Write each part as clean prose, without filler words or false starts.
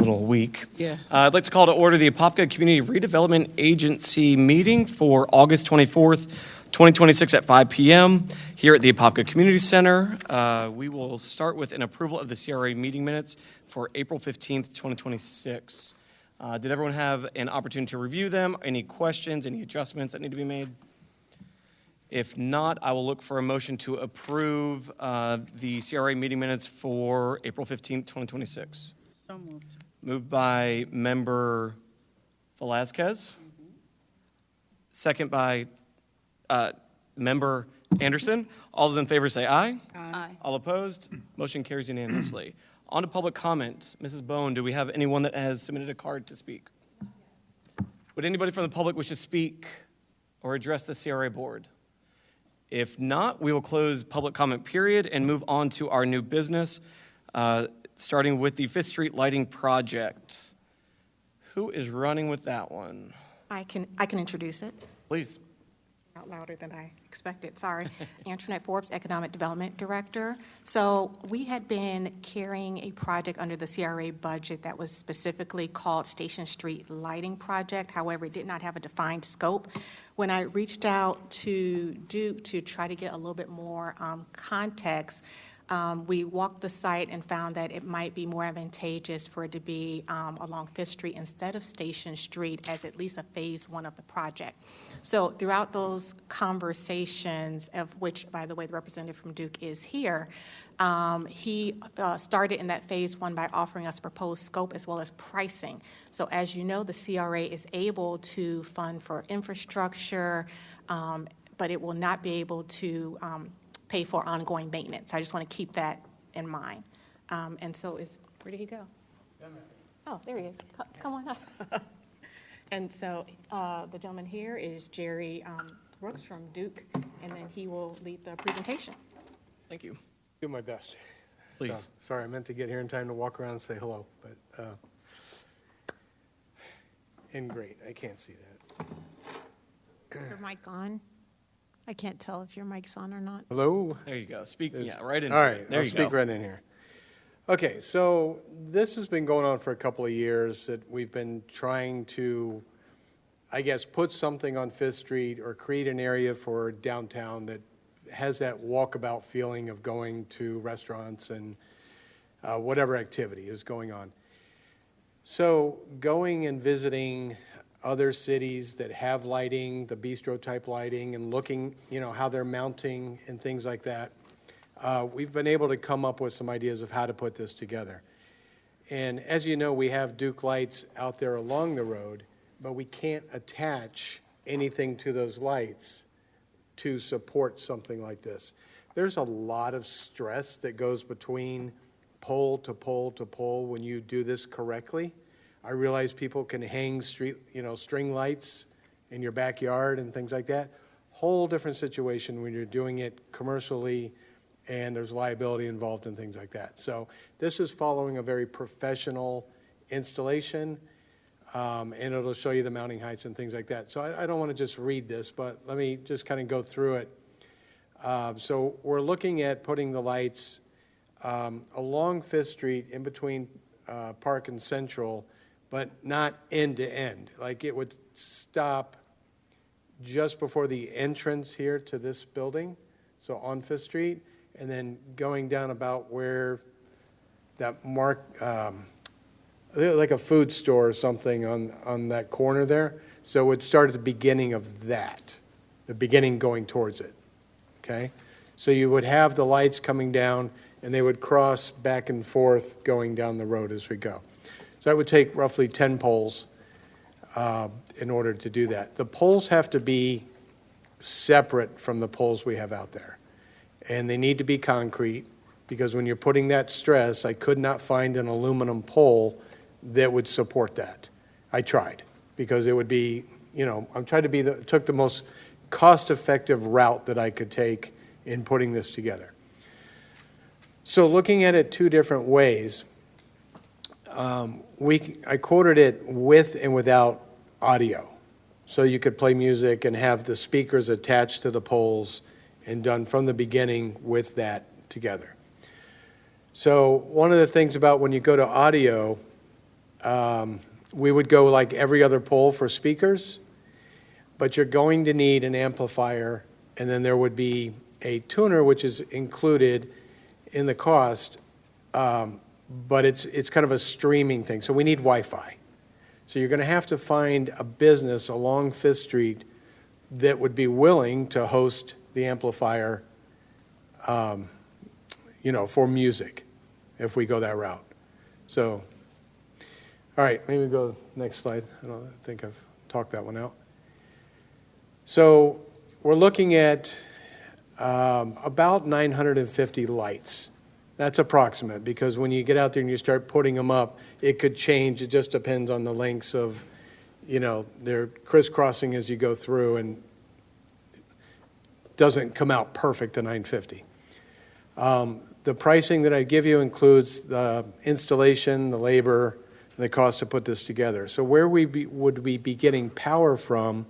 little weak. Yeah. I'd like to call to order the Apopka Community Redevelopment Agency meeting for August 24th, 2026 at 5 p.m. here at the Apopka Community Center. We will start with an approval of the CRA meeting minutes for April 15th, 2026. Did everyone have an opportunity to review them? Any questions, any adjustments that need to be made? If not, I will look for a motion to approve the CRA meeting minutes for April 15th, 2026. So moved. Moved by Member Velazquez. Second by Member Anderson. All those in favor say aye. Aye. All opposed? Motion carries unanimously. On to public comment. Mrs. Bone, do we have anyone that has submitted a card to speak? Would anybody from the public wish to speak or address the CRA board? If not, we will close public comment period and move on to our new business, starting with the 5th Street Lighting Project. Who is running with that one? I can introduce it. Please. Out louder than I expected, sorry. Antoinette Forbes, Economic Development Director. So we had been carrying a project under the CRA budget that was specifically called Station Street Lighting Project. However, it did not have a defined scope. When I reached out to Duke to try to get a little bit more context, we walked the site and found that it might be more advantageous for it to be along 5th Street instead of Station Street as at least a phase one of the project. So throughout those conversations, of which, by the way, the representative from Duke is here, he started in that phase one by offering us proposed scope as well as pricing. So as you know, the CRA is able to fund for infrastructure, but it will not be able to pay for ongoing maintenance. I just want to keep that in mind. And so where did he go? Oh, there he is. Come on up. And so the gentleman here is Jerry Brooks from Duke, and then he will lead the presentation. Thank you. Do my best. Please. So, sorry, I meant to get here in time to walk around and say hello, but, and great, I can't see that. Your mic on? I can't tell if your mic's on or not. Hello? There you go. Speak, right into All it. right, There I'll you speak go. right in here. Okay, so this has been going on for a couple of years, that we've been trying to, I guess, put something on 5th Street or create an area for downtown that has that walkabout feeling of going to restaurants and whatever activity is going on. So going and visiting other cities that have lighting, the bistro type lighting, and looking, how they're mounting and things like that, we've been able to come up with some ideas of how to put this together. And as you know, we have Duke lights out there along the road, but we can't attach anything to those lights to support something like this. There's a lot of stress that goes between pole to pole to pole when you do this correctly. I realize people can hang string lights in your backyard and things like that. Whole different situation when you're doing it commercially and there's liability involved and things like that. So this is following a very professional installation, and it'll show you the mounting heights and things like that. So I don't want to just read this, but let me just kind of go through it. So we're looking at putting the lights along 5th Street in between Park and Central, but not end to end. Like it would stop just before the entrance here to this building, so on 5th Street, and then going down about where that like a food store or something on that corner there. So it would start at the beginning of that, the beginning going towards it, okay? So you would have the lights coming down, and they would cross back and forth going down the road as we go. So that would take roughly 10 poles in order to do that. The poles have to be separate from the poles we have out there. And they need to be concrete, because when you're putting that stress, I could not find an aluminum pole that would support that. I tried, because it would be, I'm trying to took the most cost-effective route that I could take in putting this together. So looking at it two different ways, I quoted it with and without audio. So you could play music and have the speakers attached to the poles and done from the beginning with that together. So one of the things about when you go to audio, We would go like every other pole for speakers, but you're going to need an amplifier, and then there would be a tuner, which is included in the cost, but it's kind of a streaming thing. So we need Wi-Fi. So you're going to have to find a business along Fifth Street that would be willing to host the amplifier, for music, if we go that route. So, all right, maybe go next slide. I think I've talked that one out. So we're looking at about 950 lights. That's approximate, because when you get out there and you start putting them up, it could change. It just depends on the lengths of, they're crisscrossing as you go through, and doesn't come out perfect to 950. The pricing that I give you includes the installation, the labor, and the cost to put this together. So where would we be getting power from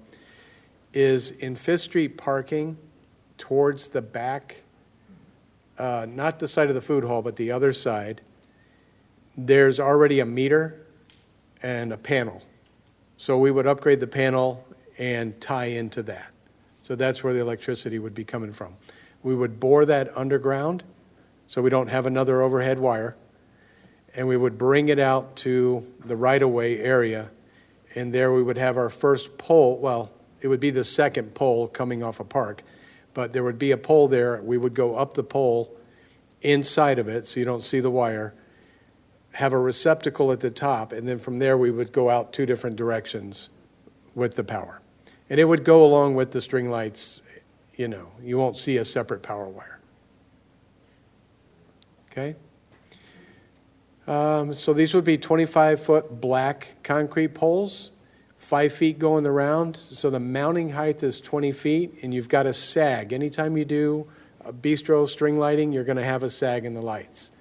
is in Fifth Street parking towards the back, not the side of the food hall, but the other side. There's already a meter and a panel. So we would upgrade the panel and tie into that. So that's where the electricity would be coming from. We would bore that underground so we don't have another overhead wire, and we would bring it out to the right-of-way area, and there we would have our first pole. Well, it would be the second pole coming off a park, but there would be a pole there. We would go up the pole inside of it so you don't see the wire, have a receptacle at the top, and then from there we would go out two different directions with the power. And it would go along with the string lights. You won't see a separate power wire. Okay? So these would be 25-foot black concrete poles, 5 feet going around. So the mounting height is 20 feet, and you've got a sag. Anytime you do a bistro string lighting, you're going to have a sag in the lights,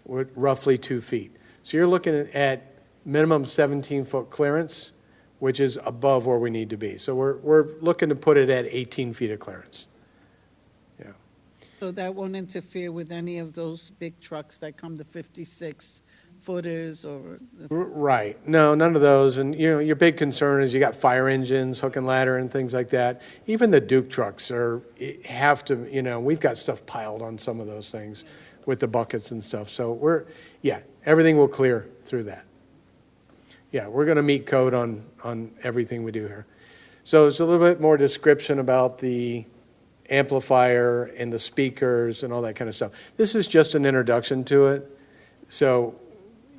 with roughly 2 feet. So you're looking at minimum 17-foot clearance, which is above where we need to be. So we're looking to put it at 18 feet of clearance. Yeah. So that won't interfere with any of those big trucks that come to 56-footers or? Right. No, none of those. And, your big concern is you got fire engines, hook and ladder, and things like that. Even the Duke trucks have to, we've got stuff piled on some of those things with the buckets and stuff. So everything will clear through that. Yeah, we're going to meet code on everything we do here. So it's a little bit more description about the amplifier and the speakers and all that kind of stuff. This is just an introduction to it. So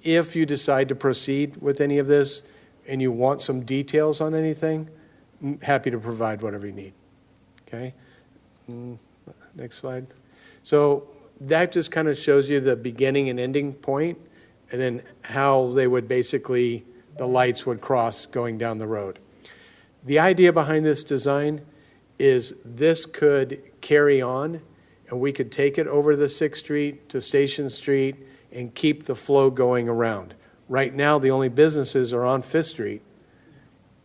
if you decide to proceed with any of this and you want some details on anything, I'm happy to provide whatever you need. Okay? Next slide. So that just kind of shows you the beginning and ending point, and then how they would basically, the lights would cross going down the road. The idea behind this design is this could carry on, and we could take it over the 6th Street to Station Street and keep the flow going around. Right now, the only businesses are on 5th Street.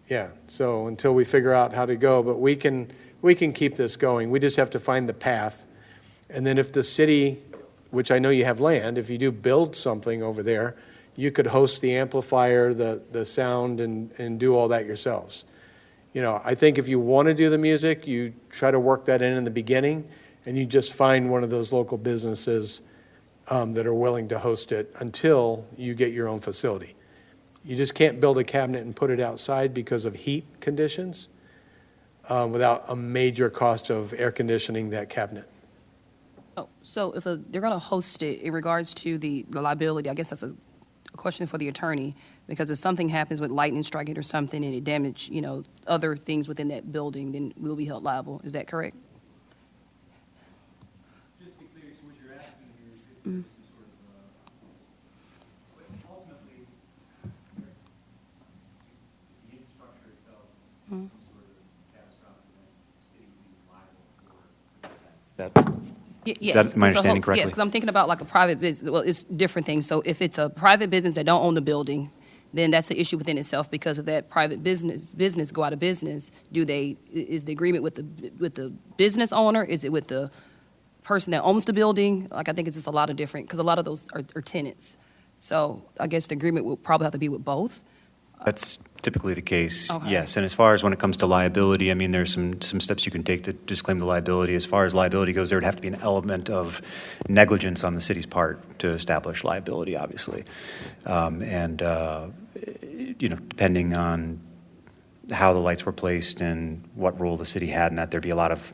Yeah, so until we figure out how to go, but we can keep this going. We just have to find the path. And then if the city, which I know you have land, if you do build something over there, you could host the amplifier, the sound, and do all that yourselves. I think if you want to do the music, you try to work that in the beginning, and you just find one of those local businesses that are willing to host it until you get your own facility. You just can't build a cabinet and put it outside because of heat conditions without a major cost of air conditioning that cabinet. So if they're going to host it in regards to the liability, I guess that's a question for the attorney, because if something happens with lightning striking or something and it damage, other things within that building, then we'll be held liable. Is that correct? Just to be clear, so what you're asking here is if there's some sort of, ultimately, the infrastructure itself, some sort of catastrophic event, the city would be liable for that. Yes. Is that my understanding Yes, correctly? because I'm thinking about like a private business. Well, it's different things. So if it's a private business that don't own the building, then that's an issue within itself, because if that private business go out of business, is the agreement with the business owner? Is it with the person that owns the building? Like, I think it's just a lot of different, because a lot of those are tenants. So I guess the agreement will probably have to be with both. That's typically the case, Okay. yes. And as far as when it comes to liability, I mean, there's some steps you can take to disclaim the liability. As far as liability goes, there would have to be an element of negligence on the city's part to establish liability, obviously. Depending on how the lights were placed and what role the city had in that, there'd be a lot of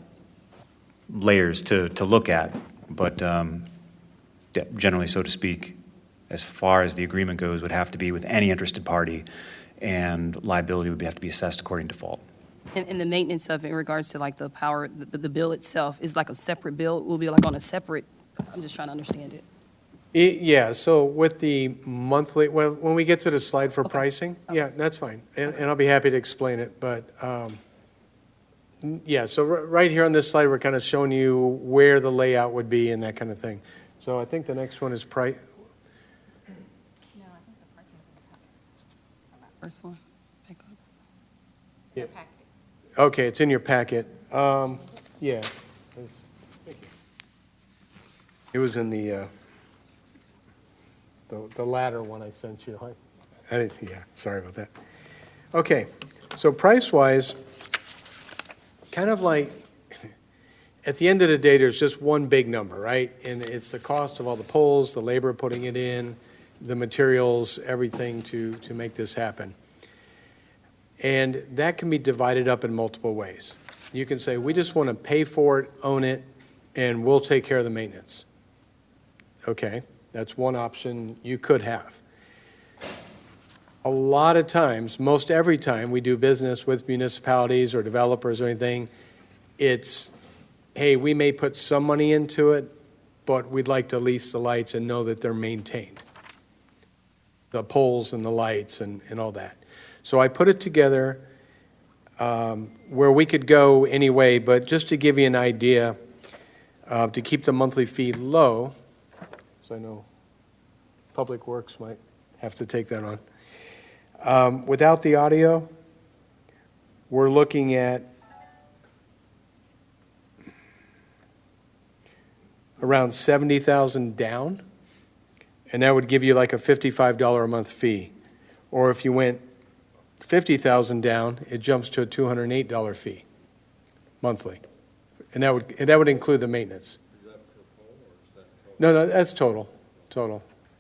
layers to look at. But yeah, generally, so to speak, as far as the agreement goes, would have to be with any interested party, and liability would have to be assessed according to default. And the maintenance of it in regards to like the power, the bill itself is like a separate bill, will be like on a separate, I'm just trying to understand it. Yeah, so with the monthly, when we get to the slide for pricing, yeah, that's fine. And I'll be happy to explain it, but, yeah, so right here on this slide, we're kind of showing you where the layout would be and that kind of thing. So I think the next one is First one, back up. Yeah. Okay, it's in your packet. Yeah. Thank you. It was in the latter one I sent you. I didn't, yeah, sorry about that. Okay, so price-wise, kind of like, at the end of the day, there's just one big number, right? And it's the cost of all the poles, the labor putting it in, the materials, everything to make this happen. And that can be divided up in multiple ways. You can say, we just want to pay for it, own it, and we'll take care of the maintenance. Okay, that's one option you could have. A lot of times, most every time we do business with municipalities or developers or anything, it's, hey, we may put some money into it, but we'd like to lease the lights and know that they're maintained. The poles and the lights and all that. So I put it together where we could go anyway, but just to give you an idea, to keep the monthly fee low, so I know Public Works might have to take that on. Without the audio, we're looking at around $70,000 down, and that would give you like a $55 a month fee. Or if you went $50,000 down, it jumps to a $208 fee monthly, and that would include the maintenance. Is that per pole or is that total? No, that's total,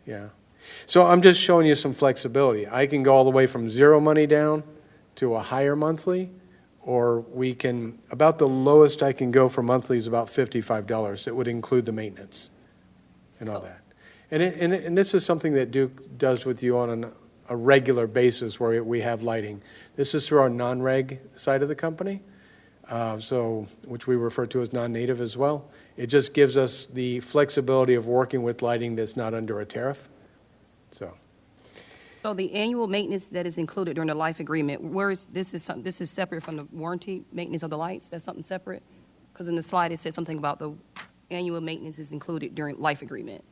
yeah. So I'm just showing you some flexibility. I can go all the way from zero money down to a higher monthly, or we can, about the lowest I can go for monthly is about $55. It would include the maintenance and all that. And this is something that Duke does with you on a regular basis where we have lighting. This is through our non-reg side of the company, which we refer to as non-native as well. It just gives us the flexibility of working with lighting that's not under a tariff. So the annual maintenance that is included during the life agreement, this is separate from the warranty maintenance of the lights? That's something separate? Because in the slide, it said something about the annual maintenance is included during life agreement.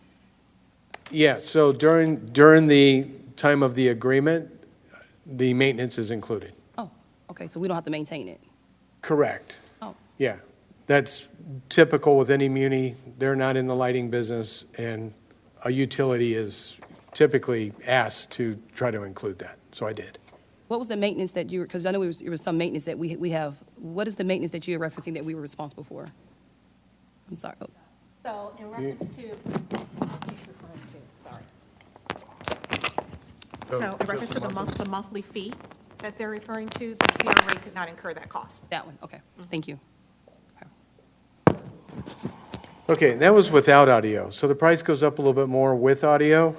Yeah, so during the time of the agreement, the maintenance is included. Oh, okay, so we don't have to maintain it? Correct. Oh, Yeah, that's typical with any muni. They're not in the lighting business, and a utility is typically asked to try to include that, so I did. what was the maintenance that you, because I know it was some maintenance that we have, what is the maintenance that you're referencing that we were responsible for? I'm sorry. Oh. So in reference to, So in reference to the monthly fee that they're referring to, the CRA could not incur that cost. That one, okay, thank you. Okay, that was without audio. So the price goes up a little bit more with audio.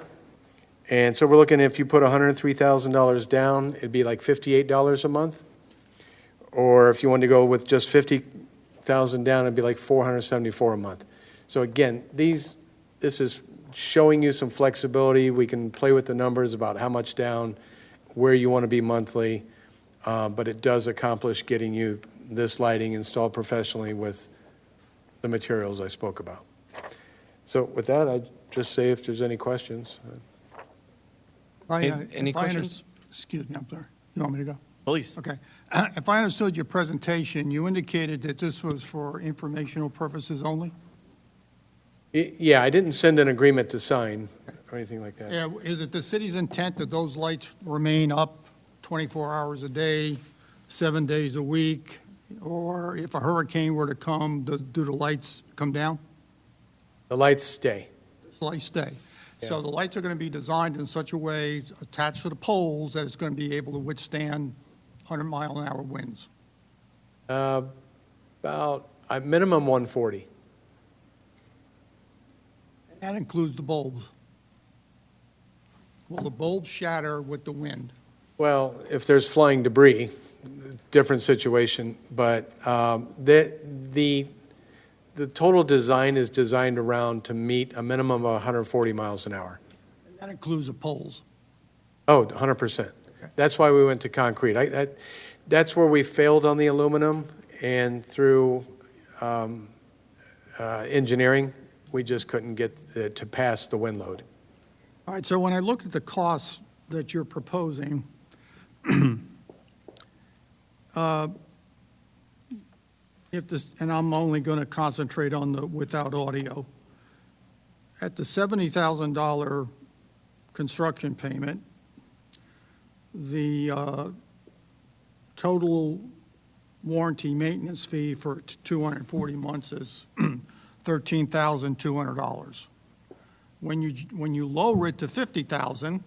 And so we're looking, if you put $103,000 down, it'd be like $58 a month. Or if you wanted to go with just $50,000 down, it'd be like $474 a month. So again, this is showing you some flexibility. We can play with the numbers about how much down, where you want to be monthly, but it does accomplish getting you this lighting installed professionally with the materials I spoke about. So with that, I'd just say if there's any questions. Any questions? Excuse me, I'm sorry. You want me to go? Please. Okay. If I understood your presentation, you indicated that this was for informational purposes only? Yeah, I didn't send an agreement to sign. or anything like that. Yeah, is it the city's intent that those lights remain up 24 hours a day, 7 days a week? Or if a hurricane were to come, do the lights come down? The lights stay. The lights stay. So Yeah. the lights are going to be designed in such a way, attached to the poles, that it's going to be able to withstand 100-mile-an-hour winds. About a minimum 140. That includes the bulbs. Will the bulbs shatter with the wind? Well, if there's flying debris, different situation, but the total design is designed around to meet a minimum of 140 miles an hour. That includes the poles. Oh, 100%. That's why we went to concrete. That's where we failed on the aluminum, and through engineering, we just couldn't get it to pass the wind load. All right, so when I look at the costs that you're proposing, if this, and I'm only going to concentrate on the without audio, at the $70,000 construction payment, the total warranty maintenance fee for 240 months is $13,200. When you lower it to $50,000, then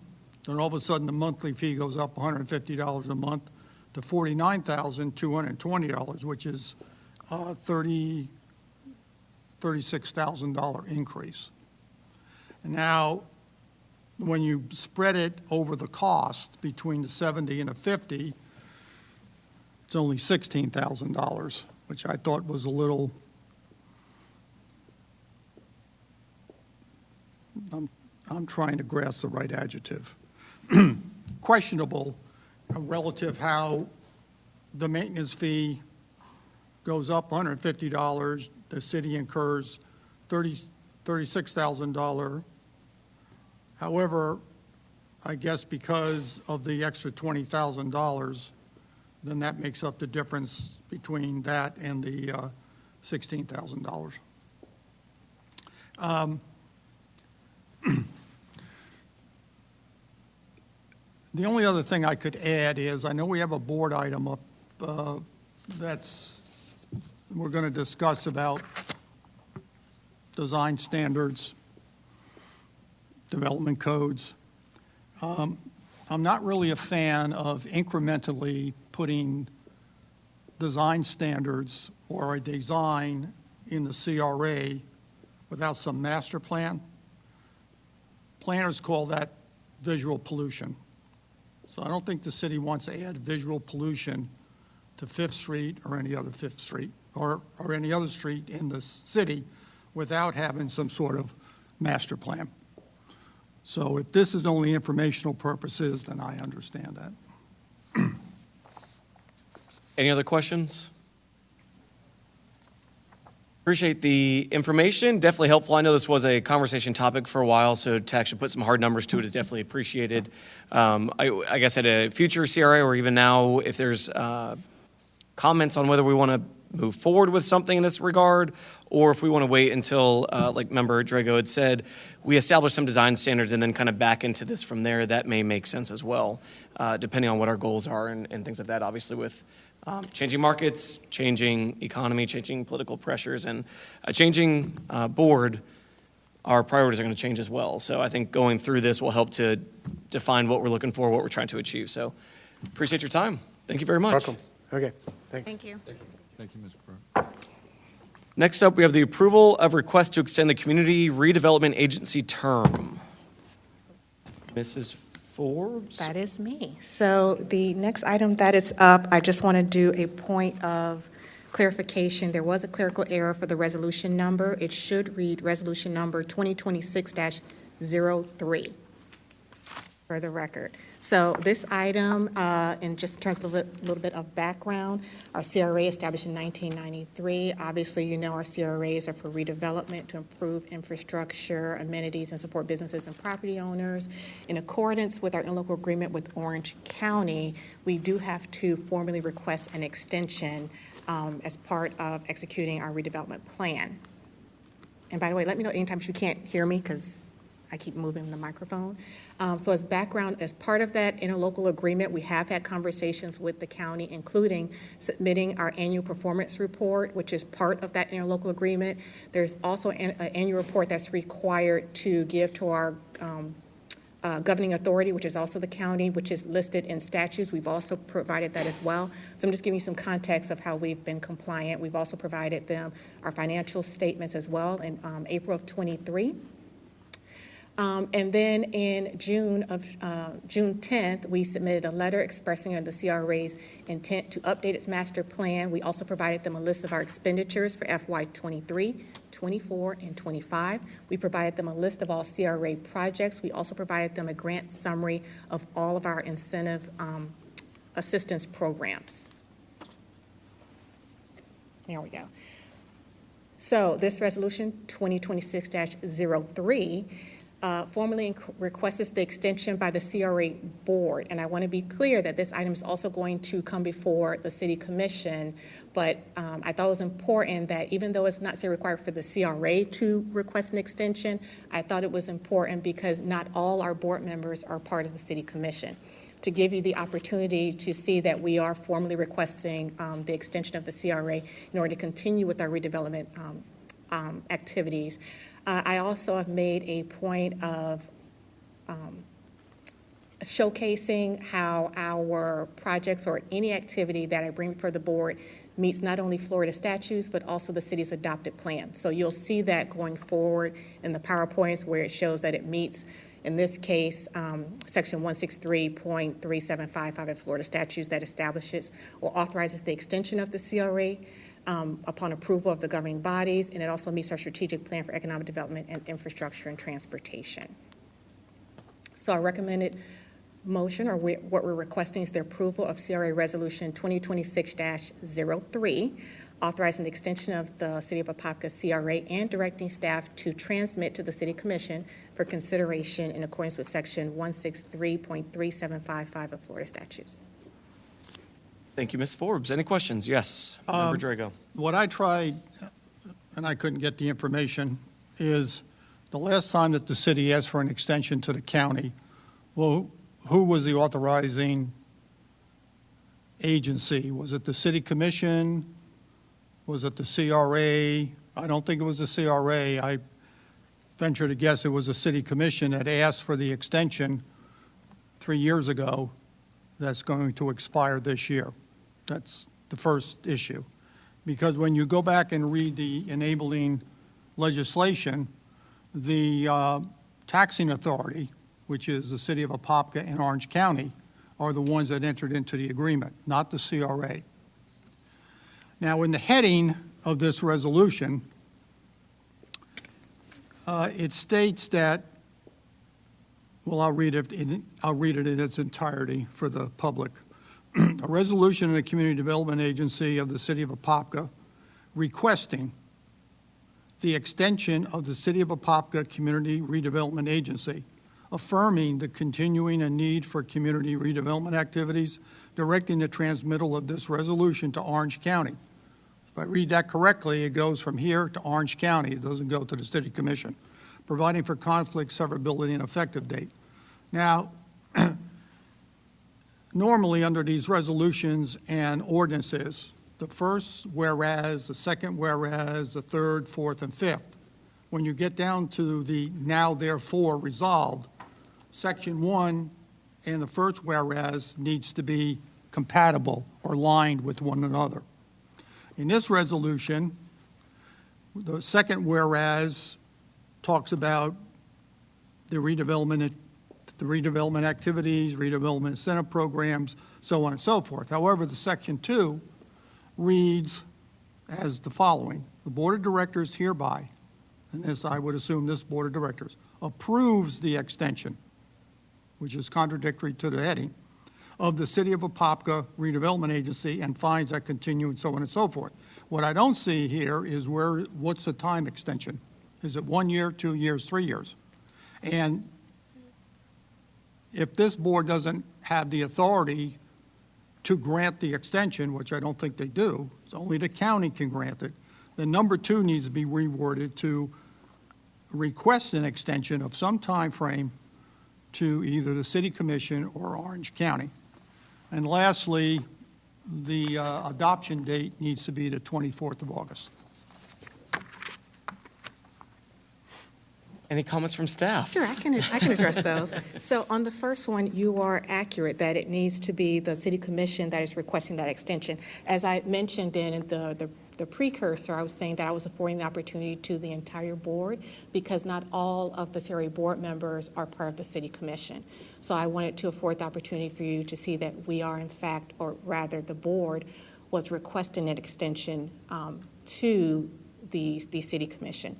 all of a sudden the monthly fee goes up $150 a month to $49,220, which is a $36,000 increase. Now, when you spread it over the cost between the 70 and the 50, it's only $16,000, which I thought was a little, I'm trying to grasp the right adjective, questionable relative how the maintenance fee goes up $150, the city incurs $36,000. However, I guess because of the extra $20,000, then that makes up the difference between that and the $16,000. The only other thing I could add is, I know we have a board item up we're going to discuss about design standards, development codes. I'm not really a fan of incrementally putting design standards or a design in the CRA without some master plan. Planners call that visual pollution. So I don't think the city wants to add visual pollution to Fifth Street or any other Fifth Street or any other street in the city without having some sort of master plan. So if this is only informational purposes, then I understand that. Any other questions? Appreciate the information. Definitely helpful. I know this was a conversation topic for a while, so to actually put some hard numbers to it is definitely appreciated. I guess at a future CRA or even now, if there's comments on whether we want to move forward with something in this regard, or if we want to wait until, like Member Drago had said, we establish some design standards and then kind of back into this from there, that may make sense as well, depending on what our goals are and things like that, obviously with changing markets, changing economy, changing political pressures, and a changing board, our priorities are going to change as well. So I think going through this will help to define what we're looking for, what we're trying to achieve. So appreciate your time. Thank you very much. Welcome. Okay, thanks. Thank you. Thank you, Ms. Crowe. Next up, we have the approval of request to extend the Community Redevelopment Agency term. Mrs. Forbes? That is me. So the next item that is up, I just want to do a point of clarification. There was a clerical error for the resolution number. It should read resolution number 2026-03 for the record. So this item, in just terms of a little bit of background, our CRA established in 1993. Obviously, you know our CRAs are for redevelopment to improve infrastructure, amenities, and support businesses and property owners. In accordance with our interlocal agreement with Orange County, we do have to formally request an extension as part of executing our redevelopment plan. And by the way, let me know anytime if you can't hear me, because I keep moving the microphone. So as background, as part of that interlocal agreement, we have had conversations with the county, including submitting our annual performance report, which is part of that interlocal agreement. There's also an annual report that's required to give to our governing authority, which is also the county, which is listed in statutes. We've also provided that as well. So I'm just giving you some context of how we've been compliant. We've also provided them our financial statements as well in April of '23. And then in June 10th, we submitted a letter expressing the CRA's intent to update its master plan. We also provided them a list of our expenditures for FY '23, '24, and '25. We provided them a list of all CRA projects. We also provided them a grant summary of all of our incentive assistance programs. There we go. So this resolution, 2026-03, formally requests the extension by the CRA board. And I want to be clear that this item is also going to come before the city commission, but I thought it was important that even though it's not necessarily required for the CRA to request an extension, I thought it was important because not all our board members are part of the city commission, to give you the opportunity to see that we are formally requesting the extension of the CRA in order to continue with our redevelopment activities. I also have made a point of showcasing how our projects or any activity that I bring before the board meets not only Florida statutes, but also the city's adopted plan. So you'll see that going forward in the PowerPoints where it shows that it meets, in this case, section 163.3755 of Florida statutes that establishes or authorizes the extension of the CRA upon approval of the governing bodies, and it also meets our strategic plan for economic development and infrastructure and transportation. So our recommended motion, or what we're requesting, is the approval of CRA Resolution 2026-03, authorizing the extension of the City of Apopka CRA and directing staff to transmit to the City Commission for consideration in accordance with Section 163.3755 of Florida statutes. Thank you, Ms. Forbes. Any questions? Yes, Member Drago. What I tried, and I couldn't get the information, is the last time that the city asked for an extension to the county, well, who was the authorizing agency? Was it the city commission? Was it the CRA? I don't think it was the CRA. I venture to guess it was the city commission that asked for the extension 3 years ago that's going to expire this year. That's the first issue. Because when you go back and read the enabling legislation, the taxing authority, which is the city of Apopka and Orange County, are the ones that entered into the agreement, not the CRA. Now, in the heading of this resolution, it states that, well, I'll read it in its entirety for the public. A resolution in the Community Development Agency of the City of Apopka requesting the extension of the City of Apopka Community Redevelopment Agency, affirming the continuing and need for community redevelopment activities, directing the transmittal of this resolution to Orange County. If I read that correctly, it goes from here to Orange County. It doesn't go to the City Commission, providing for conflict, severability, and effective date. Now, normally under these resolutions and ordinances, the first whereas, the second whereas, the third, fourth, and fifth, when you get down to the now therefore resolved, section 1 and the first whereas needs to be compatible or aligned with one another. In this resolution, the second whereas talks about the redevelopment activities, redevelopment incentive programs, so on and so forth. However, the section 2 reads as the following: the Board of Directors hereby, and this, I would assume this Board of Directors, approves the extension, which is contradictory to the heading, of the City of Apopka Redevelopment Agency and finds that continue and so on and so forth. What I don't see here is what's the time extension? Is it 1 year, 2 years, 3 years? And if this board doesn't have the authority to grant the extension, which I don't think they do, it's only the county can grant it, then number 2 needs to be reworded to request an extension of some time frame to either the city commission or Orange County. And lastly, the adoption date needs to be the 24th of August. Any comments from staff? Sure, I can address those. So on the first one, you are accurate that it needs to be the city commission that is requesting that extension. As I mentioned in the precursor, I was saying that I was affording the opportunity to the entire board because not all of the CRA board members are part of the city commission. So I wanted to afford the opportunity for you to see that we are in fact, or rather the board was requesting an extension to the city commission.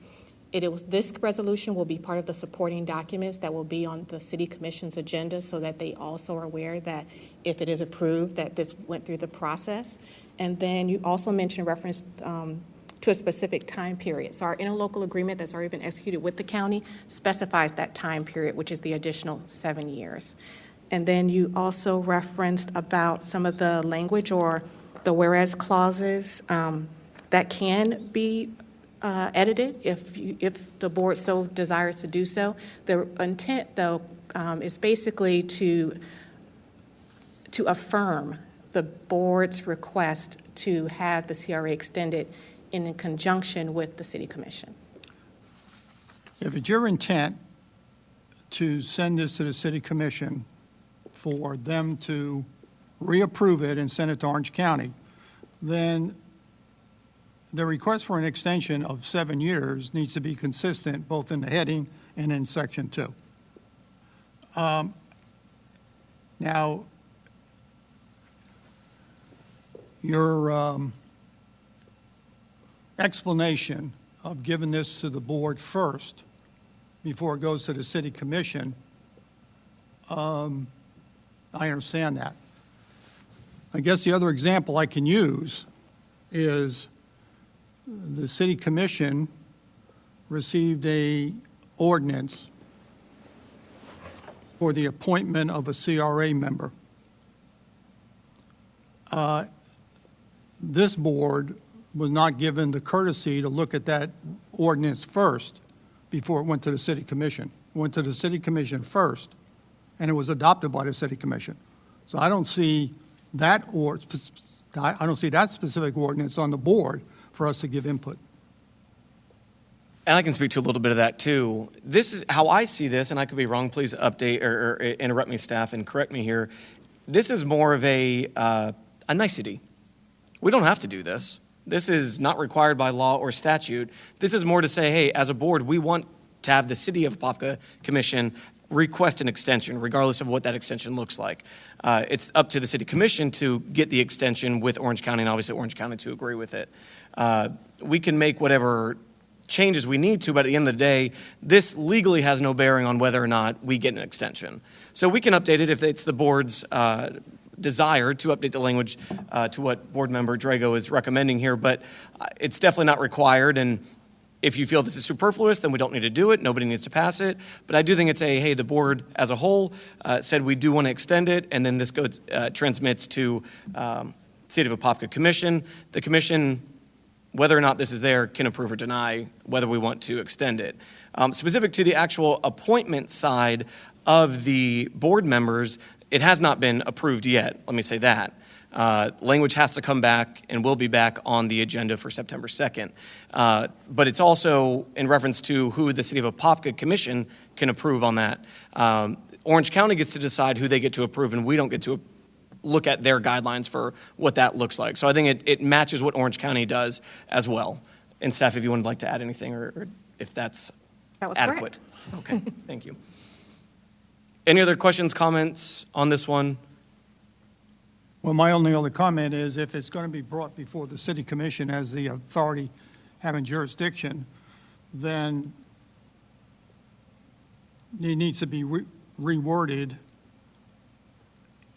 This resolution will be part of the supporting documents that will be on the city commission's agenda so that they also are aware that if it is approved, that this went through the process. And then you also mentioned reference to a specific time period. So our interlocal agreement that's already been executed with the county specifies that time period, which is the additional 7 years. And then you also referenced about some of the language or the whereas clauses that can be edited if the board so desires to do so. The intent, though, is basically to affirm the board's request to have the CRA extended in conjunction with the city commission. If it's your intent to send this to the city commission for them to reapprove it and send it to Orange County, then the request for an extension of 7 years needs to be consistent both in the heading and in section 2. Now, your explanation of giving this to the board first before it goes to the city commission, I understand that. I guess the other example I can use is the city commission received a ordinance for the appointment of a CRA member. This board was not given the courtesy to look at that ordinance first before it went to the city commission. It went to the city commission first, and it was adopted by the city commission. So I don't see that specific ordinance on the board for us to give input. And I can speak to a little bit of that too. This is how I see this, and I could be wrong. Please update or interrupt me, staff, and correct me here. This is more of a nicety. We don't have to do this. This is not required by law or statute. This is more to say, hey, as a board, we want to have the City of Apopka Commission request an extension, regardless of what that extension looks like. It's up to the City Commission to get the extension with Orange County, and obviously Orange County to agree with it. We can make whatever changes we need to, but at the end of the day, this legally has no bearing on whether or not we get an extension. So we can update it if it's the board's desire to update the language to what board member Drago is recommending here, but it's definitely not required. And if you feel this is superfluous, then we don't need to do it. Nobody needs to pass it. But I do think it's hey, the board as a whole said we do want to extend it, and then this goes transmits to City of Apopka Commission. The commission, whether or not this is there, can approve or deny whether we want to extend it. Specific to the actual appointment side of the board members, it has not been approved yet. Let me say that. Language has to come back and will be back on the agenda for September 2nd. But it's also in reference to who the City of Apopka Commission can approve on that. Orange County gets to decide who they get to approve, and we don't get to look at their guidelines for what that looks like. So I think it matches what Orange County does as well. And staff, if you would like to add anything or if that's adequate. Correct. Okay, thank you. Any other questions, comments on this one? Well, my only other comment is if it's going to be brought before the city commission as the authority having jurisdiction, then it needs to be reworded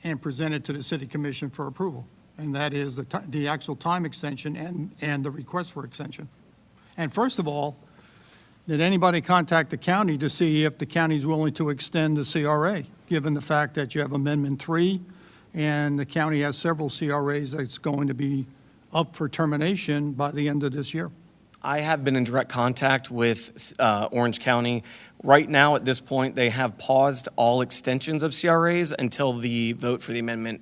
and presented to the city commission for approval. And that is the actual time extension and the request for extension. And first of all, did anybody contact the county to see if the county is willing to extend the CRA, given the fact that you have Amendment 3 and the county has several CRAs that's going to be up for termination by the end of this year? I have been in direct contact with Orange County. Right now, at this point, they have paused all extensions of CRAs until the vote for the amendment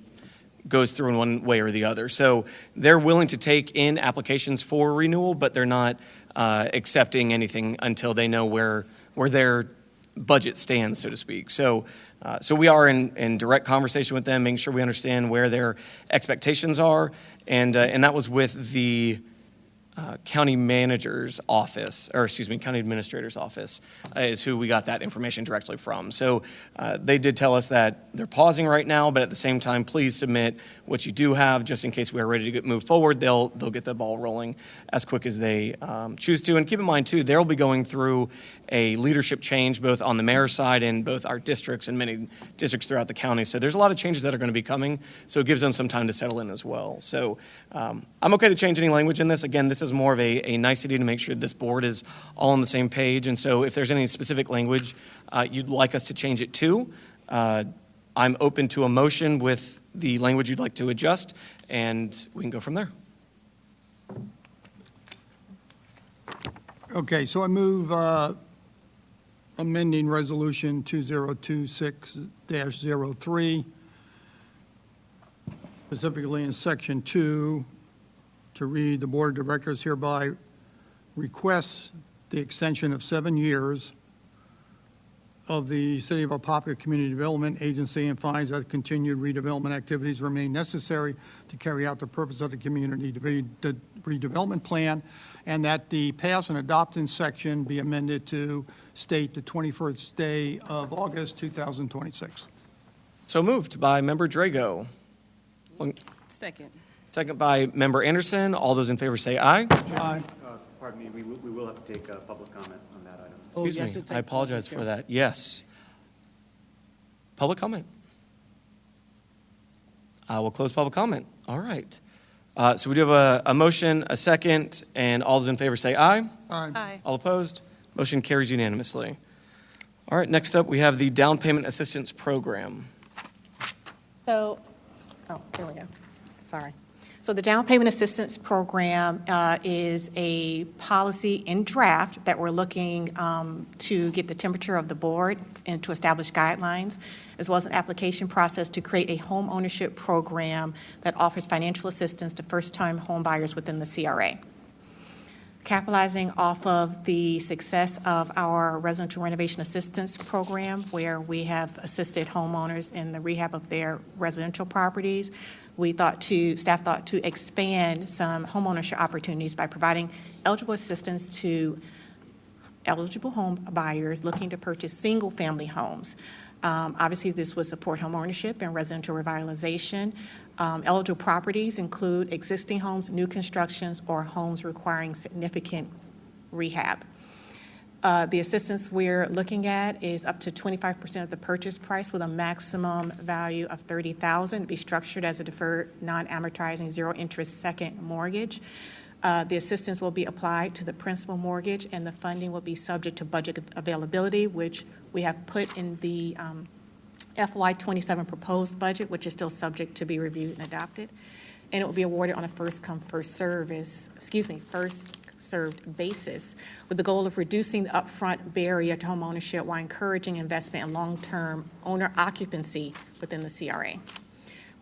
goes through in one way or the other. So they're willing to take in applications for renewal, but they're not accepting anything until they know where their budget stands, so to speak. So we are in direct conversation with them, making sure we understand where their expectations are, and that was with the county manager's office, or excuse me, county administrator's office, is who we got that information directly from. So they did tell us that they're pausing right now, but at the same time, please submit what you do have, just in case we are ready to move forward. They'll get the ball rolling as quick as they choose to. And keep in mind, too, they'll be going through a leadership change both on the mayor's side and both our districts and many districts throughout the county. So there's a lot of changes that are going to be coming, so it gives them some time to settle in as well. So I'm okay to change any language in this. Again, this is more of a nicety to make sure this board is all on the same page. And so if there's any specific language you'd like us to change it to, I'm open to a motion with the language you'd like to adjust, and we can go from there. Okay, so I move amending Resolution 2026-03, specifically in Section 2, to read, the Board of Directors hereby requests the extension of 7 years of the City of Apopka Community Development Agency and finds that continued redevelopment activities remain necessary to carry out the purpose of the community redevelopment plan, and that the pass and adopt in section be amended to state the 21st day of August 2026. So moved by Member Drago. Second. Second by Member Anderson. All those in favor say aye. Aye. Pardon me, we will have to take public comment on that item. Oh, Excuse you have me, to take I apologize public for that. Yes. Public comment. I will close public comment. All right. So we do have a motion, a second, and all those in favor say aye. Aye. Aye. All opposed? Motion carries unanimously. All right, next up, we have the Down Payment Assistance Program. So, there we go. Sorry. So the Down Payment Assistance Program is a policy in draft that we're looking to get the temperature of the board and to establish guidelines, as well as an application process to create a home ownership program that offers financial assistance to first-time home buyers within the CRA. Capitalizing off of the success of our residential renovation assistance program, where we have assisted homeowners in the rehab of their residential properties, staff thought to expand some homeownership opportunities by providing eligible assistance to eligible home buyers looking to purchase single-family homes. Obviously, this would support homeownership and residential revitalization. Eligible properties include existing homes, new constructions, or homes requiring significant rehab. The assistance we're looking at is up to 25% of the purchase price with a maximum value of $30,000 to be structured as a deferred, non-amortizing, zero-interest second mortgage. The assistance will be applied to the principal mortgage, and the funding will be subject to budget availability, which we have put in the FY27 proposed budget, which is still subject to be reviewed and adopted. And it will be awarded on a first-come, first-served basis, with the goal of reducing the upfront barrier to home ownership while encouraging investment in long-term owner occupancy within the CRA.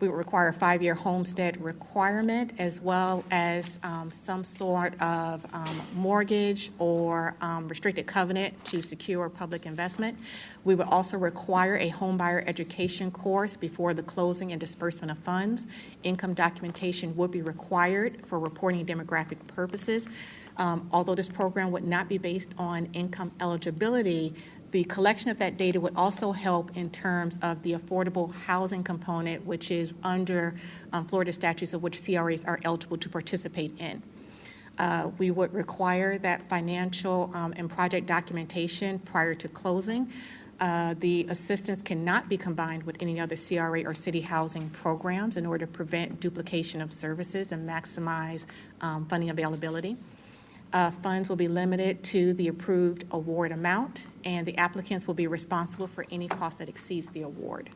We would require a 5-year homestead requirement, as well as some sort of mortgage or restricted covenant to secure public investment. We would also require a homebuyer education course before the closing and disbursement of funds. Income documentation would be required for reporting demographic purposes. Although this program would not be based on income eligibility, the collection of that data would also help in terms of the affordable housing component, which is under Florida statutes of which CRAs are eligible to participate in. We would require that financial and project documentation prior to closing. The assistance cannot be combined with any other CRA or city housing programs in order to prevent duplication of services and maximize funding availability. Funds will be limited to the approved award amount, and the applicants will be responsible for any cost that exceeds the award.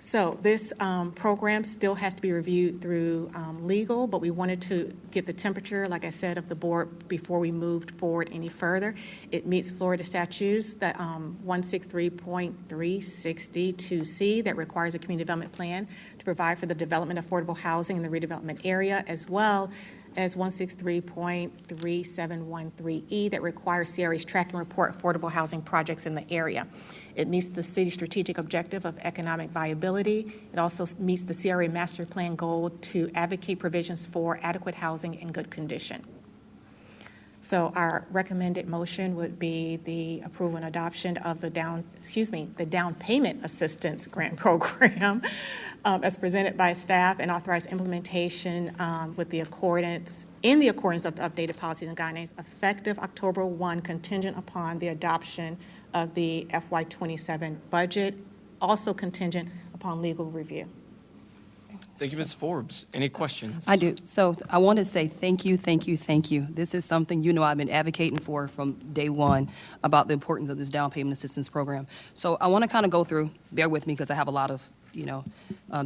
So this program still has to be reviewed through legal, but we wanted to get the temperature, like I said, of the board before we moved forward any further. It meets Florida statutes that 163.362C that requires a community development plan to provide for the development of affordable housing in the redevelopment area, as well as 163.3713E that requires CRA's track and report affordable housing projects in the area. It meets the city's strategic objective of economic viability. It also meets the CRA master plan goal to advocate provisions for adequate housing in good condition. So our recommended motion would be the approval and adoption of the down payment assistance grant program as presented by staff and authorize implementation in the accordance of the updated policies and guidelines effective October 1, contingent upon the adoption of the FY27 budget, also contingent upon legal review. Thank you, Ms. Forbes. Any questions? I do. So I want to say thank you, thank you, thank you. This is something I've been advocating for from day one about the importance of this down payment assistance program. So I want to kind of go through, bear with me because I have a lot of,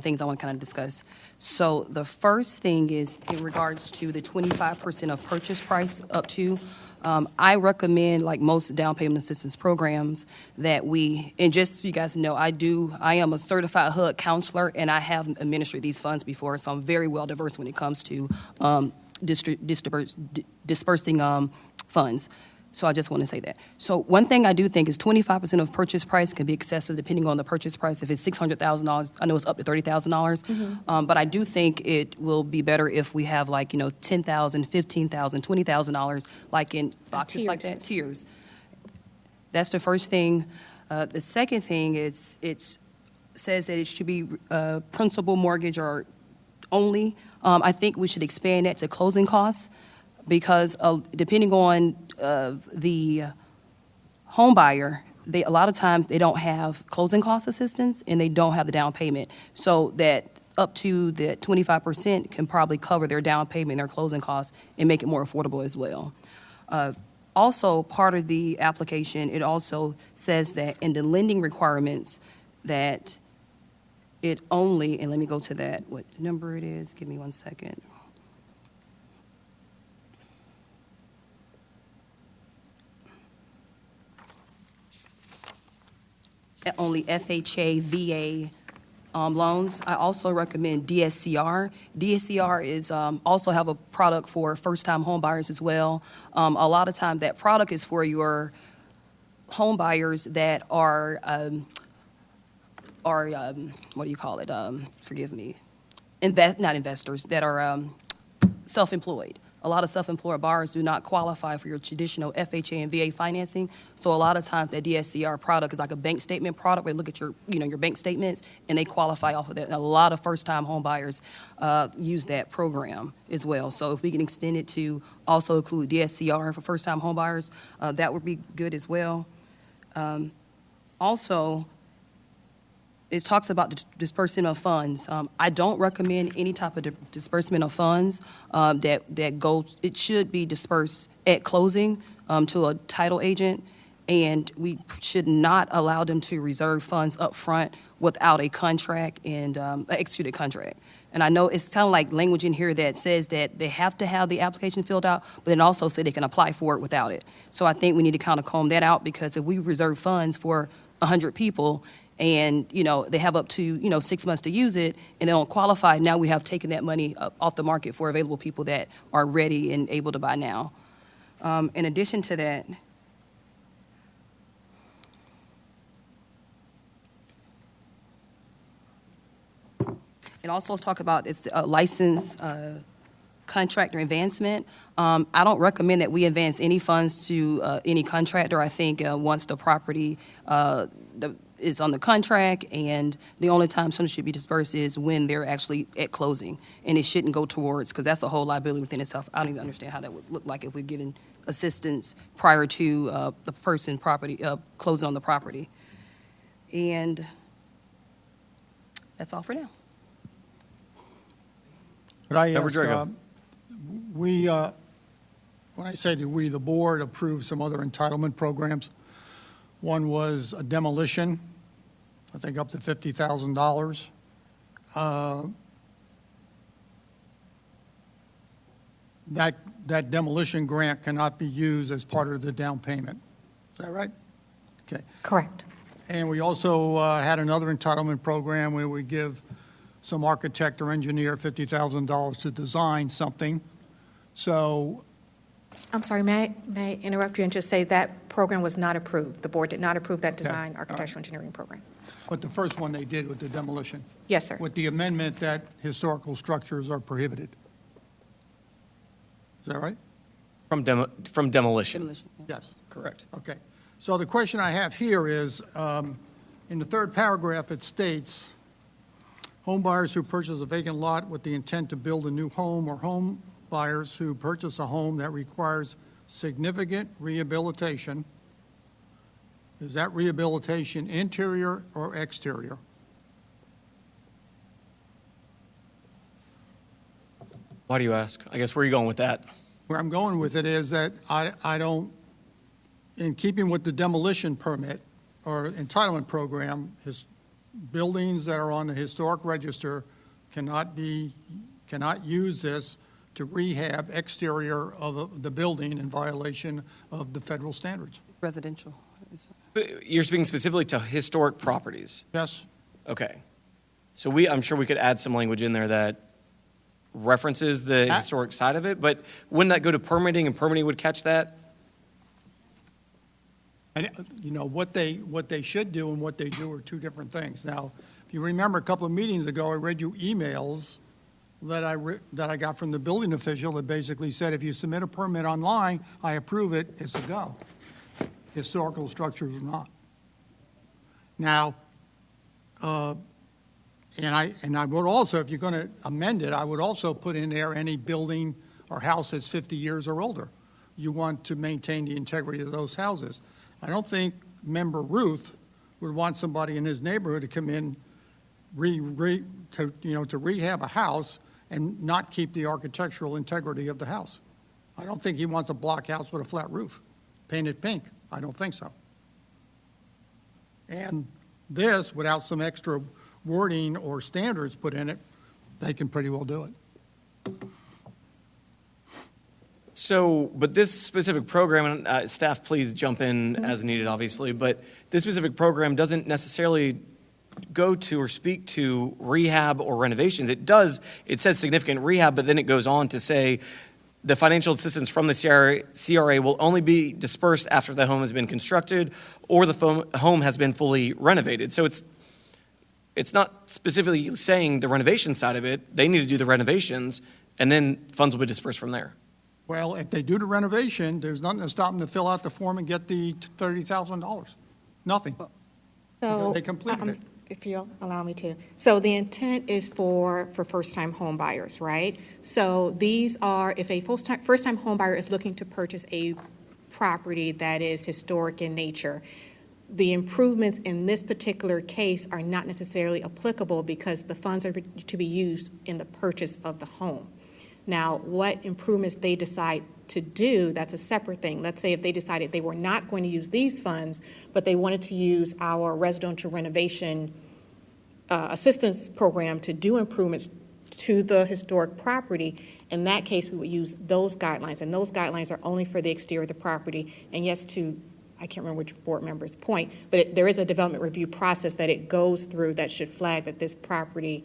things I want to kind of discuss. So the first thing is in regards to the 25% of purchase price up to, I recommend, like most down payment assistance programs, that and just so you guys know, I am a certified HUD counselor, and I have administered these funds before, so I'm very well diverse when it comes to dispersing funds. So I just want to say that. So one thing I do think is 25% of purchase price can be excessive depending on the purchase price. If it's $600,000, I know it's up to $30,000. But I do think it will be better if we have $10,000, $15,000, $20,000, like in boxes like that, tiers. That's the first thing. The second thing is it says that it should be principal mortgage or only. I think we should expand that to closing costs because depending on the home buyer, a lot of times they don't have closing cost assistance and they don't have the down payment. So that up to the 25% can probably cover their down payment, their closing costs, and make it more affordable as well. Also, part of the application, it also says that in the lending requirements that it only, and let me go to that, what number it is, give me 1 second. Only FHA, VA loans. I also recommend DSCR. DSCR is also have a product for first-time home buyers as well. A lot of time that product is for your home buyers that are what do you call it? Forgive me. Not investors, that are self-employed. A lot of self-employed buyers do not qualify for your traditional FHA and VA financing. So a lot of times that DSCR product is like a bank statement product where they look at your bank statements and they qualify off of that. And a lot of first-time home buyers use that program as well. So if we can extend it to also include DSCR for first-time home buyers, that would be good as well. Also, it talks about the disbursement of funds. I don't recommend any type of disbursement of funds that goes, it should be dispersed at closing to a title agent, and we should not allow them to reserve funds up front without a contract and an executed contract. And I know it's kind of like language in here that says that they have to have the application filled out, but then also say they can apply for it without it. So I think we need to kind of comb that out because if we reserve funds for 100 people, and, they have up to, 6 months to use it, and they don't qualify, now we have taken that money off the market for available people that are ready and able to buy now. In addition to that, it also talks about its license contractor advancement. I don't recommend that we advance any funds to any contractor. I think once the property is on the contract, and the only time something should be dispersed is when they're actually at closing, and it shouldn't go towards, because that's a whole liability within itself. I don't even understand how that would look like if we're giving assistance prior to the person closing on the property. And that's all for now. Could I Member ask, Drago. when I say we, the board approved some other entitlement programs. One was a demolition I think up to $50,000. That demolition grant cannot be used as part of the down payment. Is that right? Okay. Correct. And we also had another entitlement program where we give some architect or engineer $50,000 to design something. So, I'm sorry, may I interrupt you and just say that program was not approved? The board did not approve that Okay. design architectural engineering program? but the first one they did with the demolition, Yes, sir. with the amendment that historical structures are prohibited. Is that right? From demolition. Demolition. Yes. Correct. Okay. So the question I have here is, in the third paragraph, it states, home buyers who purchase a vacant lot with the intent to build a new home, or home buyers who purchase a home that requires significant rehabilitation. Is that rehabilitation interior or exterior? Why do you ask? I guess where are you going with that? Where I'm going with it is that I don't, in keeping with the demolition permit or entitlement program, buildings that are on the historic register cannot use this to rehab exterior of the building in violation of the federal standards. Residential. You're speaking specifically to historic properties. Yes? Okay. So I'm sure we could add some language in there that references the historic side of it, but wouldn't that go to permitting and permitting would catch that? And, what they should do and what they do are two different things. Now, if you remember a couple of meetings ago, I read you emails that I got from the building official that basically said, if you submit a permit online, I approve it, it's a go. Historical structures are not. Now, and I would also, if you're going to amend it, I would also put in there any building or house that's 50 years or older. You want to maintain the integrity of those houses. I don't think Member Ruth would want somebody in his neighborhood to come in to rehab a house and not keep the architectural integrity of the house. I don't think he wants a block house with a flat roof, painted pink. I don't think so. And this, without some extra wording or standards put in it, they can pretty well do it. So, but this specific program, and staff, please jump in as needed, obviously, but this specific program doesn't necessarily go to or speak to rehab or renovations. It says significant rehab, but then it goes on to say the financial assistance from the CRA will only be dispersed after the home has been constructed or the home has been fully renovated. So it's not specifically saying the renovation side of it. They need to do the renovations, and then funds will be dispersed from there. Well, if they do the renovation, there's nothing to stop them to fill out the form and get the $30,000. Nothing. So, They completed it. if you'll allow me to. So the intent is for first-time home buyers, right? So these are, if a first-time home buyer is looking to purchase a property that is historic in nature, the improvements in this particular case are not necessarily applicable because the funds are to be used in the purchase of the home. Now, what improvements they decide to do, that's a separate thing. Let's say if they decided they were not going to use these funds, but they wanted to use our residential renovation assistance program to do improvements to the historic property, in that case, we would use those guidelines. And those guidelines are only for the exterior of the property. And yes, I can't remember which board member's point, but there is a development review process that it goes through that should flag that this property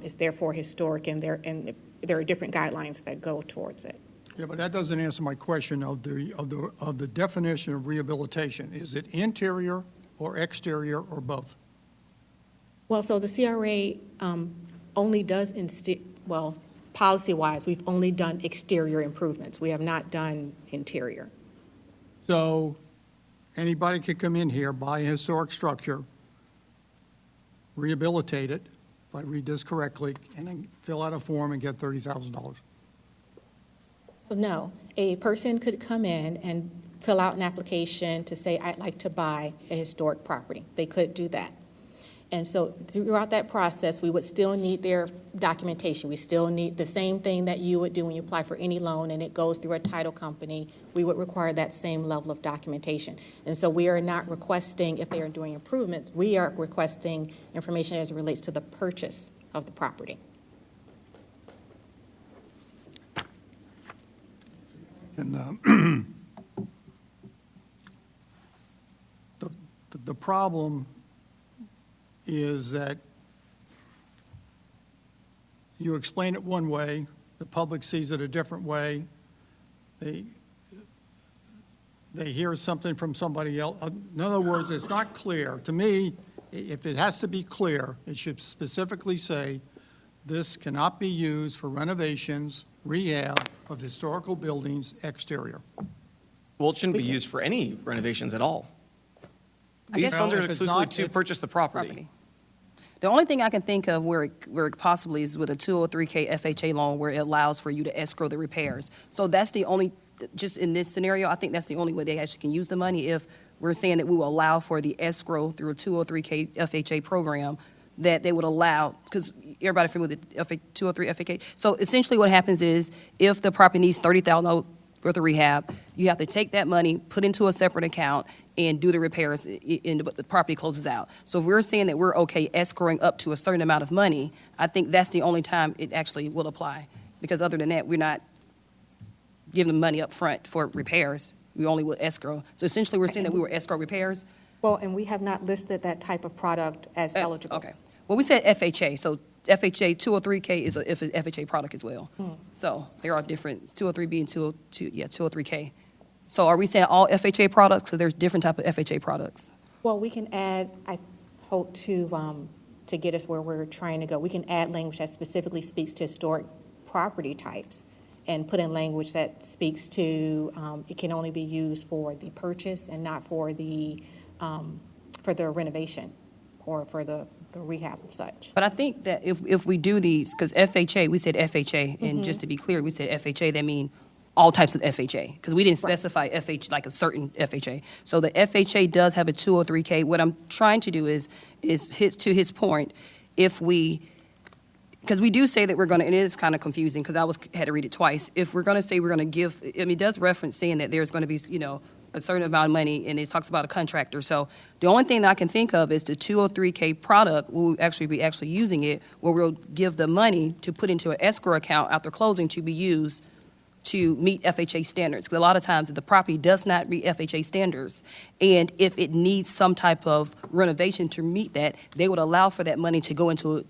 is therefore historic, and there are different guidelines that go towards it. Yeah, but that doesn't answer my question of the definition of rehabilitation. Is it interior or exterior or both? Well, so the CRA only does, policy-wise, we've only done exterior improvements. We have not done interior. So anybody could come in here, buy a historic structure, rehabilitate it, if I read this correctly, and then fill out a form and get $30,000. No, a person could come in and fill out an application to say, I'd like to buy a historic property. They could do that. And so throughout that process, we would still need their documentation. We still need the same thing that you would do when you apply for any loan and it goes through a title company. We would require that same level of documentation. And so we are not requesting, if they are doing improvements, we are requesting information as it relates to the purchase of the property. And the problem is that you explain it one way, the public sees it a different way. They hear something from somebody else. In other words, it's not clear. To me, if it has to be clear, it should specifically say, this cannot be used for renovations, rehab of historical buildings exterior. Well, it shouldn't be used for any renovations at all. These guess- funds are Well, if it's exclusively not- to purchase the property. The only thing I can think of where it possibly is with a 203K FHA loan where it allows for you to escrow the repairs. So that's the only, just in this scenario, I think that's the only way they actually can use the money if we're saying that we will allow for the escrow through a 203K FHA program, that they would allow, because everybody familiar with the 203 FHA. So essentially what happens is if the property needs $30,000 worth of rehab, you have to take that money, put into a separate account, and do the repairs, and the property closes out. So if we're saying that we're okay escrowing up to a certain amount of money, I think that's the only time it actually will apply. Because other than that, we're not giving them money up front for repairs. We only would escrow. So essentially, we're saying that we were escrow repairs. Well, and we have not listed that type of product as eligible. Okay. Well, we said FHA, so FHA 203K is a FHA product as well. So there are different, 203B and 203K. So are we saying all FHA products? Because there's different type of FHA products. Well, we can add, I hope to get us where we're trying to go, we can add language that specifically speaks to historic property types and put in language that speaks to, it can only be used for the purchase and not for the renovation or for the rehab of such. But I think that if we do these, because FHA, we said FHA, and just to be clear, we said FHA, that mean all types of FHA, because we didn't specify FH, like a certain FHA. So the FHA does have a 203K. What I'm trying to do is to his point, if we, because we do say that we're going to, and it is kind of confusing because had to read it twice. If we're going to say we're going to give, I mean, it does reference saying that there's going to be, a certain amount of money, and it talks about a contractor. So the only thing that I can think of is the 203K product, we'll actually be using it, where we'll give the money to put into an escrow account after closing to be used to meet FHA standards. Because a lot of times, if the property does not meet FHA standards, and if it needs some type of renovation to meet that, they would allow for that money to go into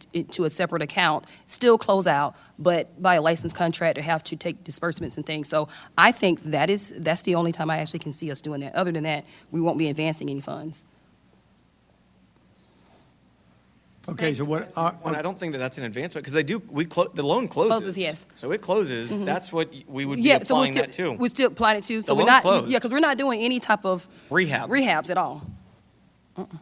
a separate account, still close out, but by a licensed contractor have to take disbursements and things. So I think that's the only time I actually can see us doing that. Other than that, we won't be advancing any funds. Okay, so what, And I don't think that that's an advancement, because the loan closes. Closes, yes. So it closes, that's what we would be Yeah, so applying that to. we're still applying it to. So The we're loan's not, closed. yeah, because we're not doing any type of Rehab. rehabs at all.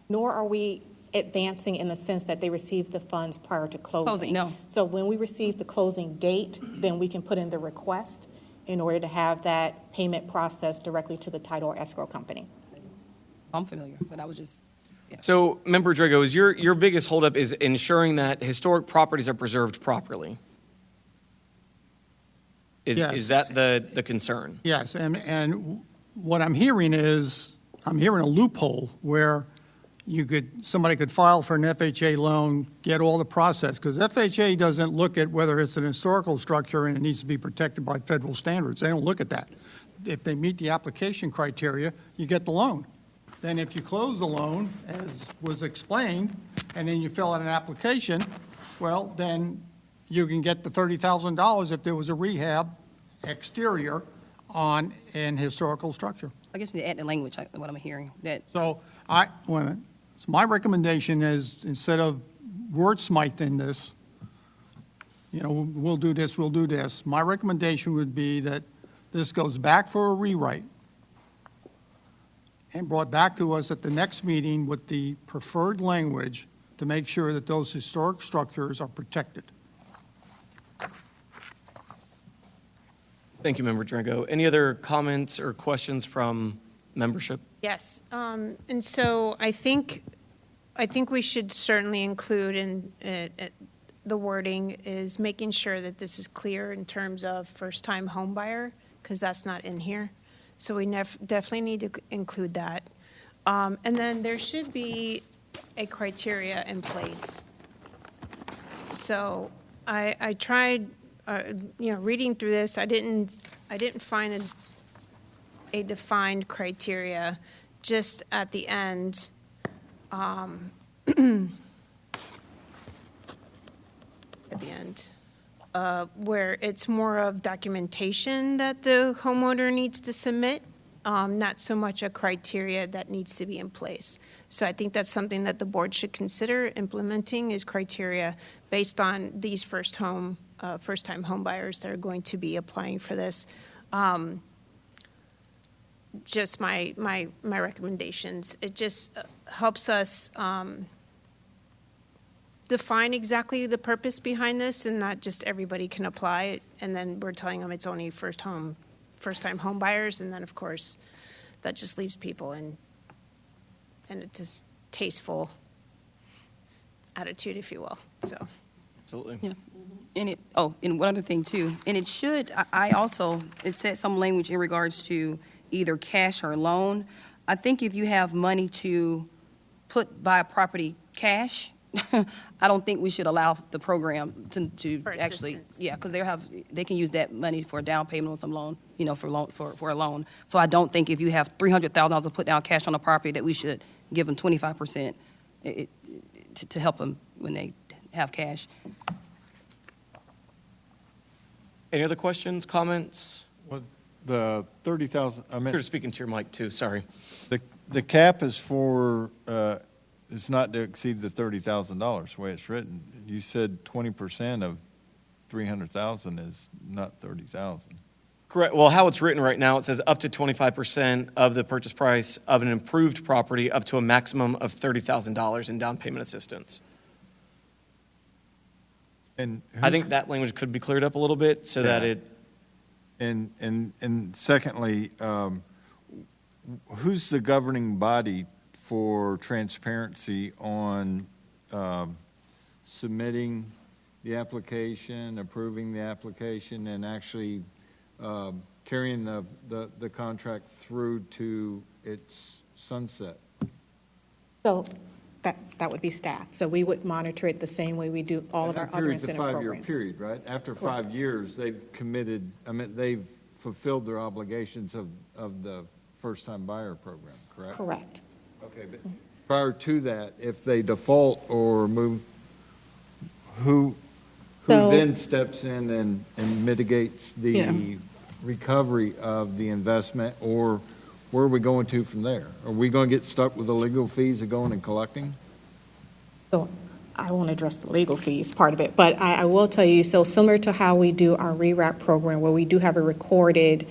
Nor are we advancing in the sense that they receive the funds prior to closing. Closing, no. So when we receive the closing date, then we can put in the request in order to have that payment processed directly to the title or escrow company. I'm familiar, but I was just. So, Member Drago, is your biggest holdup is ensuring that historic properties are preserved properly? Yes. Is that the concern? yes, and what I'm hearing is, I'm hearing a loophole where somebody could file for an FHA loan, get all the process, because FHA doesn't look at whether it's an historical structure and it needs to be protected by federal standards. They don't look at that. If they meet the application criteria, you get the loan. Then if you close the loan, as was explained, and then you fill out an application, well, then you can get the $30,000 if there was a rehab exterior on an historical structure. I guess we add the language, what I'm hearing, that So wait a minute. So my recommendation is, instead of wordsmithing this, we'll do this, we'll do this, my recommendation would be that this goes back for a rewrite and brought back to us at the next meeting with the preferred language to make sure that those historic structures are protected. Thank you, Member Drago. Any other comments or questions from membership? Yes, and so I think I think we should certainly include in the wording is making sure that this is clear in terms of first-time home buyer, because that's not in here. So we definitely need to include that. And then there should be a criteria in place. So I tried, reading through this, I didn't find a defined criteria. Just at the end, where it's more of documentation that the homeowner needs to submit, not so much a criteria that needs to be in place. So I think that's something that the board should consider implementing, is criteria based on these first-time home buyers that are going to be applying for this. Just my recommendations. It just helps us define exactly the purpose behind this, and not just everybody can apply it, and then we're telling them it's only first-time home buyers, and then, of course, that just leaves people in a distasteful attitude, if you will, so. Absolutely. Yeah. And and one other thing too, and it should, it said some language in regards to either cash or loan. I think if you have money to buy a property cash, I don't think we should allow the program to For actually, assistance. yeah, because they can use that money for a down payment on some loan, for a loan. So I don't think if you have $300,000 to put down cash on a property that we should give them 25% to help them when they have cash. Any other questions, comments? Well, the 30,000, I You're meant, speaking to your mic too, sorry. the cap is for, it's not to exceed the $30,000, the way it's written. You said 20% of 300,000 is not 30,000. Correct. Well, how it's written right now, it says up to 25% of the purchase price of an improved property, up to a maximum of $30,000 in down payment assistance. And I think that language could be cleared up a little bit so that Yeah. it, And secondly, who's the governing body for transparency on submitting the application, approving the application, and actually carrying the contract through to its sunset? So that would be staff. So we would monitor it the same way we do all of our That other period's a incentive five-year programs. period, right? After 5 years, they've committed, they've fulfilled their obligations of the first-time buyer program, correct? Correct. Okay, but prior to that, if they default or move, who So- then steps in and mitigates Yeah. the recovery of the investment, or where are we going to from there? Are we going to get stuck with the legal fees of going and collecting? So I won't address the legal fees part of it, but I will tell you, so similar to how we do our REWRAP program, where we do have a recorded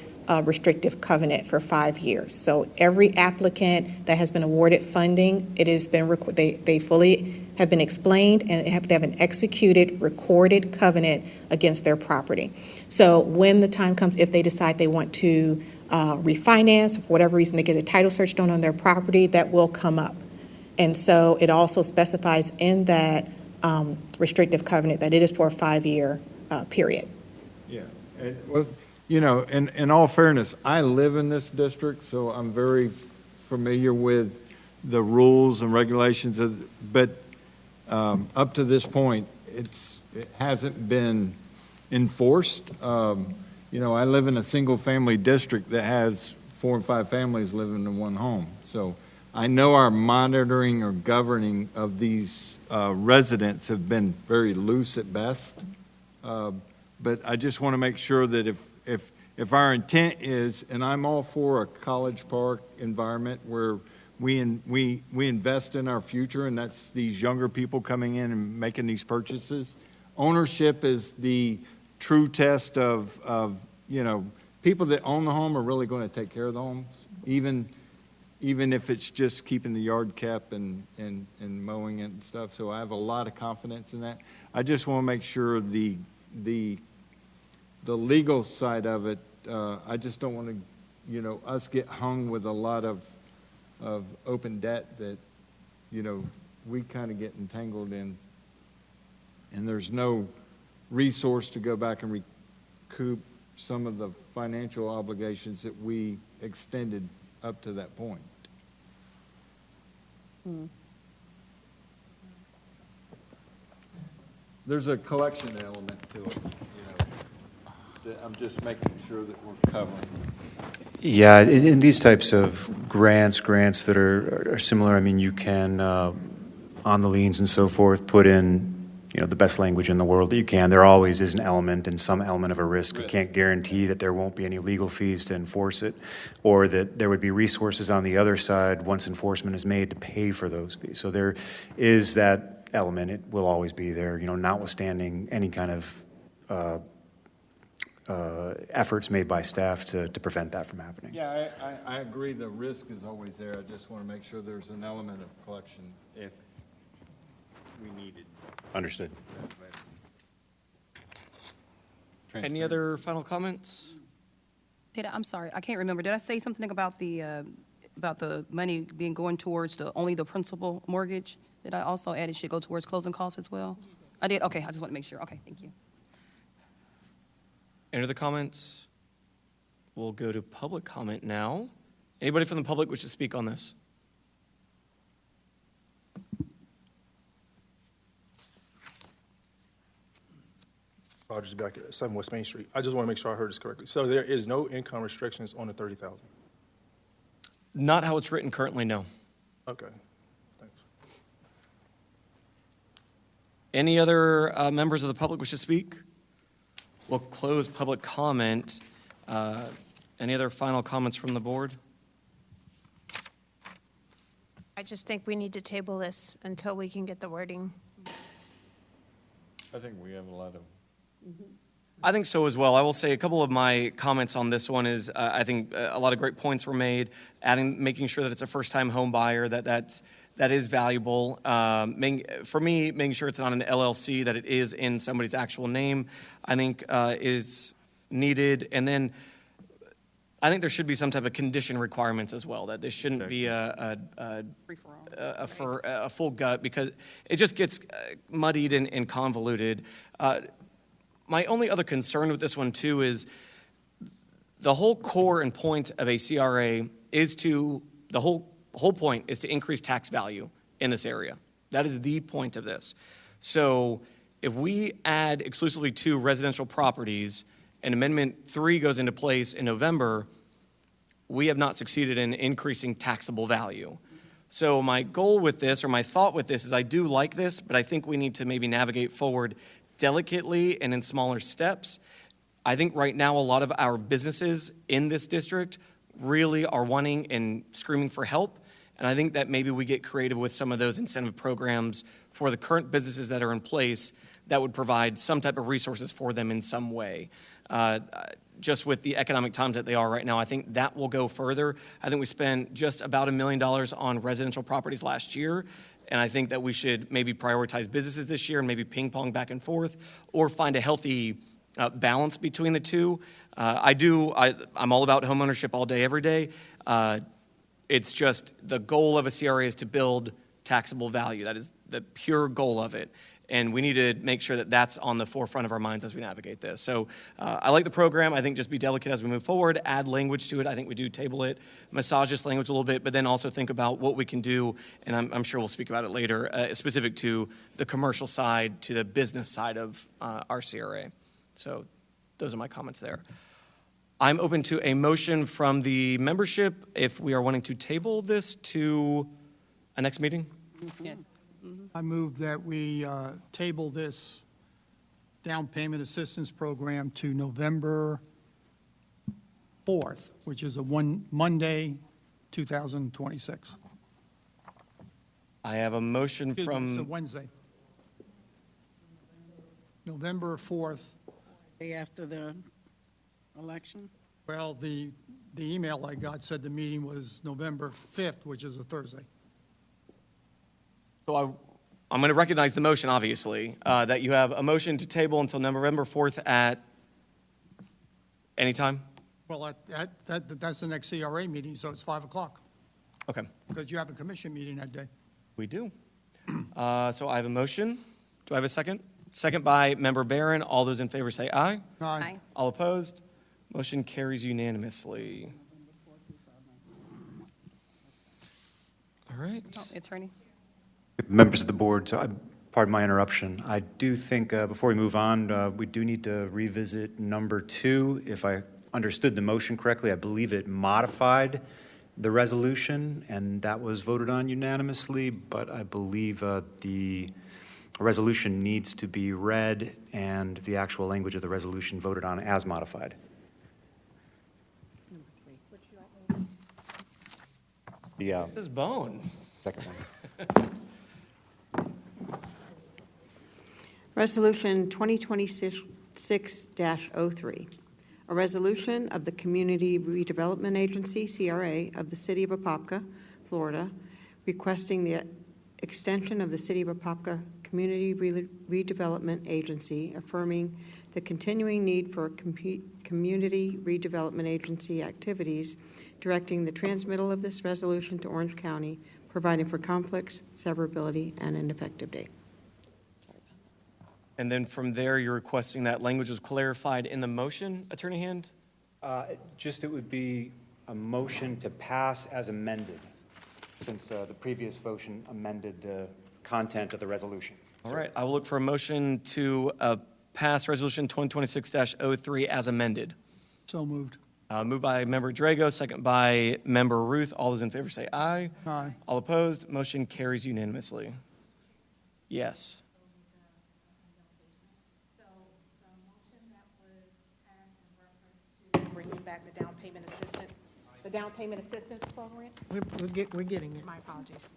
restrictive covenant for 5 years. So every applicant that has been awarded funding, it has been, they fully have been explained, and they have to have an executed, recorded covenant against their property. So when the time comes, if they decide they want to refinance, for whatever reason, they get a title search done on their property, that will come up. And so it also specifies in that restrictive covenant that it is for a 5-year period. Yeah, well, in all fairness, I live in this district, so I'm very familiar with the rules and regulations, but up to this point, it hasn't been enforced. I live in a single-family district that has 4 and 5 families living in one home, so I know our monitoring or governing of these residents have been very loose at best. But I just want to make sure that if our intent is, and I'm all for a College Park environment where we invest in our future, and that's these younger people coming in and making these purchases. Ownership is the true test of people that own the home are really going to take care of the homes, even if it's just keeping the yard kept and mowing it and stuff. So I have a lot of confidence in that. I just want to make sure the legal side of it, I just don't want to, us get hung with a lot of open debt that, we kind of get entangled in, and there's no resource to go back and recoup some of the financial obligations that we extended up to that point. There's a collection element to it, that I'm just making sure that we're covering. Yeah, in these types of grants that are similar, I mean, you can, on the liens and so forth, put in, the best language in the world that you can. There always is an element and some element of a risk. You can't guarantee that there won't be any legal fees to enforce it, or that there would be resources on the other side once enforcement is made to pay for those fees. So there is that element. It will always be there, notwithstanding any kind of efforts made by staff to prevent that from happening. Yeah, I agree the risk is always there. I just want to make sure there's an element of collection if we need it. Understood. Any other final comments? I'm sorry, I can't remember. Did I say something about the money being going towards only the principal mortgage? Did I also add it should go towards closing costs as well? I did, okay, I just want to make sure. Okay, thank you. Any other comments? We'll go to public comment now. Anybody from the public wish to speak on this? I'll just be back at 7 West Main Street. I just want to make sure I heard this correctly. So there is no income restrictions on the 30,000? Not how it's written currently, no. Okay, thanks. Any other members of the public wish to speak? We'll close public comment. Any other final comments from the board? I just think we need to table this until we can get the wording. I think we have a lot of. I think so as well. I will say a couple of my comments on this one is I think a lot of great points were made, making sure that it's a first-time home buyer, that is valuable. For me, making sure it's not an LLC, that it is in somebody's actual name, I think is needed. And then I think there should be some type of condition requirements as well, that this shouldn't be a full gut, because it just gets muddied and convoluted. My only other concern with this one, too, is the whole core and point of a CRA is the whole point is to increase tax value in this area. That is the point of this. So if we add exclusively to residential properties and Amendment 3 goes into place in November, we have not succeeded in increasing taxable value. So my goal with this, or my thought with this, is I do like this, but I think we need to maybe navigate forward delicately and in smaller steps. I think right now a lot of our businesses in this district really are wanting and screaming for help. And I think that maybe we get creative with some of those incentive programs for the current businesses that are in place that would provide some type of resources for them in some way. Just with the economic times that they are right now, I think that will go further. I think we spent just about $1 million on residential properties last year. And I think that we should maybe prioritize businesses this year and maybe ping pong back and forth, or find a healthy balance between the two. I'm all about homeownership all day, every day. It's just the goal of a CRA is to build taxable value. That is the pure goal of it. And we need to make sure that that's on the forefront of our minds as we navigate this. So I like the program. I think just be delicate as we move forward, add language to it. I think we do table it, massage this language a little bit, but then also think about what we can do, and I'm sure we'll speak about it later, specific to the commercial side, to the business side of our CRA. So those are my comments there. I'm open to a motion from the membership if we are wanting to table this to a next meeting. Yes. I move that we table this down payment assistance program to November 4th, which is Monday, 2026. I have a motion Excuse me, it's a from, Wednesday. November 4th. Day after the election? Well, the email I got said the meeting was November 5th, which is a Thursday. so I'm going to recognize the motion, obviously, that you have a motion to table until November 4th at any time? Well, that's the next CRA meeting, so it's 5 o'clock, Okay, because you have a commission meeting that day. we do. So I have a motion. Do I have a second? Second by Member Barron. All those in favor say aye. Aye. All opposed? Motion carries unanimously. All right. Oh, Attorney? Members of the board, pardon my interruption. I do think, before we move on, we do need to revisit number 2. If I understood the motion correctly, I believe it modified the resolution, and that was voted on unanimously, but I believe the resolution needs to be read and the actual language of the resolution voted on as modified. The This is Bone. second one. Resolution 2026-03, a resolution of the Community Redevelopment Agency, CRA, of the City of Apopka, Florida, requesting the extension of the City of Apopka Community Redevelopment Agency, affirming the continuing need for community redevelopment agency activities, directing the transmittal of this resolution to Orange County, providing for conflicts, severability, and an effective date. And then from there, you're requesting that language was clarified in the motion, Attorney Hand? Just it would be a motion to pass as amended, since the previous motion amended the content of the resolution. All right, I will look for a motion to pass Resolution 2026-03 as amended. So moved. Moved by Member Drago, second by Member Ruth. All those in favor say aye. Aye. All opposed, motion carries unanimously. Yes. So the motion that was passed in reference to bringing back the down payment assistance program? We're getting it. My apologies.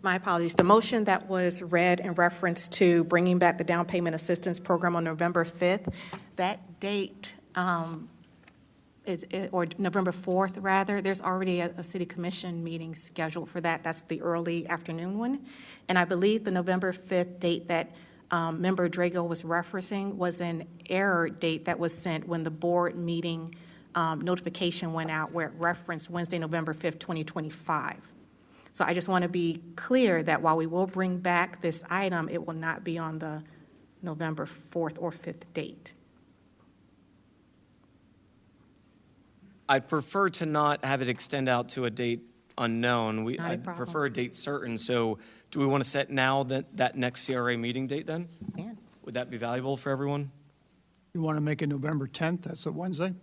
My apologies. The motion that was read in reference to bringing back the down payment assistance program on November 5th, that date, or November 4th, rather, there's already a city commission meeting scheduled for that. That's the early afternoon one. And I believe the November 5th date that Member Drago was referencing was an error date that was sent when the board meeting notification went out where it referenced Wednesday, November 5th, 2025. So I just want to be clear that while we will bring back this item, it will not be on the November 4th or 5th date. I'd prefer to not have it extend out to a date unknown. Not a I'd problem. prefer a date certain. So do we want to set now that next CRA meeting date then? And Would that be valuable for everyone? You want to make it November 10th? That's a Wednesday?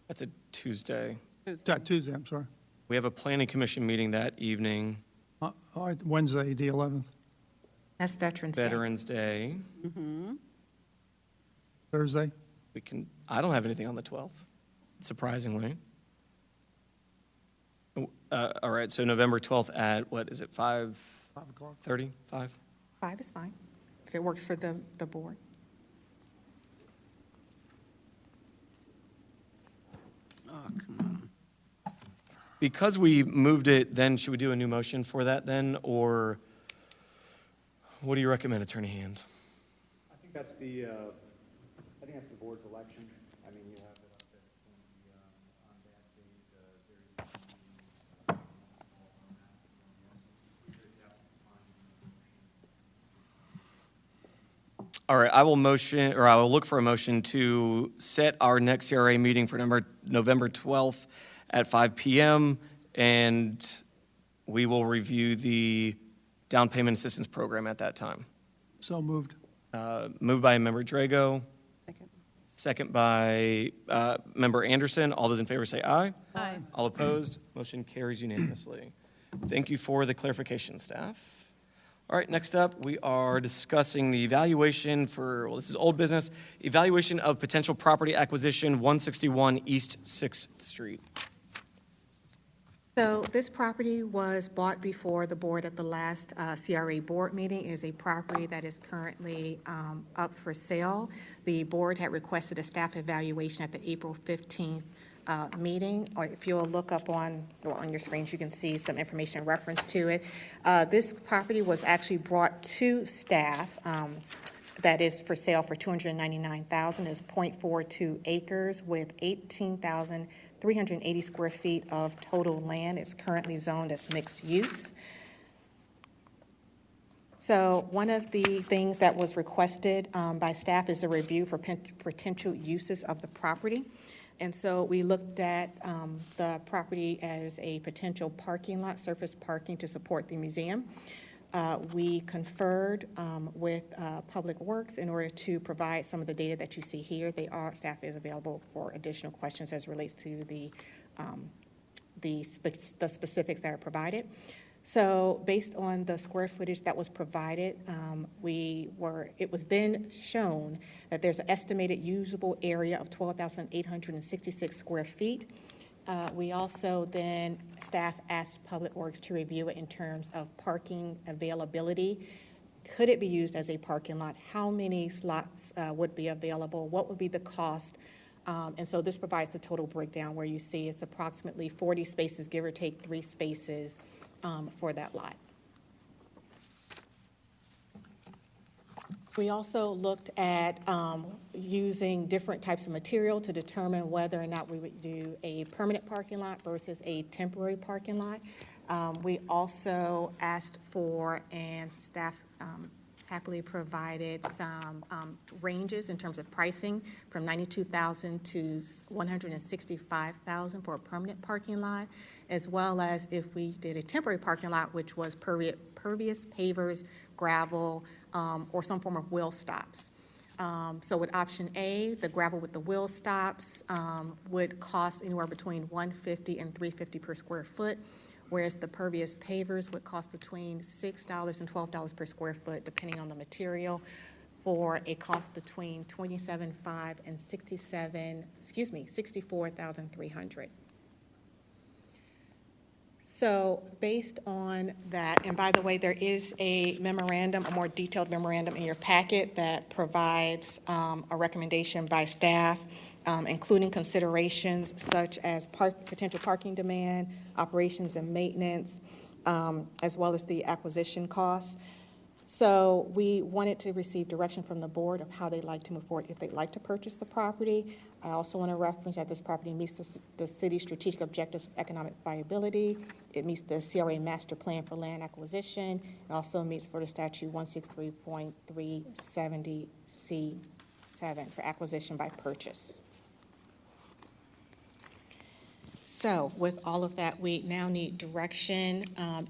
That's a Tuesday. Tuesday, I'm sorry. We have a planning commission meeting that evening, All right, Wednesday, the 11th. that's Veterans Day. Veterans Day. Thursday? I don't have anything on the 12th, surprisingly. All right, so November 12th at, what is it, 5:30? 5 o'clock? 5? 5 is fine, if it works for the board. Because we moved it, then should we do a new motion for that then, or what do you recommend, Attorney Hand? I think that's the board's election. I mean, you have it up there on that date. All right, I will look for a motion to set our next CRA meeting for November 12th at 5 p.m., and we will review the down payment assistance program at that time. So moved. Moved by Member Drago, Second. second by Member Anderson. All those in favor say aye. Aye. All opposed, motion carries unanimously. Thank you for the clarification, staff. All right, next up, we are discussing the evaluation this is old business, evaluation of potential property acquisition, 161 East 6th Street. So this property was bought before the board at the last CRA board meeting. It is a property that is currently up for sale. The board had requested a staff evaluation at the April 15th meeting, or if you'll look up on your screens, you can see some information in reference to it. This property was actually brought to staff that is for sale for $299,000. It's 0.42 acres with 18,380 square feet of total land. It's currently zoned as mixed use. So one of the things that was requested by staff is a review for potential uses of the property. And so we looked at the property as a potential parking lot, surface parking to support the museum. We conferred with Public Works in order to provide some of the data that you see here. Staff is available for additional questions as it relates to the specifics that are provided. So based on the square footage that was provided, it was then shown that there's an estimated usable area of 12,866 square feet. We also then, staff asked Public Works to review it in terms of parking availability. Could it be used as a parking lot? How many slots would be available? What would be the cost? And so this provides the total breakdown where you see it's approximately 40 spaces, give or take 3 spaces for that lot. We also looked at using different types of material to determine whether or not we would do a permanent parking lot versus a temporary parking lot. We also asked for, and staff happily provided some ranges in terms of pricing from $92,000 to $165,000 for a permanent parking lot, as well as if we did a temporary parking lot, which was pervious pavers, gravel, or some form of wheel stops. So with option A, the gravel with the wheel stops would cost anywhere between $150 and $350 per square foot, whereas the pervious pavers would cost between $6 and $12 per square foot, depending on the material, for a cost between $27,500 and $64,300. So based on that, and by the way, there is a memorandum, a more detailed memorandum in your packet that provides a recommendation by staff, including considerations such as potential parking demand, operations and maintenance, as well as the acquisition costs. So we wanted to receive direction from the board of how they'd like to move forward, if they'd like to purchase the property. I also want to reference that this property meets the city's strategic objectives of economic viability. It meets the CRA master plan for land acquisition. It also meets Florida Statute 163.370C7 for acquisition by purchase. So with all of that, we now need direction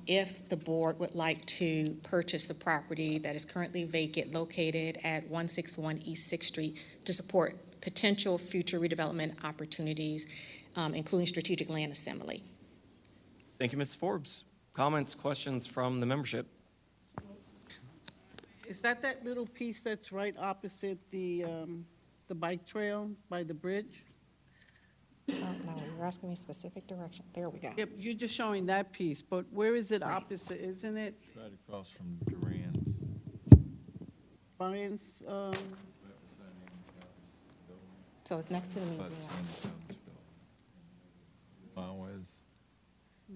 if the board would like to purchase the property that is currently vacant located at 161 East 6th Street to support potential future redevelopment opportunities, including strategic land assembly. Thank you, Ms. Forbes. Comments, questions from the membership? Is that little piece that's right opposite the bike trail by the bridge? No, you're asking me specific direction. There we go. Yep, you're just showing that piece, but where is it opposite, isn't it? Right across from Duran's. Brian's, So it's next to the museum.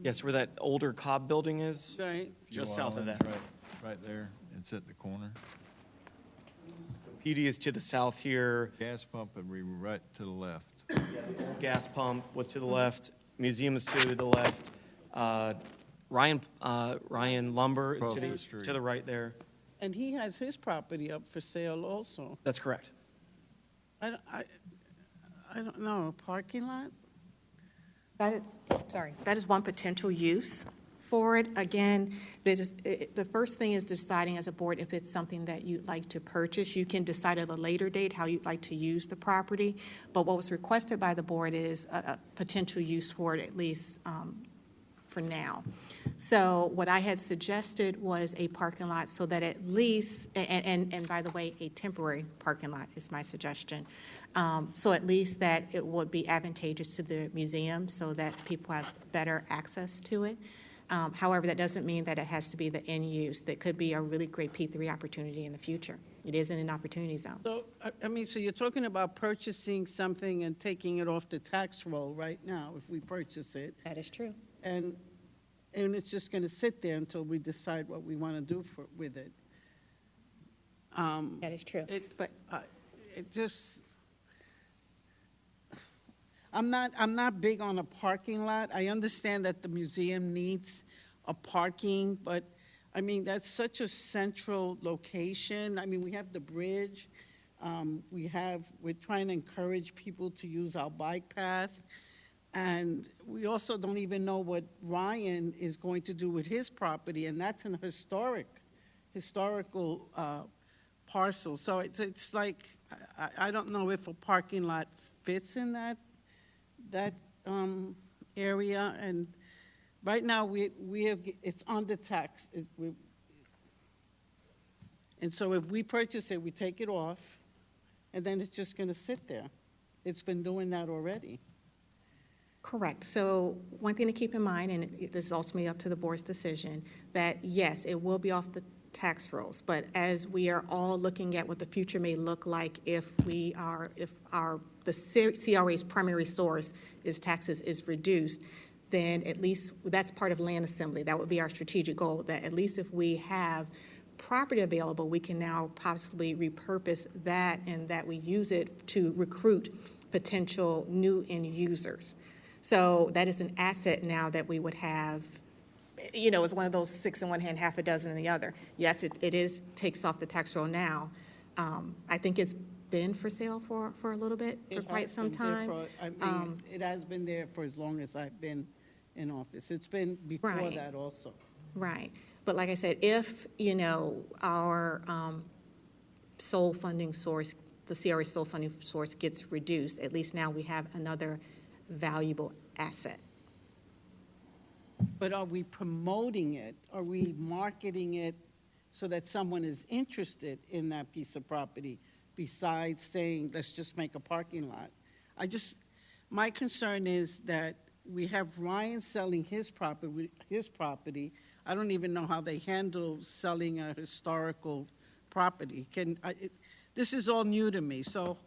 Yes, where that older Cobb building is, right? just south of that. Right there, it's at the corner. PD is to the south here. Gas pump would be right to the left. Gas pump was to the left. Museum is to the left. Ryan Lumber is Across the street. to the right there. And he has his property up for sale also. That's correct. I don't know, parking lot? That is one potential use for it. Again, the first thing is deciding as a board if it's something that you'd like to purchase. You can decide at a later date how you'd like to use the property. But what was requested by the board is a potential use for it, at least for now. So what I had suggested was a parking lot so that at least, and by the way, a temporary parking lot is my suggestion. So at least that it would be advantageous to the museum so that people have better access to it. However, that doesn't mean that it has to be the end use. That could be a really great P3 opportunity in the future. It is in an opportunity zone. So, so you're talking about purchasing something and taking it off the tax roll right now if we purchase it. That is true. And it's just going to sit there until we decide what we want to do with it. That is true. But it just, I'm not big on a parking lot. I understand that the museum needs a parking, but I mean, that's such a central location. I mean, we have the bridge. We're trying to encourage people to use our bike path. And we also don't even know what Ryan is going to do with his property, and that's an historical parcel. So it's like, I don't know if a parking lot fits in that area. And right now, we have, it's on the tax. And so if we purchase it, we take it off, and then it's just going to sit there. It's been doing that already. Correct. So one thing to keep in mind, and this is ultimately up to the board's decision, that yes, it will be off the tax rolls, but as we are all looking at what the future may look like if the CRA's primary source is taxes is reduced, then at least that's part of land assembly. That would be our strategic goal, that at least if we have property available, we can now possibly repurpose that and that we use it to recruit potential new end users. So that is an asset now that we would have, it's one of those 6 in one hand, half a dozen in the other. Yes, it takes off the tax roll now. I think it's been for sale for a little bit, for quite some time. It has been there for as long as I've been in office. It's been before Right. that also. Right. But like I said, if, our sole funding source, the CRA sole funding source gets reduced, at least now we have another valuable asset. But are we promoting it? Are we marketing it so that someone is interested in that piece of property besides saying, let's just make a parking lot? My concern is that we have Ryan selling his property. I don't even know how they handle selling a historical property. This is all new to me. So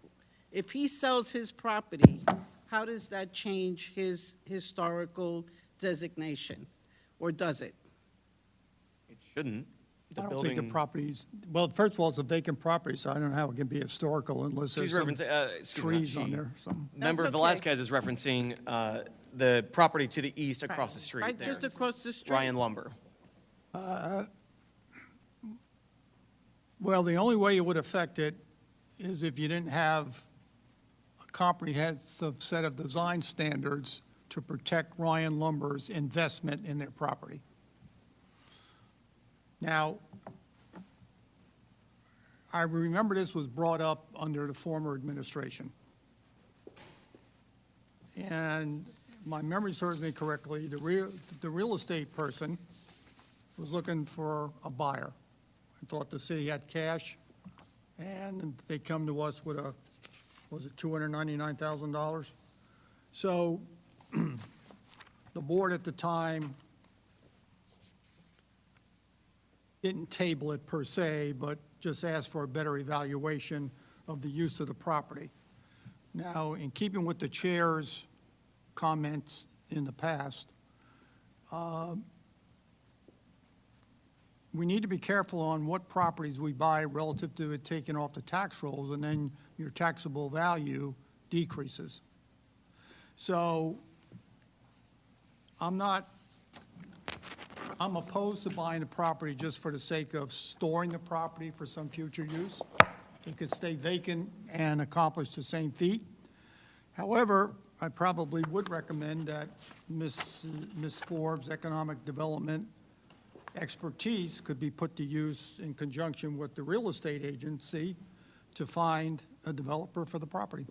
if he sells his property, how does that change his historical designation, or does it? It shouldn't. I don't think the properties, well, first of all, it's a vacant property, so I don't know how it can be historical unless there's She's some referencing, excuse me, not trees on she. there, something. Member That's okay. Velazquez is referencing the property to the east across the street Right, there. just across the street. Ryan Lumber. Well, the only way it would affect it is if you didn't have a comprehensive set of design standards to protect Ryan Lumber's investment in their property. Now, I remember this was brought up under the former administration. And my memory serves me correctly, the real estate person was looking for a buyer. I thought the city had cash, and they come to us with was it $299,000? So the board at the time didn't table it per se, but just asked for a better evaluation of the use of the property. Now, in keeping with the chair's comments in the past, we need to be careful on what properties we buy relative to it taking off the tax rolls, and then your taxable value decreases. So I'm opposed to buying the property just for the sake of storing the property for some future use. It could stay vacant and accomplish the same feat. However, I probably would recommend that Ms. Forbes' economic development expertise could be put to use in conjunction with the real estate agency to find a developer for the property.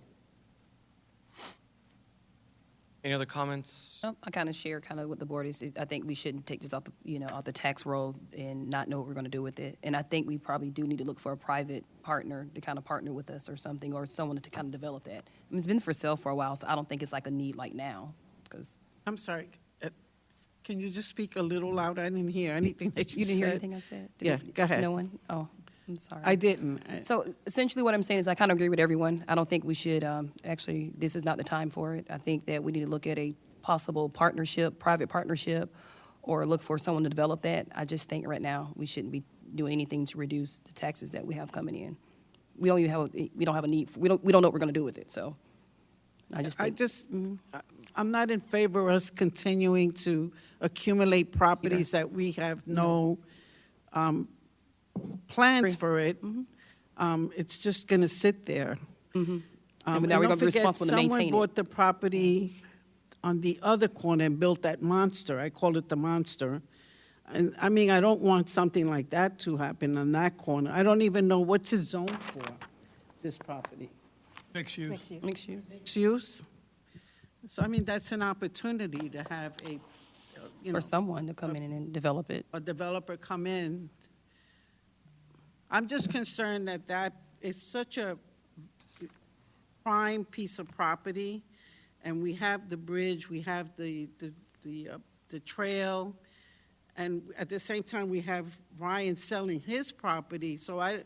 Any other comments? I kind of share kind of what the board is. I think we shouldn't take this off the tax roll and not know what we're going to do with it. And I think we probably do need to look for a private partner to kind of partner with us or something, or someone to kind of develop that. I mean, it's been for sale for a while, so I don't think it's like a need like now, because. I'm sorry, can you just speak a little louder? I didn't hear anything that you said. You didn't hear anything I said? Yeah, go ahead. No one? Oh, I'm sorry. I didn't. So essentially what I'm saying is I kind of agree with everyone. I don't think we should, actually, this is not the time for it. I think that we need to look at a possible partnership, private partnership, or look for someone to develop that. I just think right now we shouldn't be doing anything to reduce the taxes that we have coming in. We don't have a need, we don't know what we're going to do with it, so I just think. I'm not in favor of us continuing to accumulate properties that we have no plans for it. It's just going to sit there. And now And we're don't gonna be forget, responsible to maintain someone it. bought the property on the other corner and built that monster. I call it the monster. And, I mean, I don't want something like that to happen on that corner. I don't even know what's it zoned for, this property. Mixed use. Mixed use. Mixed use? So, I mean, that's an opportunity to have a, you know, For someone to come in and develop it. a developer come in. I'm just concerned that that is such a prime piece of property, and we have the bridge, we have the trail, and at the same time, we have Ryan selling his property, so I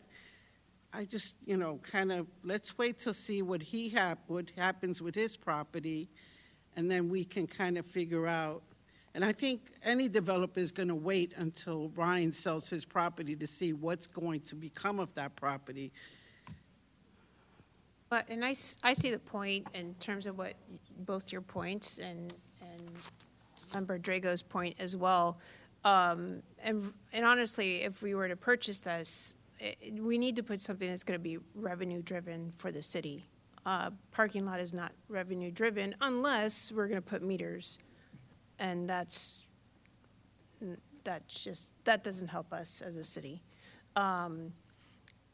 just, you know, kind of, let's wait to see what what happens with his property, and then we can kind of figure out. And I think any developer is going to wait until Ryan sells his property to see what's going to become of that property. But, and I see the point in terms of what, both your points and Member Drago's point as well. And honestly, if we were to purchase this, we need to put something that's going to be revenue-driven for the city. Parking lot is not revenue-driven unless we're going to put meters. And that doesn't help us as a city.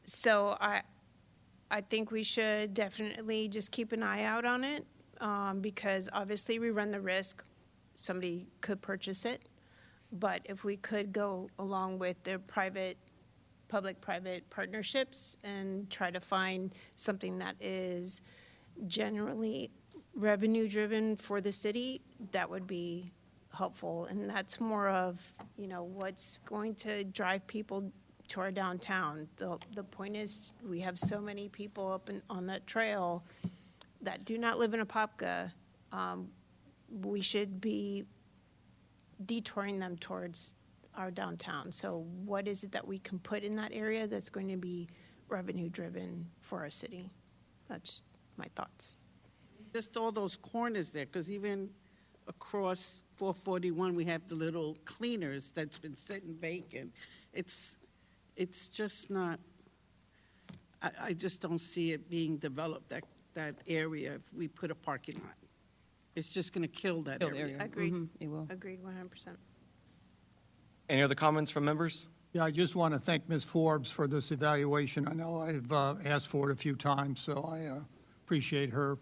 So I think we should definitely just keep an eye out on it, because obviously we run the risk somebody could purchase it. But if we could go along with the public-private partnerships and try to find something that is generally revenue-driven for the city, that would be helpful. And that's more of, you know, what's going to drive people to our downtown. The point is, we have so many people up on that trail that do not live in Apopka. We should be detouring them towards our downtown. So what is it that we can put in that area that's going to be revenue-driven for our city? That's my thoughts. Just all those corners there, because even across 441, we have the little cleaners that's been sitting vacant. It's just not, I just don't see it being developed, that area, if we put a parking lot. It's just going to kill that Kill the area. area. Agreed. It will. Agreed, 100%. Any other comments from members? Yeah, I just want to thank Ms. Forbes for this evaluation. I know I've asked for it a few times, so I appreciate her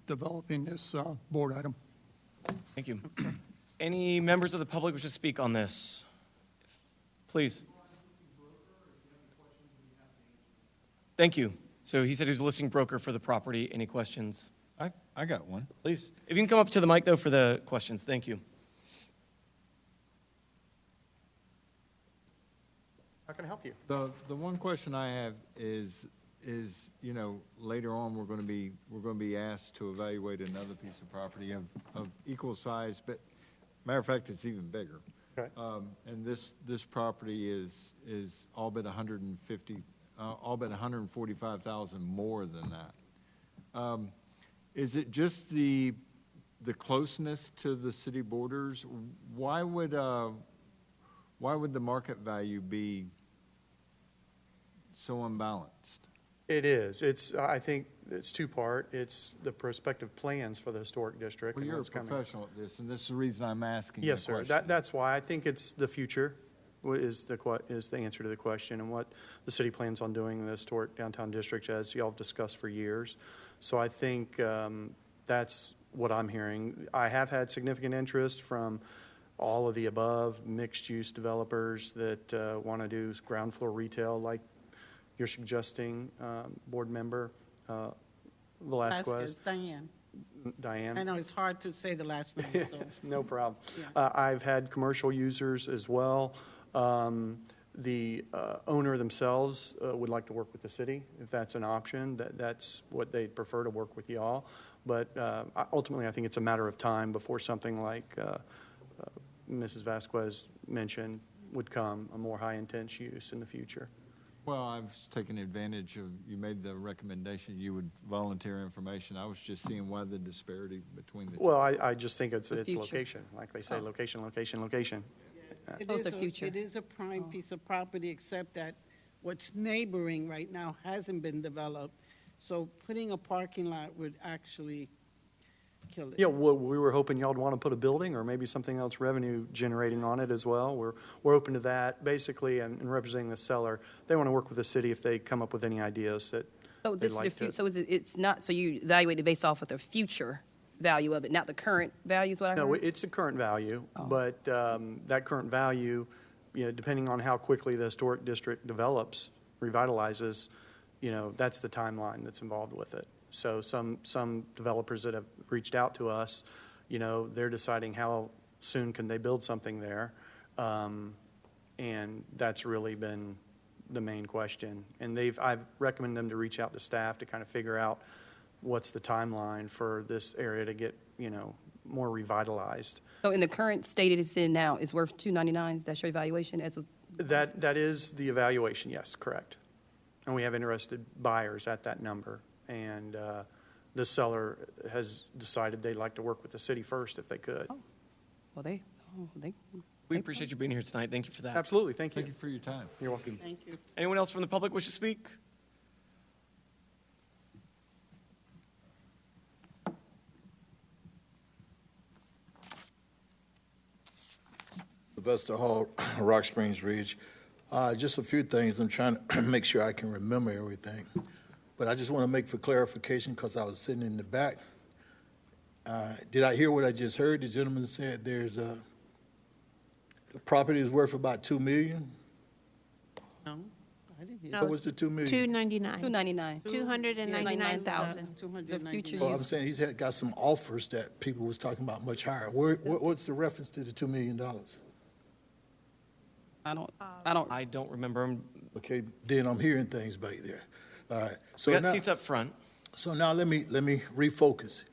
developing this board item. Thank you. Any members of the public wish to speak on this? Please. Thank you. So he said he was a listing broker for the property. Any questions? I got one. Please. If you can come up to the mic, though, for the questions. Thank you. How can I help you? The one question I have is, you know, later on, we're going to be asked to evaluate another piece of property of equal size, but matter of fact, it's even bigger. Okay. And this property is all but 145,000 more than that. Is it just the closeness to the city borders? Why would the market value be so unbalanced? It is. I think it's two-part. It's the prospective plans for the historic district. Well, and you're a what's coming. professional at this, and this is the reason I'm asking Yes, the sir. question. That's why. I think it's the future is the answer to the question, and what the city plans on doing in the historic downtown district, as y'all have discussed for years. So I think that's what I'm hearing. I have had significant interest from all of the above mixed-use developers that want to do ground floor retail like you're suggesting, board member Velasquez. Diane. Diane. I know it's hard to say the last name, so. No problem. Yeah. I've had commercial users as well. The owner themselves would like to work with the city, if that's an option. That's what they'd prefer, to work with y'all. But ultimately, I think it's a matter of time before something like Mrs. Vasquez mentioned would come, a more high-intense use in the future. Well, I was taking advantage of, you made the recommendation you would volunteer information. I was just seeing why the disparity between the two. Well, I just think it's future. location, like they say, Oh. location, location, location. It Oh, it's is a future. It is a prime piece of property, except that what's neighboring right now hasn't been developed. So putting a parking lot would actually kill it. Yeah, well, we were hoping y'all would want to put a building or maybe something else revenue generating on it as well. We're open to that. Basically, and representing the seller, they want to work with the city if they come up with any ideas that So they'd this is like the, to. so is it, it's not, so you evaluate it based off of the future value of it, not the current value is what I No, heard? it's a current value, Oh. but that current value, depending on how quickly the historic district develops, revitalizes, that's the timeline that's involved with it. So some developers that have reached out to us, they're deciding how soon can they build something there. And that's really been the main question. And I've recommended them to reach out to staff to kind of figure out what's the timeline for this area to get, more revitalized. So in the current state it is in now, it's worth $299, that's your evaluation as of? That is the evaluation, yes, correct. And we have interested buyers at that number. And the seller has decided they'd like to work with the city first if they could. Well, they. We appreciate you being here tonight. Thank you for that. Absolutely, thank you. Thank you for your time. You're welcome. Thank you. Anyone else from the public wish to speak? Sylvester Hall, Rock Springs Ridge. Just a few things. I'm trying to make sure I can remember everything. But I just want to make for clarification because I was sitting in the back. Did I hear what I just heard? The gentleman said the property is worth about $2 million? No, I didn't hear. No. What was the $2 million? 299. $299. 299,000. The future Well, I'm use. saying he's got some offers that people was talking about much higher. What's the reference to the $2 million? I don't, I don't remember them. Okay, then I'm hearing things back there. All right. So We got now- seats up front. So now let me refocus.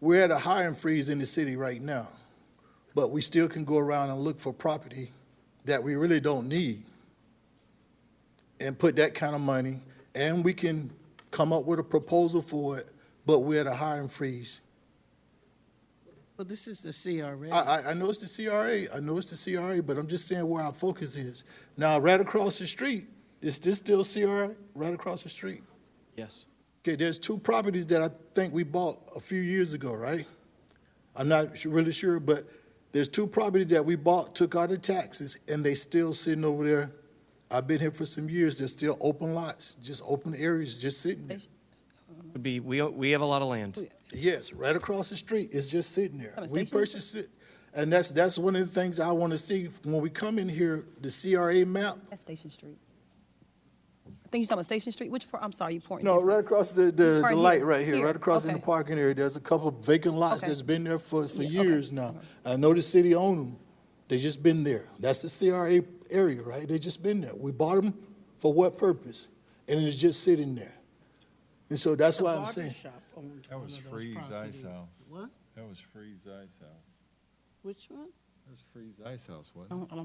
We're at a hiring freeze in the city right now, but we still can go around and look for property that we really don't need and put that kind of money, and we can come up with a proposal for it, but we're at a hiring freeze. Well, this is the CRA. I know it's the CRA, but I'm just saying where our focus is. Now, right across the street, is this still CRA, right across the street? Yes. Okay, there's two properties that I think we bought a few years ago, right? I'm not really sure, but there's two properties that we bought, took out the taxes, and they still sitting over there. I've been here for some years. There's still open lots, just open areas, just sitting there. Would be, we have a lot of land. Yes, right across the street. It's just sitting there. On a We station? purchased it, and that's one of the things I want to see when we come in here. The CRA map. That's Station Street. I think you're talking about Station Street, I'm sorry, you pointing. No, right across the Right light here, right here, here, right across in the okay. parking area. There's a couple of vacant lots Okay. that's been there for Yeah, okay, years now. I know the city owned them. They just been there. That's the CRA area, right? They just been there. We bought them for what purpose? And it's just sitting there. And so that's why I'm saying. That was Freeze Ice House. What? That was Freeze Ice House. Which one? That was Freeze Ice House, wasn't it? I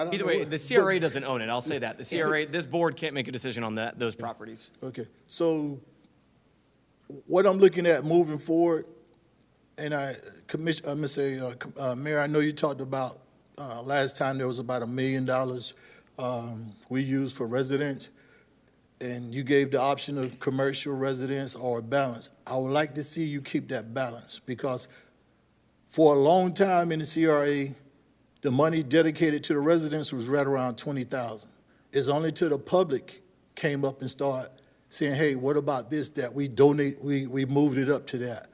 don't Either know way, what- the CRA doesn't own it. I'll say that. The CRA, this board can't make a decision on those properties. Okay, so what I'm looking at moving forward, and Mayor, I know you talked about, last time there was about $1 million we used for residents, and you gave the option of commercial residents or balance. I would like to see you keep that balance, because for a long time in the CRA, the money dedicated to the residents was right around $20,000. It's only till the public came up and started saying, hey, what about this, that we donate, we moved it up to that.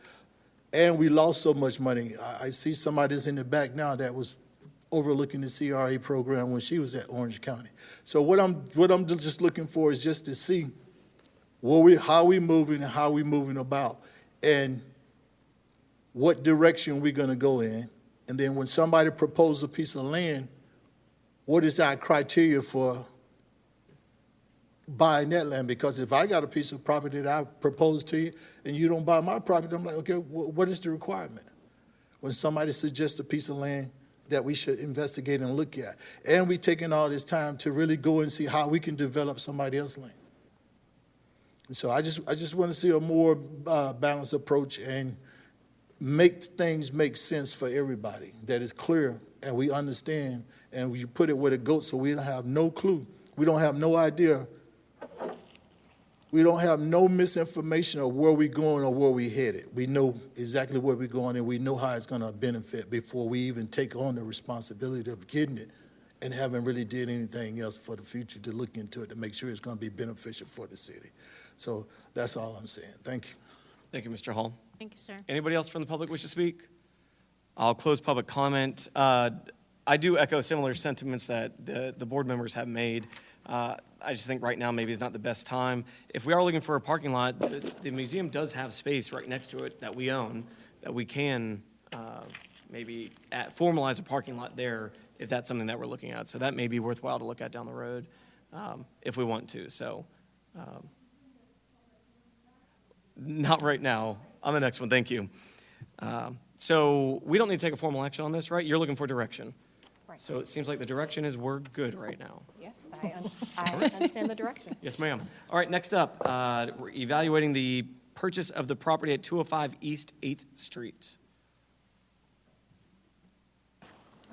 And we lost so much money. I see somebody that's in the back now that was overlooking the CRA program when she was at Orange County. So what I'm just looking for is just to see how we moving and how we moving about, and what direction we're gonna go in. And then when somebody proposes a piece of land, what is our criteria for buying that land? Because if I got a piece of property that I propose to you and you don't buy my property, I'm like, okay, what is the requirement? When somebody suggests a piece of land that we should investigate and look at, and we taking all this time to really go and see how we can develop somebody else's land. And so I just want to see a more balanced approach and make things make sense for everybody, that is clear and we understand, and you put it where it goes, so we don't have no clue. We don't have no idea. We don't have no misinformation of where we're going or where we're headed. We know exactly where we're going, and we know how it's gonna benefit before we even take on the responsibility of getting it and haven't really did anything else for the future to look into it to make sure it's gonna be beneficial for the city. So that's all I'm saying. Thank you. Thank you, Mr. Hall. Thank you, sir. Anybody else from the public wish to speak? I'll close public comment. I do echo similar sentiments that the board members have made. I just think right now maybe is not the best time. If we are looking for a parking lot, the museum does have space right next to it that we own, that we can maybe formalize a parking lot there if that's something that we're looking at. So that may be worthwhile to look at down the road if we want to. So not right now. On the next one, thank you. So we don't need to take a formal action on this, right? You're looking for direction. Right. So it seems like the direction is we're good right now. Yes, I understand the direction. Yes, ma'am. All right, next up, we're evaluating the purchase of the property at 205 East 8th Street.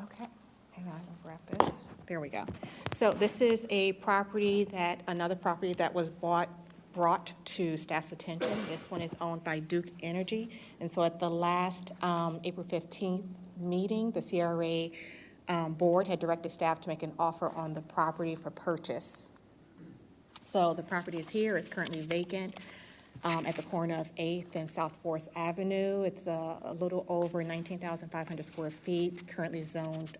Okay, hang on, I'll grab this. There we go. So this is another property that was brought to staff's attention. This one is owned by Duke Energy. And so at the last April 15th meeting, the CRA board had directed staff to make an offer on the property for purchase. So the property is here, it's currently vacant at the corner of 8th and South 4th Avenue. It's a little over 19,500 square feet, currently zoned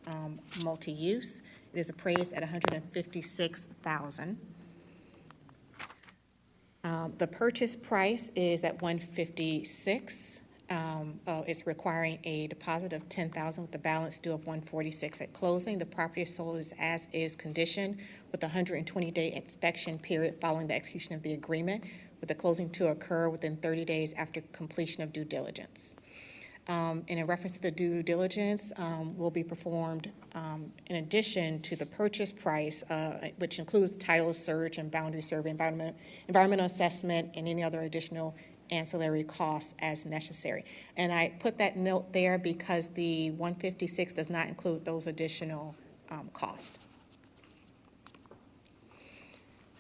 multi-use. It is appraised at $156,000. The purchase price is at $156,000. It's requiring a deposit of $10,000 with the balance due of $146,000 at closing. The property is sold as is condition with a 120-day inspection period following the execution of the agreement, with the closing to occur within 30 days after completion of due diligence. And in reference to the due diligence, will be performed in addition to the purchase price, which includes title search and boundary survey, environmental assessment, and any other additional ancillary costs as necessary. And I put that note there because the 156 does not include those additional costs.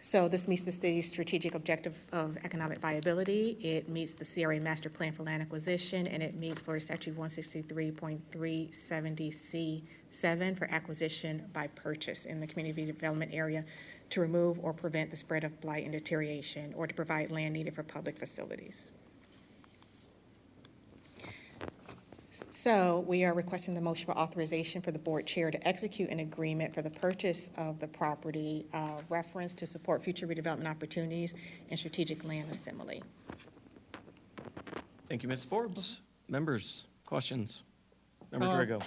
So this meets the city's strategic objective of economic viability. It meets the CRA master plan for land acquisition, and it meets Florida Statute 163.370C7 for acquisition by purchase in the community development area to remove or prevent the spread of blight and deterioration, or to provide land needed for public facilities. So we are requesting the motion for authorization for the board chair to execute an agreement for the purchase of the property, reference to support future redevelopment opportunities and strategic land assembly. Thank you, Ms. Forbes. Members, questions? Member Drago.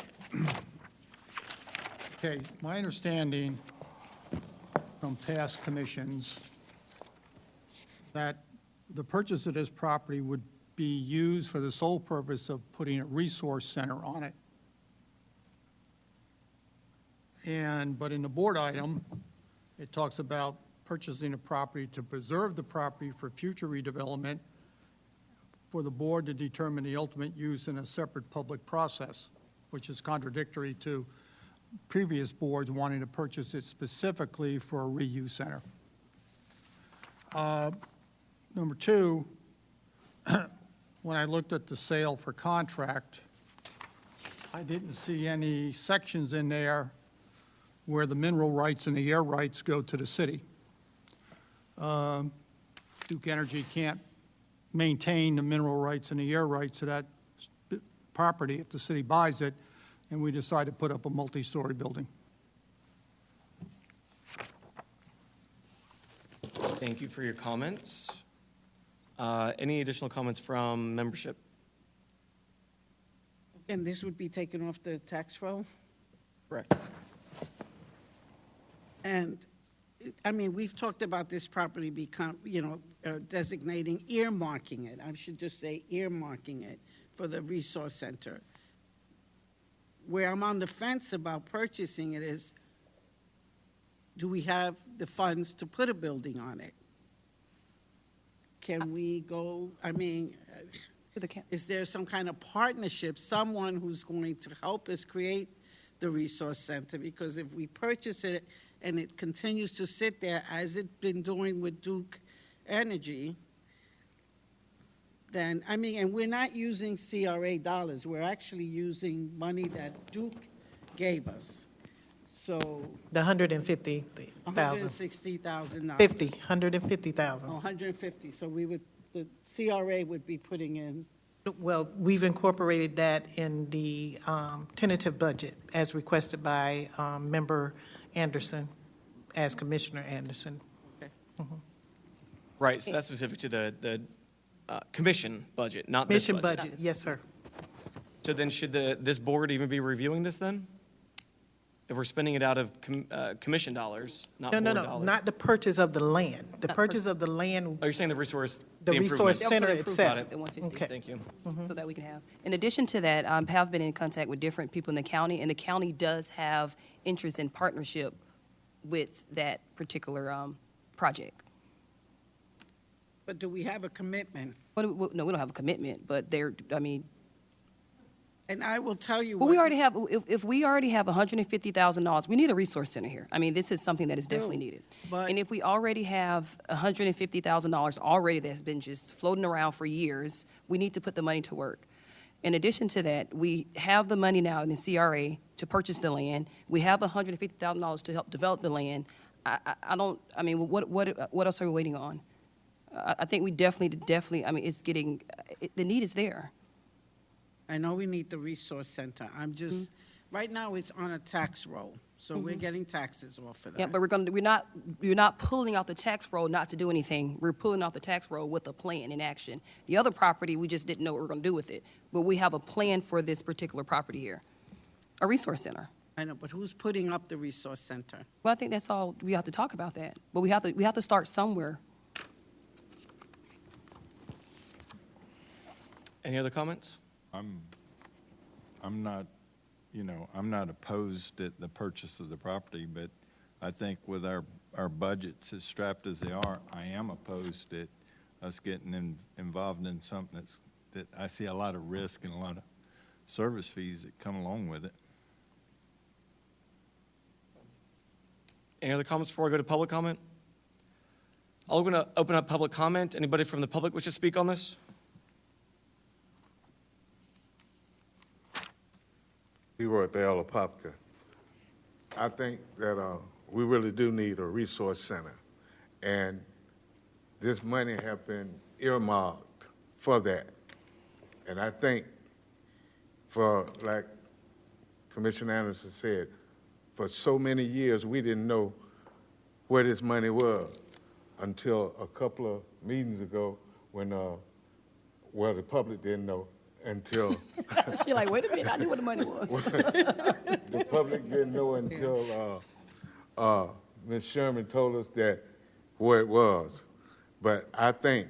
Okay, my understanding from past commissions that the purchase of this property would be used for the sole purpose of putting a resource center on it. But in the board item, it talks about purchasing a property to preserve the property for future redevelopment, for the board to determine the ultimate use in a separate public process, which is contradictory to previous boards wanting to purchase it specifically for a reuse center. Number two, when I looked at the sale for contract, I didn't see any sections in there where the mineral rights and the air rights go to the city. Duke Energy can't maintain the mineral rights and the air rights of that property if the city buys it, and we decide to put up a multi-story building. Thank you for your comments. Any additional comments from membership? And this would be taken off the tax roll? Correct. And, I mean, we've talked about this property designating, earmarking it. I should just say earmarking it for the resource center. Where I'm on the fence about purchasing it is, do we have the funds to put a building on it? Can we go, is there some kind of partnership, someone who's going to help us create the resource center, because if we purchase it and it continues to sit there as it's been doing with Duke Energy, then, I mean, and we're not using CRA dollars, we're actually using money that Duke gave us. So, The 150,000. $160,000. 150,000. 150, so we would, the CRA would be putting in, Well, we've incorporated that in the tentative budget as requested by Member Anderson, as Commissioner Anderson. Right, so that's specific to the commission budget, not this Mission budget. budget, yes, sir. So then should this board even be reviewing this then? If we're spending it out of commission dollars, not No, board no, dollars? no, not the purchase of the land. The Not purchase of the land, Oh, you're saying the resource, the improvement. resource center Also the itself. improvement, the 150. Okay. Thank you. So that we can have. In addition to that, I have been in contact with different people in the county, and the county does have interest in partnership with that particular project. but do we have a commitment? No, we don't have a commitment, but I mean, And I will tell you well, what. we already have, if we already have $150,000, we need a resource center here. I mean, this is something that is definitely needed. But- And if we already have $150,000 already that's been just floating around for years, we need to put the money to work. In addition to that, we have the money now in the CRA to purchase the land. We have $150,000 to help develop the land. I mean, what else are we waiting on? I think we definitely, I mean, it's getting, the need is there. I know we need the resource center. I'm just, right now, it's on a tax roll, so we're getting taxes off of that. Yeah, but we're not pulling out the tax roll not to do anything. We're pulling out the tax roll with a plan in action. The other property, we just didn't know what we were going to do with it. But we have a plan for this particular property here, a resource center. I know, but who's putting up the resource center? Well, I think that's all, we have to talk about that. But we have to start somewhere. Any other comments? I'm not, I'm not opposed at the purchase of the property, but I think with our budgets as strapped as they are, I am opposed at us getting involved in something that I see a lot of risk and a lot of service fees that come along with it. Any other comments before I go to public comment? I'm going to open up public comment. Anybody from the public wish to speak on this? Leroy Bell, Apopka. I think that we really do need a resource center, and this money have been earmarked for that. And I think for, like Commissioner Anderson said, for so many years, we didn't know where this money was until a couple of meetings ago when, well, the public didn't know until You're like, wait a minute, I knew what the money was. the public didn't know until Ms. Sherman told us that where it was. But I think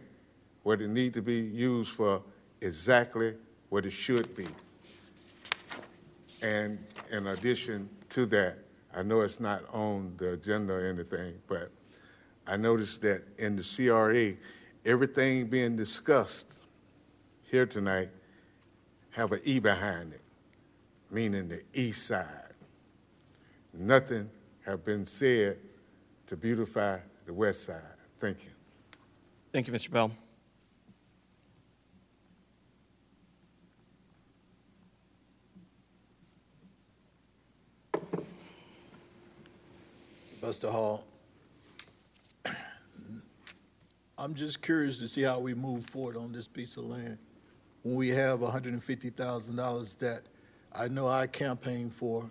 what it needs to be used for exactly what it should be. And in addition to that, I know it's not on the agenda or anything, but I noticed that in the CRA, everything being discussed here tonight have an E behind it, meaning the east side. Nothing have been said to beautify the west side. Thank you. Thank you, Mr. Bell. Buster Hall. I'm just curious to see how we move forward on this piece of land. When we have $150,000 that I know I campaigned for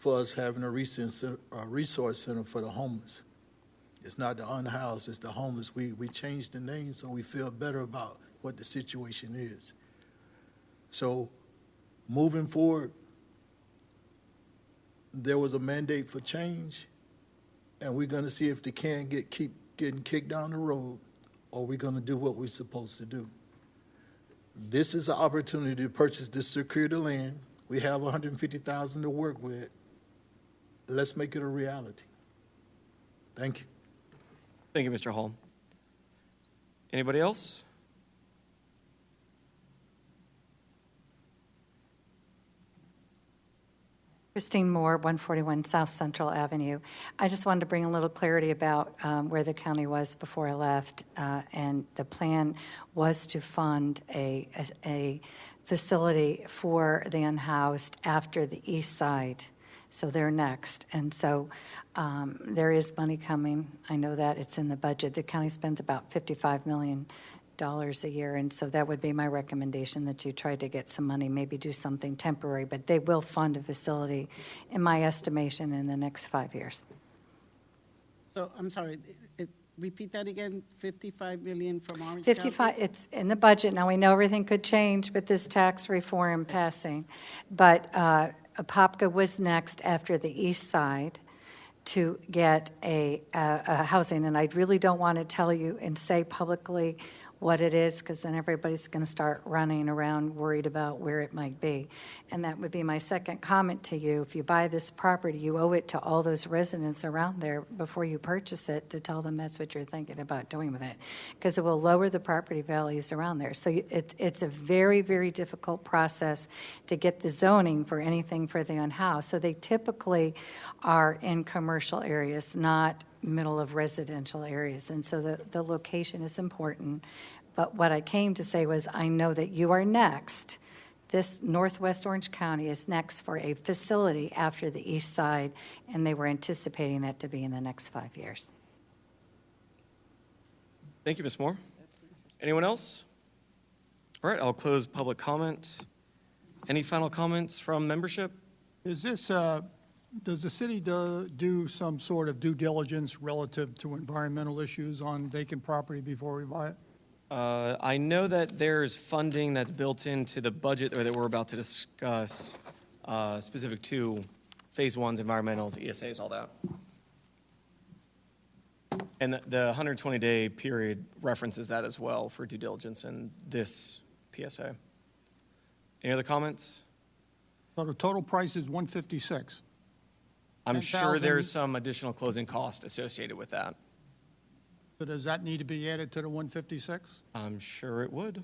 us having a resource center for the homeless. It's not the unhoused, it's the homeless. We changed the name so we feel better about what the situation is. So moving forward, there was a mandate for change, and we're gonna see if the can keep getting kicked down the road, or we're gonna do what we're supposed to do. This is an opportunity to purchase this secure the land. We have $150,000 to work with. Let's make it a reality. Thank you. Thank you, Mr. Hall. Anybody else? Christine Moore, 141 South Central Avenue. I just wanted to bring a little clarity about where the county was before I left. And the plan was to fund a facility for the unhoused after the east side. So they're next. And so there is money coming. I know that it's in the budget. The county spends about $55 million a year, and so that would be my recommendation, that you try to get some money, maybe do something temporary, but they will fund a facility, in my estimation, in the next 5 years. So, I'm sorry, repeat that again, 55 million from Orange County? 55, it's in the budget. Now, we know everything could change with this tax reform passing, but Apopka was next after the east side to get a housing, and I really don't want to tell you and say publicly what it is, because then everybody's going to start running around worried about where it might be. And that would be my second comment to you. If you buy this property, you owe it to all those residents around there before you purchase it, to tell them that's what you're thinking about doing with it, because it will lower the property values around there. So it's a very, very difficult process to get the zoning for anything for the unhoused. So they typically are in commercial areas, not middle of residential areas. And so the location is important. But what I came to say was, I know that you are next. This Northwest Orange County is next for a facility after the east side, and they were anticipating that to be in the next 5 years. Thank you, Ms. Moore. Anyone else? All right, I'll close public comment. Any final comments from membership? Is this, does the city do some sort of due diligence relative to environmental issues on vacant property before we buy it? I know that there's funding that's built into the budget, or that we're about to discuss, specific to Phase 1's environmentals, ESAs, all that. And the 120-day period references that as well for due diligence in this PSA. Any other comments? So the total price is $156. I'm sure 10,000. there's some additional closing cost associated with that. So does that need to be added to the 156? I'm sure it would.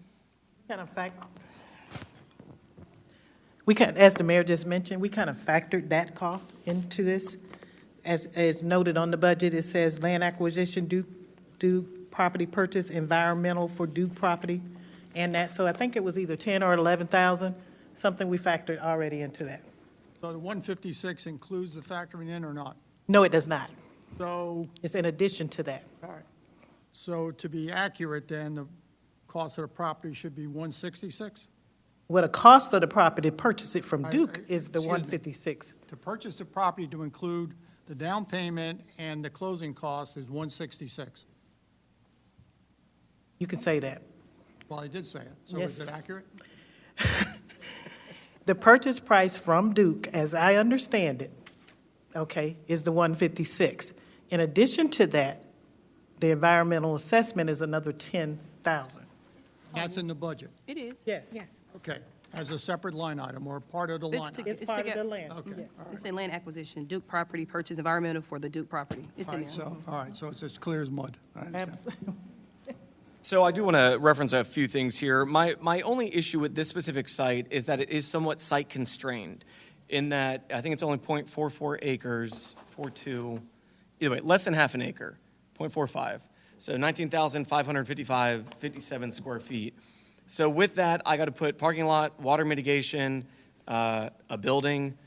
Kind of as the mayor just mentioned, we kind of factored that cost into this. As noted on the budget, it says land acquisition, due property purchase, environmental for due property, and that. So I think it was either 10 or 11,000, something we factored already into that. So the 156 includes the factoring in or not? No, it does not. So, It's in addition to that. all right. So to be accurate, then, the cost of the property should be 166? Well, the cost of the property to purchase it from I- Duke is the excuse me. 156. To purchase the property to include the down payment and the closing cost is 166. You can say that. Well, I did say it. So Yes. is it accurate? The purchase price from Duke, as I understand it, okay, is the 156. In addition to that, the environmental assessment is another 10,000. That's in the budget. It is. Yes. Yes. Okay. As a separate line item or part of the It's line to- item? It's part of the together. land. Okay. Yeah. All right. It's in land acquisition, Duke property purchase, environmental for the Duke property. It's All in right, there. so, all right, so it's as clear as mud. I understand. So I do want to reference a few things here. My only issue with this specific site is that it is somewhat site constrained, in that I think it's only 0.44 acres, 42, either way, less than half an acre, 0.45. So 19,557 square feet. So with that, I got to put parking lot, water mitigation, a building,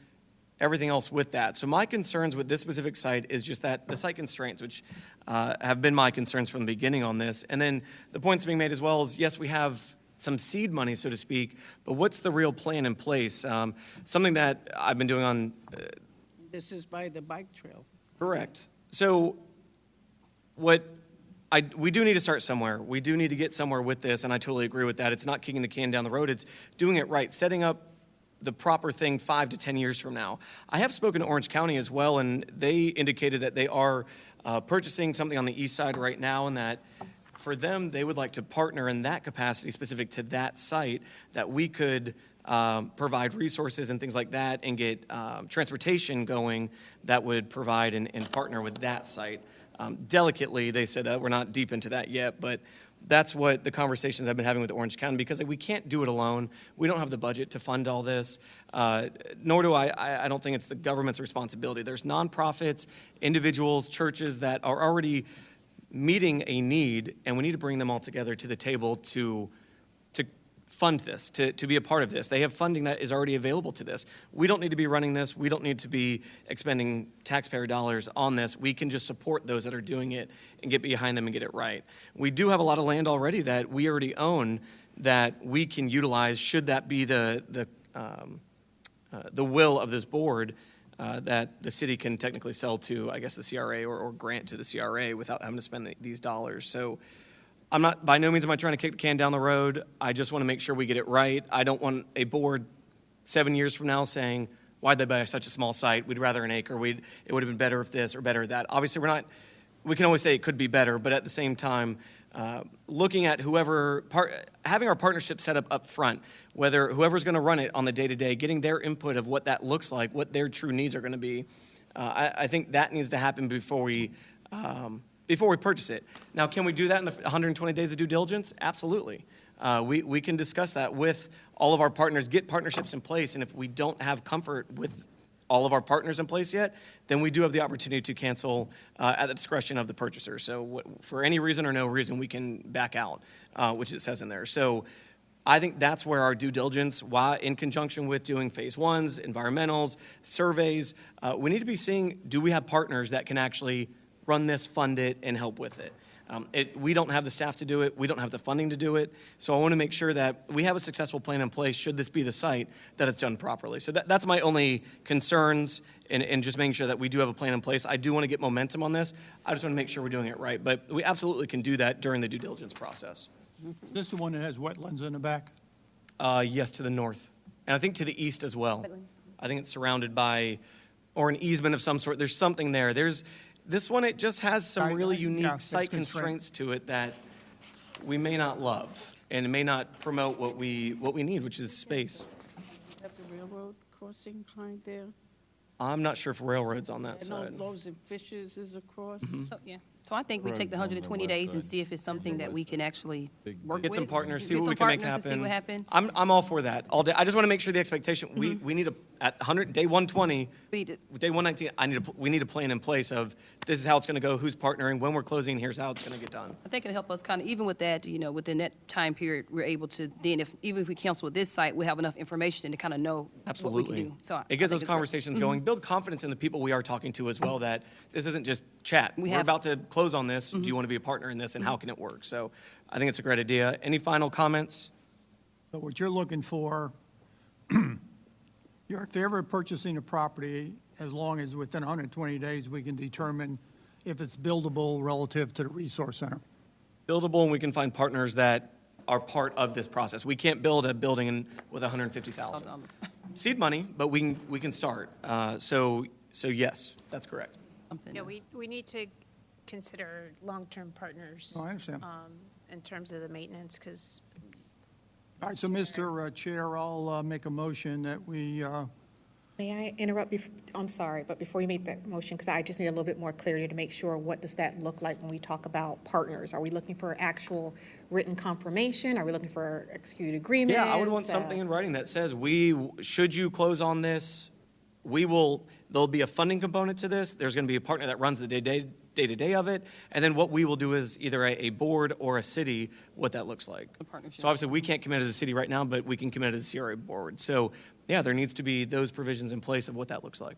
everything else with that. So my concerns with this specific site is just that the site constraints, which have been my concerns from the beginning on this. And then the points being made as well is, yes, we have some seed money, so to speak, but what's the real plan in place? Something that I've been doing on This is by the bike trail. correct. So we do need to start somewhere. We do need to get somewhere with this, and I totally agree with that. It's not kicking the can down the road. It's doing it right, setting up the proper thing 5 to 10 years from now. I have spoken to Orange County as well, and they indicated that they are purchasing something on the east side right now, and that for them, they would like to partner in that capacity specific to that site, that we could provide resources and things like that and get transportation going that would provide and partner with that site. Delicately, they said that we're not deep into that yet, but that's what the conversations I've been having with Orange County, because we can't do it alone. We don't have the budget to fund all this, nor do I don't think it's the government's responsibility. There's nonprofits, individuals, churches that are already meeting a need, and we need to bring them all together to the table to fund this, to be a part of this. They have funding that is already available to this. We don't need to be running this. We don't need to be expending taxpayer dollars on this. We can just support those that are doing it and get behind them and get it right. We do have a lot of land already that we already own that we can utilize should that be the will of this board, that the city can technically sell to, I guess, the CRA or grant to the CRA without having to spend these dollars. So by no means am I trying to kick the can down the road. I just want to make sure we get it right. I don't want a board 7 years from now saying, why'd they buy such a small site? We'd rather an acre. It would have been better if this or better that. Obviously, we can always say it could be better, but at the same time, looking at having our partnership set up front, whether whoever's going to run it on the day-to-day, getting their input of what that looks like, what their true needs are going to be, I think that needs to happen before we purchase it. Now, can we do that in the 120 days of due diligence? Absolutely. We can discuss that with all of our partners, get partnerships in place, and if we don't have comfort with all of our partners in place yet, then we do have the opportunity to cancel at the discretion of the purchaser. So for any reason or no reason, we can back out, which it says in there. So I think that's where our due diligence, in conjunction with doing phase ones, environmentals, surveys, we need to be seeing, do we have partners that can actually run this, fund it, and help with it? We don't have the staff to do it. We don't have the funding to do it. So I want to make sure that we have a successful plan in place, should this be the site, that it's done properly. So that's my only concerns in just making sure that we do have a plan in place. I do want to get momentum on this. I just want to make sure we're doing it right. But we absolutely can do that during the due diligence process. This is the one that has wetlands in the back? Yes, to the north. And I think to the east as well. I think it's surrounded by, or an easement of some sort. There's something there. This one, it just has some really unique site constraints to it that we may not love, and it may not promote what we need, which is space. Have the railroad crossing behind there? I'm not sure if railroad's on that I know side. Loaves and Fishes is across. So, yeah. So I think we take the 120 days and see if it's something that we can actually work with. Get some partners, see Get what some we can make partners and See what happen. happen. I'm all for that, all day. I just want to make sure the expectation, we need at day 120, We need to- day 119, we need a plan in place of, this is how it's going to go, who's partnering, when we're closing, here's how it's going to get done. I think it'll help us kind of, even with that, within that time period, we're able to then, even if we cancel with this site, we have enough information to kind of know what we Absolutely. can do. So I It gets think those it's great. conversations going, build confidence in the people we are talking to as well, that this isn't just chat. We're about to close on this. Do you want to be a partner in this, and how can it work? So I think it's a great idea. Any final comments? But what you're looking for, you're in favor of purchasing a property as long as within 120 days we can determine if it's buildable relative to the resource center. Buildable, and we can find partners that are part of this process. We can't build a building with 150,000. Seed money, but we can start. So yes, that's correct. Something. Yeah, we need to consider long-term partners. Oh, I understand. In terms of the maintenance, because All right, so Mr. Chair, I'll make a motion that we, May I interrupt? I'm sorry, but before you make that motion, because I just need a little bit more clarity to make sure, what does that look like when we talk about partners? Are we looking for actual written confirmation? Are we looking for executed agreements? Yeah, I would want something in writing that says, should you close on this, there'll be a funding component to this. There's going to be a partner that runs the day-to-day of it. And then what we will do is either a board or a city, what that looks like. A partnership. So obviously, we can't commit as a city right now, but we can commit as a CRA board. So yeah, there needs to be those provisions in place of what that looks like.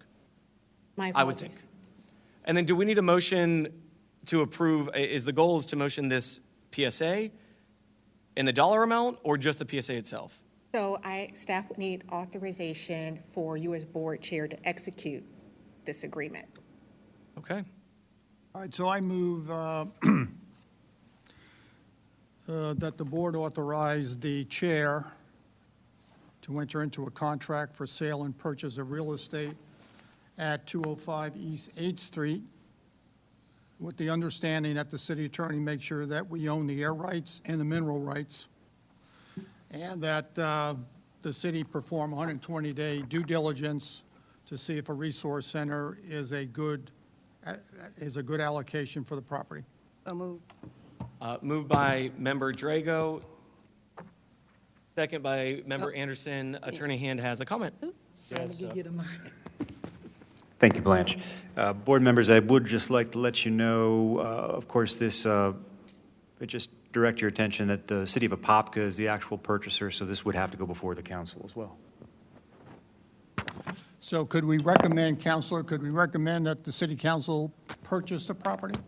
My I would think. apologies. And then do we need a motion to approve, is the goal is to motion this PSA in the dollar amount, or just the PSA itself? So staff would need authorization for you as board chair to execute this agreement. Okay. all right, so I move that the board authorize the chair to enter into a contract for sale and purchase of real estate at 205 East 8th Street, with the understanding that the city attorney makes sure that we own the air rights and the mineral rights, and that the the city perform 120-day due diligence to see if a resource center is a good allocation for the property. So move. Moved by Member Drago, second by Member Anderson. Attorney Hand has a comment. Trying to give you the mic. Thank you, Blanche. Board members, I would just like to let you know, of course, this, just direct your attention that the city of Apopka is the actual purchaser, so this would have to go before the council as well. So could we recommend, Counselor, could we recommend that the city council purchase the property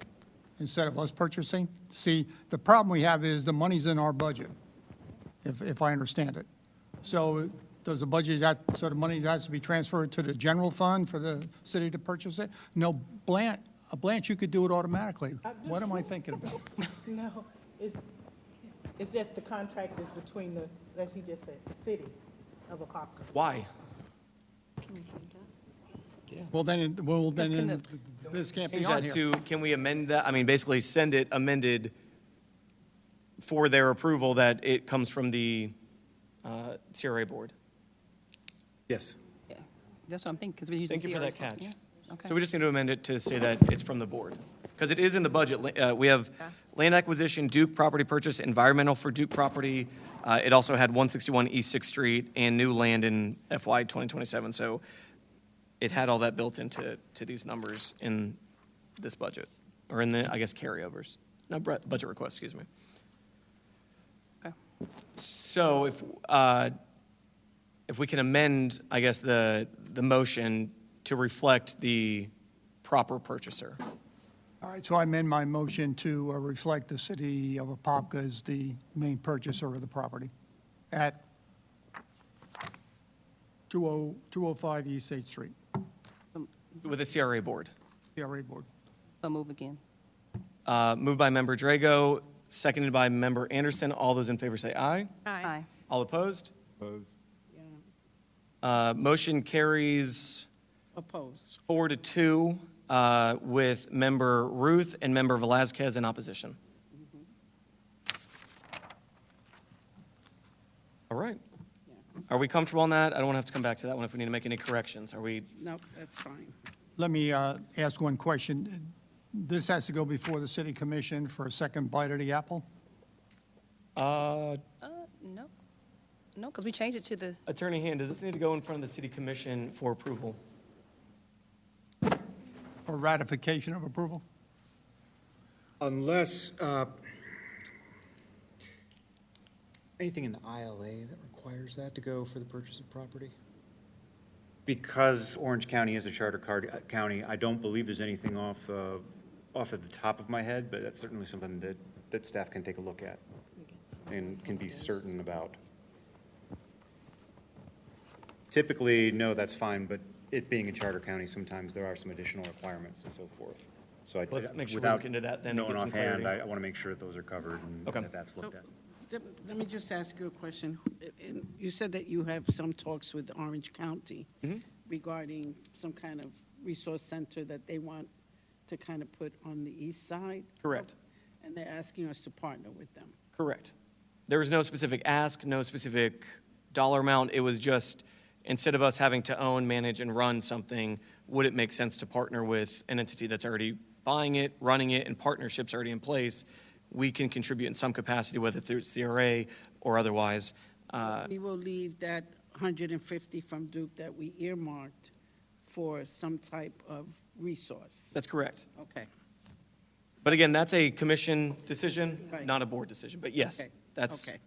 instead of us purchasing? See, the problem we have is the money's in our budget, if I understand it. So does the budget, so the money has to be transferred to the general fund for the city to purchase it? No, Blanche, you could do it automatically. What am I thinking about? No, it's just the contract is between the, as he just said, the city of Apopka. Why? Well, then, this can't be Change on that here. to, can we amend that? I mean, basically send it amended for their approval that it comes from the CRA board. Yes. Yeah, that's what I'm thinking, because we're using Thank you for CRA that catch. Yeah, okay. So we just need to amend it to say that it's from the board. Because it is in the budget. We have land acquisition, Duke property purchase, environmental for Duke property. It also had 161 East 6th Street and new land in FY 2027. So it had all that built into these numbers in this budget, or in the, I guess, carryovers. No, budget request, excuse me. Okay. So if we can amend, I guess, the motion to reflect the proper purchaser. All right, so I amend my motion to reflect the city of Apopka as the main purchaser of the property at 205 East 8th Street, With the CRA board. CRA board. So move again. Moved by Member Drago, seconded by Member Anderson. All those in favor say aye. Aye. All opposed? Opposed? Motion carries Opposed. 4-2 with Member Ruth and Member Velazquez in opposition. All right. Are we comfortable on that? I don't want to have to come back to that one if we need to make any corrections. Are we? Nope, that's fine. Let me ask one question. This has to go before the city commission for a second bite of the apple? No. No, because we changed it to the, Attorney Hand, does this need to go in front of the city commission for approval? Or ratification of approval? Unless, anything in the ILA that requires that to go for the purchase of property? Because Orange County is a charter county, I don't believe there's anything off at the top of my head, but that's certainly something that staff can take a look at and can be certain about. Typically, no, that's fine, but it being a charter county, sometimes there are some additional requirements and so forth. So Let's make sure we without look into that then and knowing get some offhand, clarity. I want to make sure that those are covered and Okay. that that's looked at. Let me just ask you a question. You said that you have some talks with Orange County regarding some kind of resource center that they want to kind of put on the east side? Correct. And they're asking us to partner with them. Correct. There was no specific ask, no specific dollar amount. It was just, instead of us having to own, manage, and run something, would it make sense to partner with an entity that's already buying it, running it, and partnerships already in place? We can contribute in some capacity, whether through CRA or otherwise. We will leave that 150 from Duke that we earmarked for some type of resource. That's correct. Okay. But again, that's a commission decision, Right. not a board decision. But yes, Okay. that's, Okay.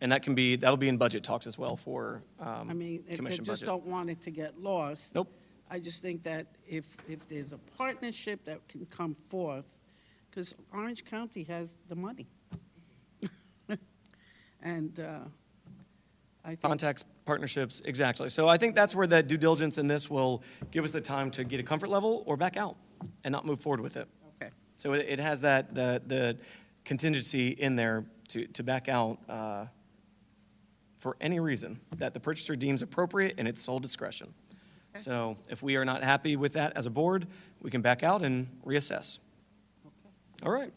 and that'll be in budget talks as well for I mean, I commission just budget. don't want it to get lost. Nope. I just think that if there's a partnership that can come forth, because Orange County has the money. And I think, Contacts, partnerships, exactly. So I think that's where that due diligence in this will give us the time to get a comfort level or back out and not move forward with it. okay, So it has that, the contingency in there to back out for any reason that the purchaser deems appropriate in its sole discretion. So if we are not happy with that as a board, we can back out and reassess. All right.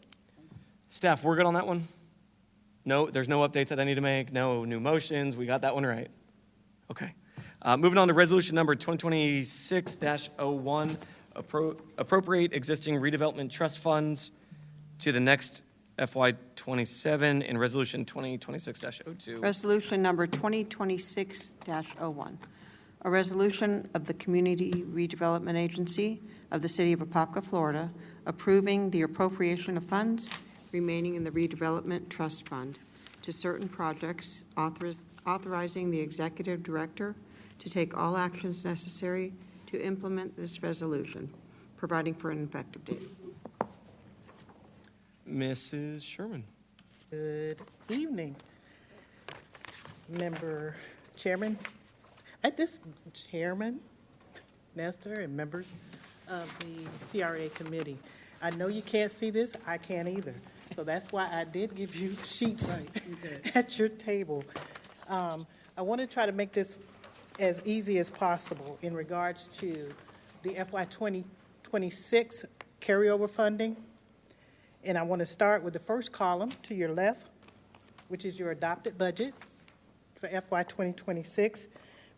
Staff, we're good on that one? No, there's no updates that I need to make, no new motions, we got that one right. Okay. Moving on to resolution number 2026-01, appropriate existing redevelopment trust funds to the next FY '27 in resolution 2026-02. Resolution number 2026-01, a resolution of the Community Redevelopment Agency of the City of Apopka, Florida, approving the appropriation of funds remaining in the Redevelopment Trust Fund to certain projects, authorizing the Executive Director to take all actions necessary to implement this resolution, providing for an effective date. Mrs. Sherman. Good evening, Member Chairman, Chairman, Nestor, and members of the CRA committee. I know you can't see this, I can't either. So that's why I did give you sheets at your table. I want to try to make this as easy as possible in regards to the FY 2026 carryover funding. And I want to start with the first column to your left, which is your adopted budget for FY 2026,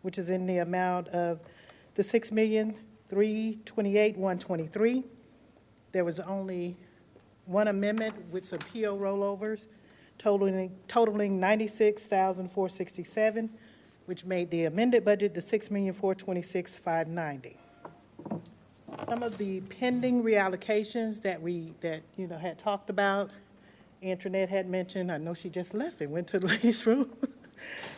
which is in the amount of the $6,328,123. There was only one amendment with some PO rollovers totaling $96,467, which made the amended budget the $6,426,590. Some of the pending reallocations that had talked about, Antoinette had mentioned, I know she just left and went to the lease room,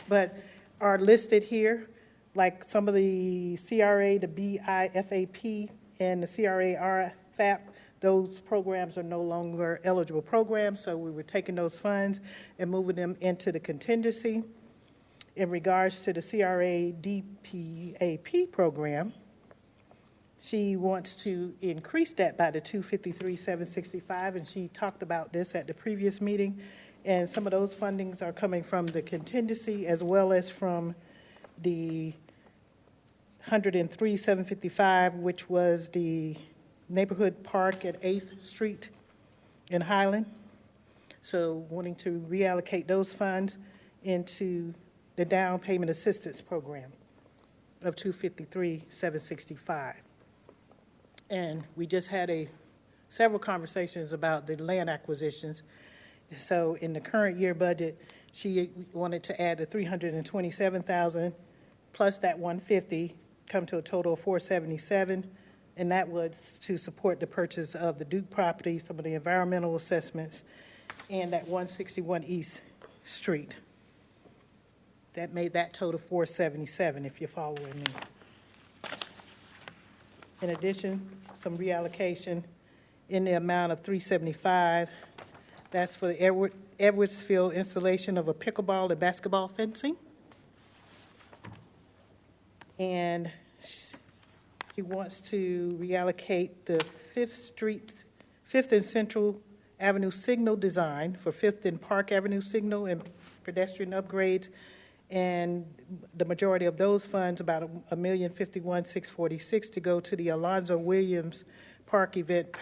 but are listed here, like some of the CRA, the BIFAP, and the CRA RFAP. Those programs are no longer eligible programs, so we were taking those funds and moving them into the contingency. In regards to the CRA DPAP program, she wants to increase that by the $253,765, and she talked about this at the previous meeting. And some of those fundings are coming from the contingency as well as from the $103,755, which was the neighborhood park at 8th Street in Highland. So wanting to reallocate those funds into the down payment assistance program of $253,765. And we just had several conversations about the land acquisitions. So in the current year budget, she wanted to add the $327,000 plus that $150, come to a total of $477, and that was to support the purchase of the Duke property, some of the environmental assessments, and that 161 East Street. That made that total $477, if you're following me. In addition, some reallocation in the amount of $375. That's for the Edwardsfield installation of a pickleball and basketball fencing. And she wants to reallocate the 5th and Central Avenue signal design for 5th and Park Avenue signal and pedestrian upgrades. And the majority of those funds, about $1,051,646, to go to the Alonzo Williams Park event,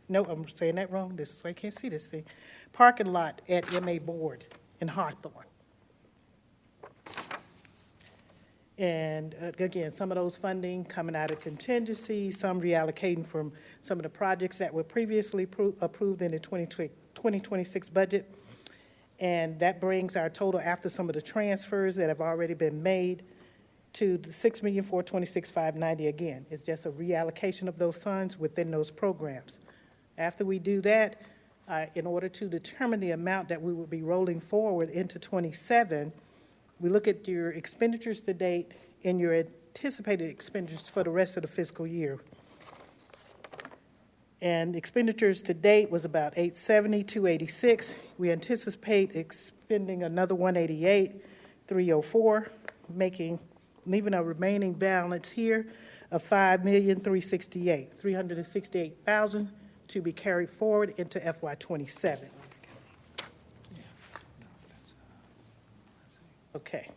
no, I'm saying that wrong, I can't see this thing, parking lot at MA Board in Hawthorne. And again, some of those funding coming out of contingency, some reallocating from some of the projects that were previously approved in the 2026 budget. And that brings our total, after some of the transfers that have already been made, to the $6,426,590 again. It's just a reallocation of those funds within those programs. After we do that, in order to determine the amount that we will be rolling forward into '27, we look at your expenditures to date and your anticipated expenditures for the rest of the fiscal year. And expenditures to date was about $870, $286. We anticipate expending another $188, $304, leaving a remaining balance here of $5,368,000, $368,000 to be carried forward into FY '27. Okay,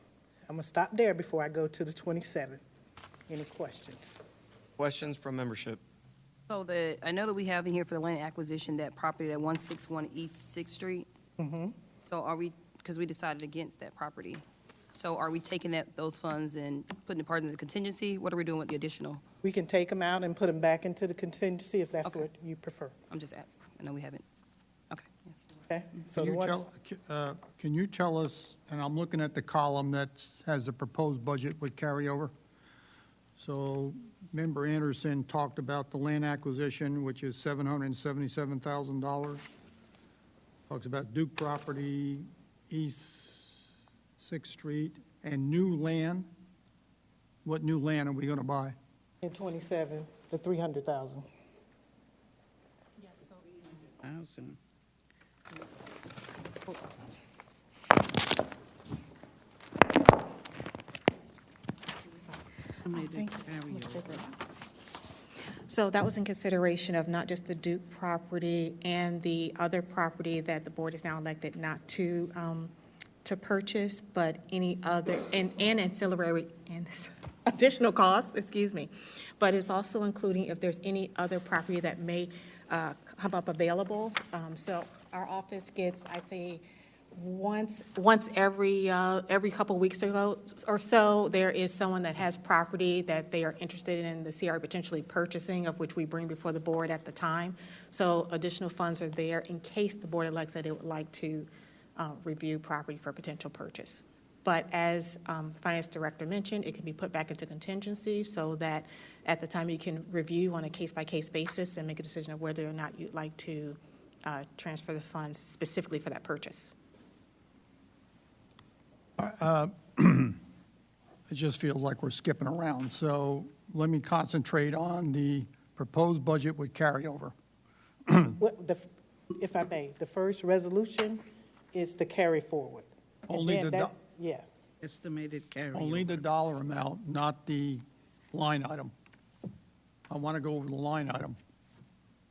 I'm gonna stop there before I go to the '27. Any questions? Questions from membership? So I know that we have in here for the land acquisition, that property at 161 East 6th Street. Mm-hmm. So because we decided against that property. So are we taking those funds and putting it part of the contingency? What are we doing with the additional? We can take them out and put them back into the contingency if that's Okay. what you prefer. I'm just asking. I know we haven't. Okay, yes. Okay? So Can the you ones, can you tell us, and I'm looking at the column that has the proposed budget with carryover. So Member Anderson talked about the land acquisition, which is $777,000. Talks about Duke property, East Sixth Street, and new land. What new land are we going to buy? in 27, the 300,000. 1,000. So that was in consideration of not just the Duke property and the other property that the board is now elected not to purchase, but any other, and ancillary, and additional costs, excuse me. But it's also including if there's any other property that may come up available. So our office gets, I'd say, once every couple of weeks ago or so, there is someone that has property that they are interested in the CR potentially purchasing, of which we bring before the board at the time. So additional funds are there in case the board elects that it would like to review property for potential purchase. But as the finance director mentioned, it can be put back into contingency so that at the time you can review on a case-by-case basis and make a decision of whether or not you'd like to transfer the funds specifically for that purchase. It just feels like we're skipping around. So let me concentrate on the proposed budget with carryover. If I may, the first resolution is to carry forward. And Only then the that- Yeah, Estimated carry. Only the dollar amount, not the line item. I want to go over the line item.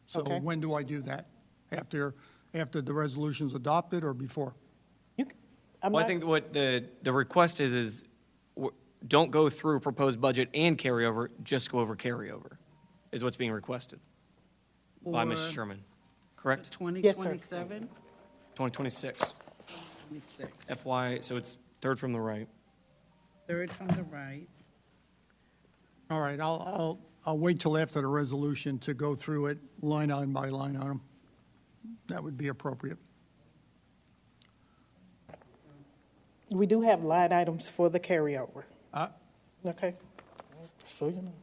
So Okay. when do I do that? After the resolution's adopted or before? I'm Well, I not- think what the request is don't go through proposed budget and carryover, just go over carryover, is what's being requested by Mrs. Sherman. Correct? 2027? 2026. 26. FY, so it's third from the right. Third from the right. All right, I'll wait till after the resolution to go through it line item by line item. That would be appropriate. we do have line items for the carryover. Okay? So, you know.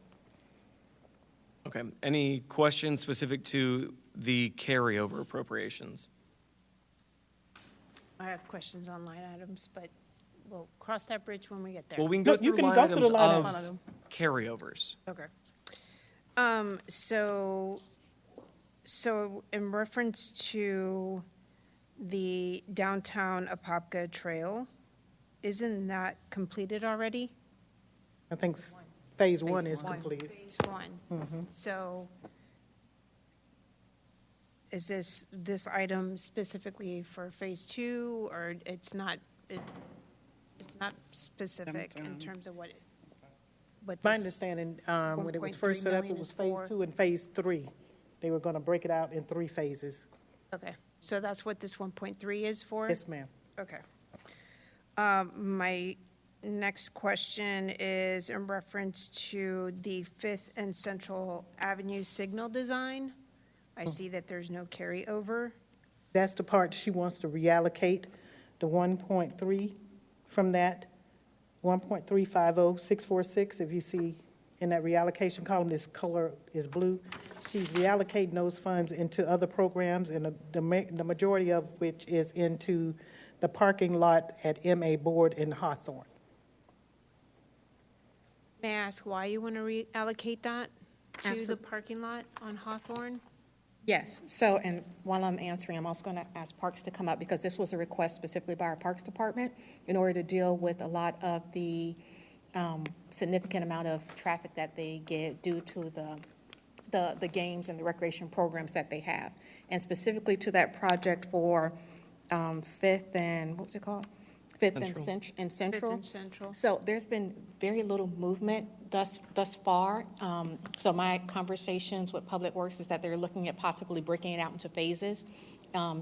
Okay. Any questions specific to the carryover appropriations? I have questions on line items, but we'll cross that bridge when we get there. Well, we can go No, you through can line go through items the line of items. carryovers. Okay. So in reference to the downtown Apopka Trail, isn't that completed already? I think phase one is completed. Phase one. So is this item specifically for phase two, or it's not specific in terms of what My this? understanding, when it was 1.3 first set up, million it was is phase for? 2 and phase 3. They were going to break it out in 3 phases. Okay, so that's what this 1.3 is for? Yes, ma'am. Okay. My next question is in reference to the Fifth and Central Avenue signal design. I see that there's no carryover. That's the part she wants to reallocate, the 1.3 from that, 1.350646. If you see in that reallocation column, this color is blue. She's reallocating those funds into other programs, and the majority of which is into the parking lot at MA Board in Hawthorne. May I ask why you want to reallocate that to the Absolutely. parking lot on Hawthorne? Yes, so, and while I'm answering, I'm also going to ask Parks to come up, because this was a request specifically by our Parks Department in order to deal with a lot of the significant amount of traffic that they get due to the games and the recreation programs that they have. And specifically to that project for Fifth and, what was it called? Fifth and Central. Fifth and Central. So there's been very little movement thus far. So my conversations with Public Works is that they're looking at possibly breaking it out into phases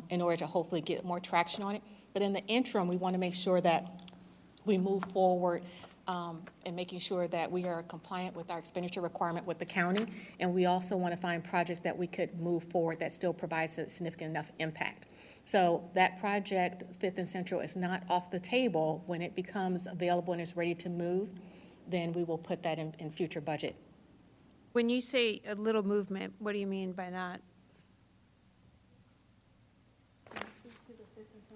in order to hopefully get more traction on it. But in the interim, we want to make sure that we move forward in making sure that we are compliant with our expenditure requirement with the county. And we also want to find projects that we could move forward that still provides a significant enough impact. So that project, Fifth and Central, is not off the table. When it becomes available and is ready to move, then we will put that in future budget. When you say a little movement, what do you mean by that?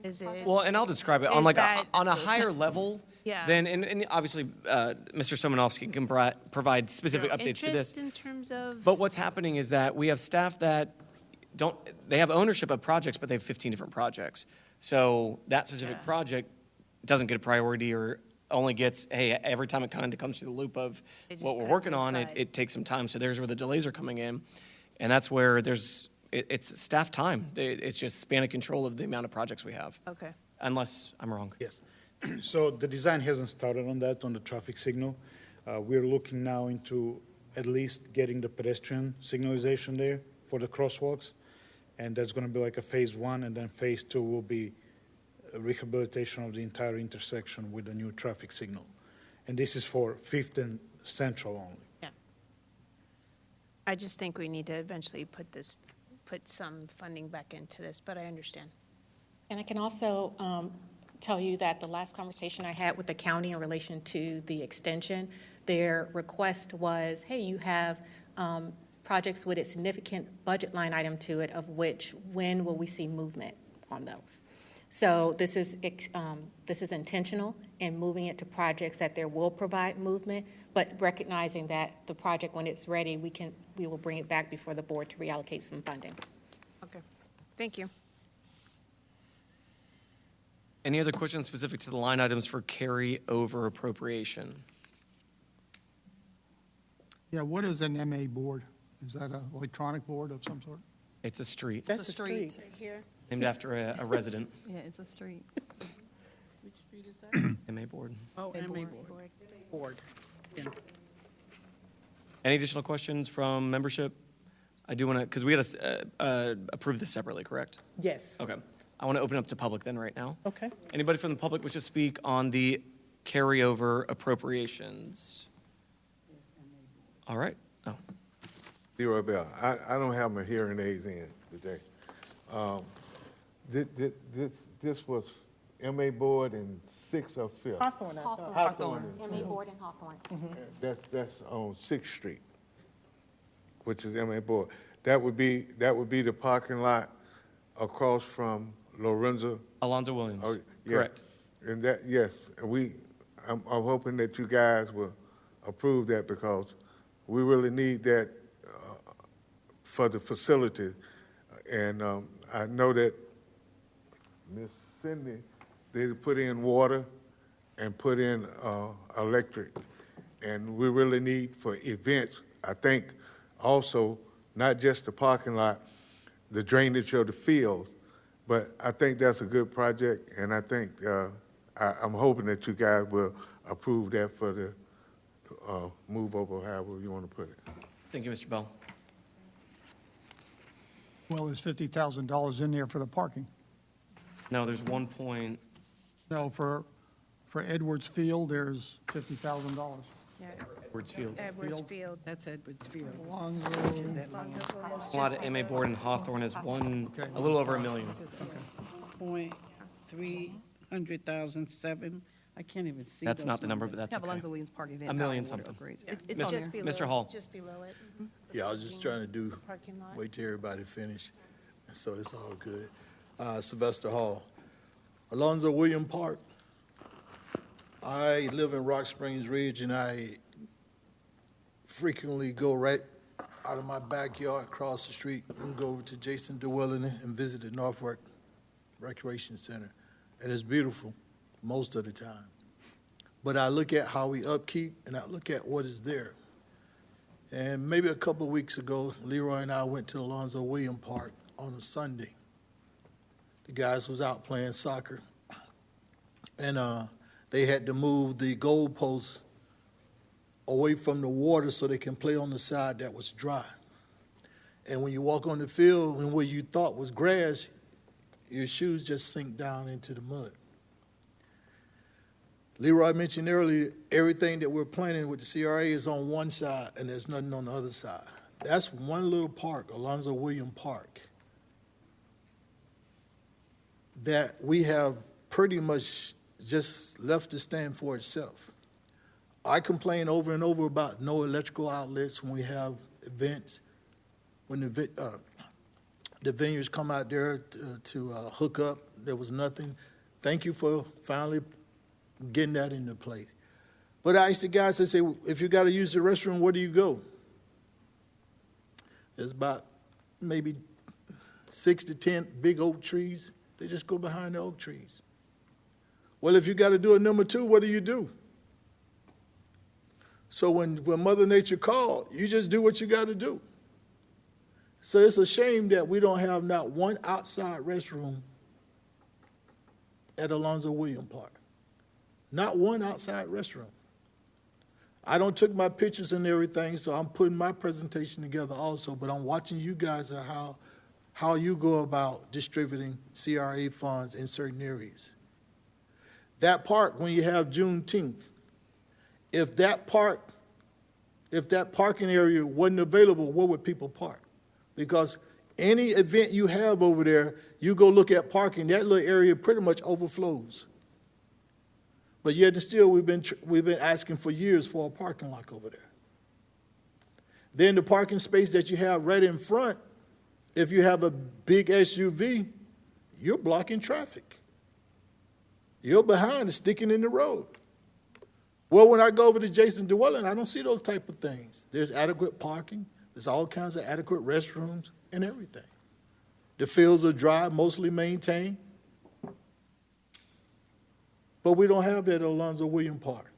Is it? Well, and I'll describe it on Is like that- on a higher level. Yeah. Then, and obviously, Mr. Somanowski can provide specific updates to this. Interest in terms of? But what's happening is that we have staff that they have ownership of projects, but they have 15 different projects. So that specific project doesn't get a priority or only gets, hey, every time it kind of comes to the loop of They just what we're put it working to the on, side. it takes some time. So there's where the delays are coming in. And that's where it's staff time. It's just span of control of the amount of projects we have, Okay. unless I'm wrong. Yes. So the design hasn't started on that, on the traffic signal. We're looking now into at least getting the pedestrian signalization there for the crosswalks. And that's going to be like a phase 1, and then phase 2 will be a rehabilitation of the entire intersection with a new traffic signal. And this is for Fifth and Central only. Yeah. I just think we need to eventually put some funding back into this, but I understand. And I can also tell you that the last conversation I had with the county in relation to the extension, their request was, hey, you have projects with a significant budget line item to it, of which, when will we see movement on those? So this is intentional in moving it to projects that there will provide movement, but recognizing that the project, when it's ready, we will bring it back before the board to reallocate some funding. Okay. Thank you. Any other questions specific to the line items for carryover appropriation? Yeah, what is an MA board? Is that an electronic board of some sort? It's a street That's a street. Here. named after a resident. Yeah, it's a street. Which street is that? MA board. Oh, A MA board. board. Board. Yeah. Any additional questions from membership? I do want to, because we had to approve this separately, correct? Yes. Okay. I want to open up to public then right now. Okay. Anybody from the public wish to speak on the carryover appropriations? All right. Oh, Leroy Bell, I don't have my hearing aids in today. This was MA board in 6th or 5th? Hawthorne, I thought. Hawthorne. MA Board and Hawthorne. That's on 6th Street, which is MA board. That would be the parking lot across from Lorenzo. Alonzo Williams. Oh, yeah. Correct. And that, yes, I'm hoping that you guys will approve that because we really need that for the facility. And I know that Miss Cindy, they put in water and put in electric. And we really need for events, I think also, not just the parking lot, the drainage of the fields, but I think that's a good project, and I think, I'm hoping that you guys will approve that for the move over, however you want to put it. Thank you, Mr. Bell. Well, there's $50,000 in there for the parking. No, there's 1 point. No, for Edwards Field, there's $50,000. Yeah. Edwards Field. Edwards Field. That's Edwards Field. Alonzo, Lonzo Williams A lot just of MA below. board and Hawthorne is Okay. a little over $1 million. .300,007. I can't even see. That's those not the number, but numbers. that's Have okay. Alonzo Williams Park event. $1 million power and water something. upgrades. It's on Just there. below Mr. it, Hall. Just below it. Yeah, I was just trying to do, Parking lot. wait till everybody finish, and so it's all good. Sylvester Hall. Alonzo William Park. I live in Rock Springs Ridge, and I frequently go right out of my backyard, across the street, and go over to Jason DeWillen and visit the Norfolk Recreation Center. And it's beautiful most of the time. But I look at how we upkeep, and I look at what is there. And maybe a couple of weeks ago, Leroy and I went to Alonzo William Park on a Sunday. The guys was out playing soccer, and they had to move the goalposts away from the water so they can play on the side that was dry. And when you walk on the field and where you thought was grass, your shoes just sink down into the mud. Leroy mentioned earlier, everything that we're planning with the CRA is on one side and there's nothing on the other side. That's one little park, Alonzo William Park, that we have pretty much just left to stand for itself. I complain over and over about no electrical outlets when we have events, when the vineyards come out there to hook up. There was nothing. Thank you for finally getting that into place. But I asked the guys, I say, if you got to use the restroom, where do you go? There's about maybe 6 to 10 big oak trees. They just go behind the oak trees. Well, if you got to do a number 2, what do you do? So when Mother Nature called, you just do what you got to do. So it's a shame that we don't have not one outside restroom at Alonzo William Park. Not one outside restroom. I don't took my pictures and everything, so I'm putting my presentation together also, but I'm watching you guys and how you go about distributing CRA funds in certain areas. That park, when you have Juneteenth, if that parking area wasn't available, where would people park? Because any event you have over there, you go look at parking, that little area pretty much overflows. But yet and still, we've been asking for years for a parking lot over there. Then the parking space that you have right in front, if you have a big SUV, you're blocking traffic. You're behind, it's sticking in the road. Well, when I go over to Jason Dwelling, I don't see those type of things. There's adequate parking. There's all kinds of adequate restrooms and everything. The fields are dry, mostly maintained. But we don't have that at Alonzo William Park.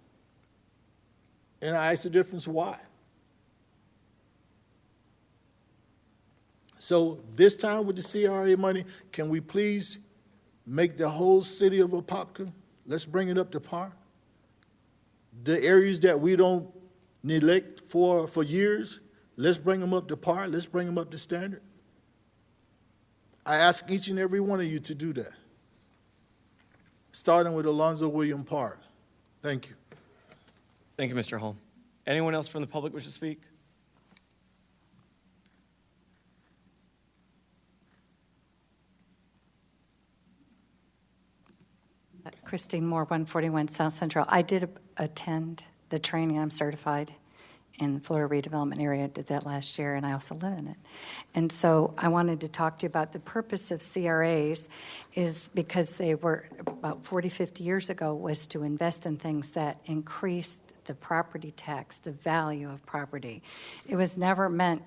And I asked the difference why. So this time with the CRA money, can we please make the whole city of Apopka, let's bring it up to par? The areas that we don't neglect for years, let's bring them up to par, let's bring them up to standard. I ask each and every one of you to do that, starting with Alonzo William Park. Thank you. Thank you, Mr. Hall. Anyone else from the public wish to speak? Christine Moore, 141 South Central. I did attend the training. I'm certified in the Florida redevelopment area. I did that last year, and I also live in it. And so I wanted to talk to you about the purpose of CRAs is because they were about 40, 50 years ago was to invest in things that increased the property tax, the value of property. It was never meant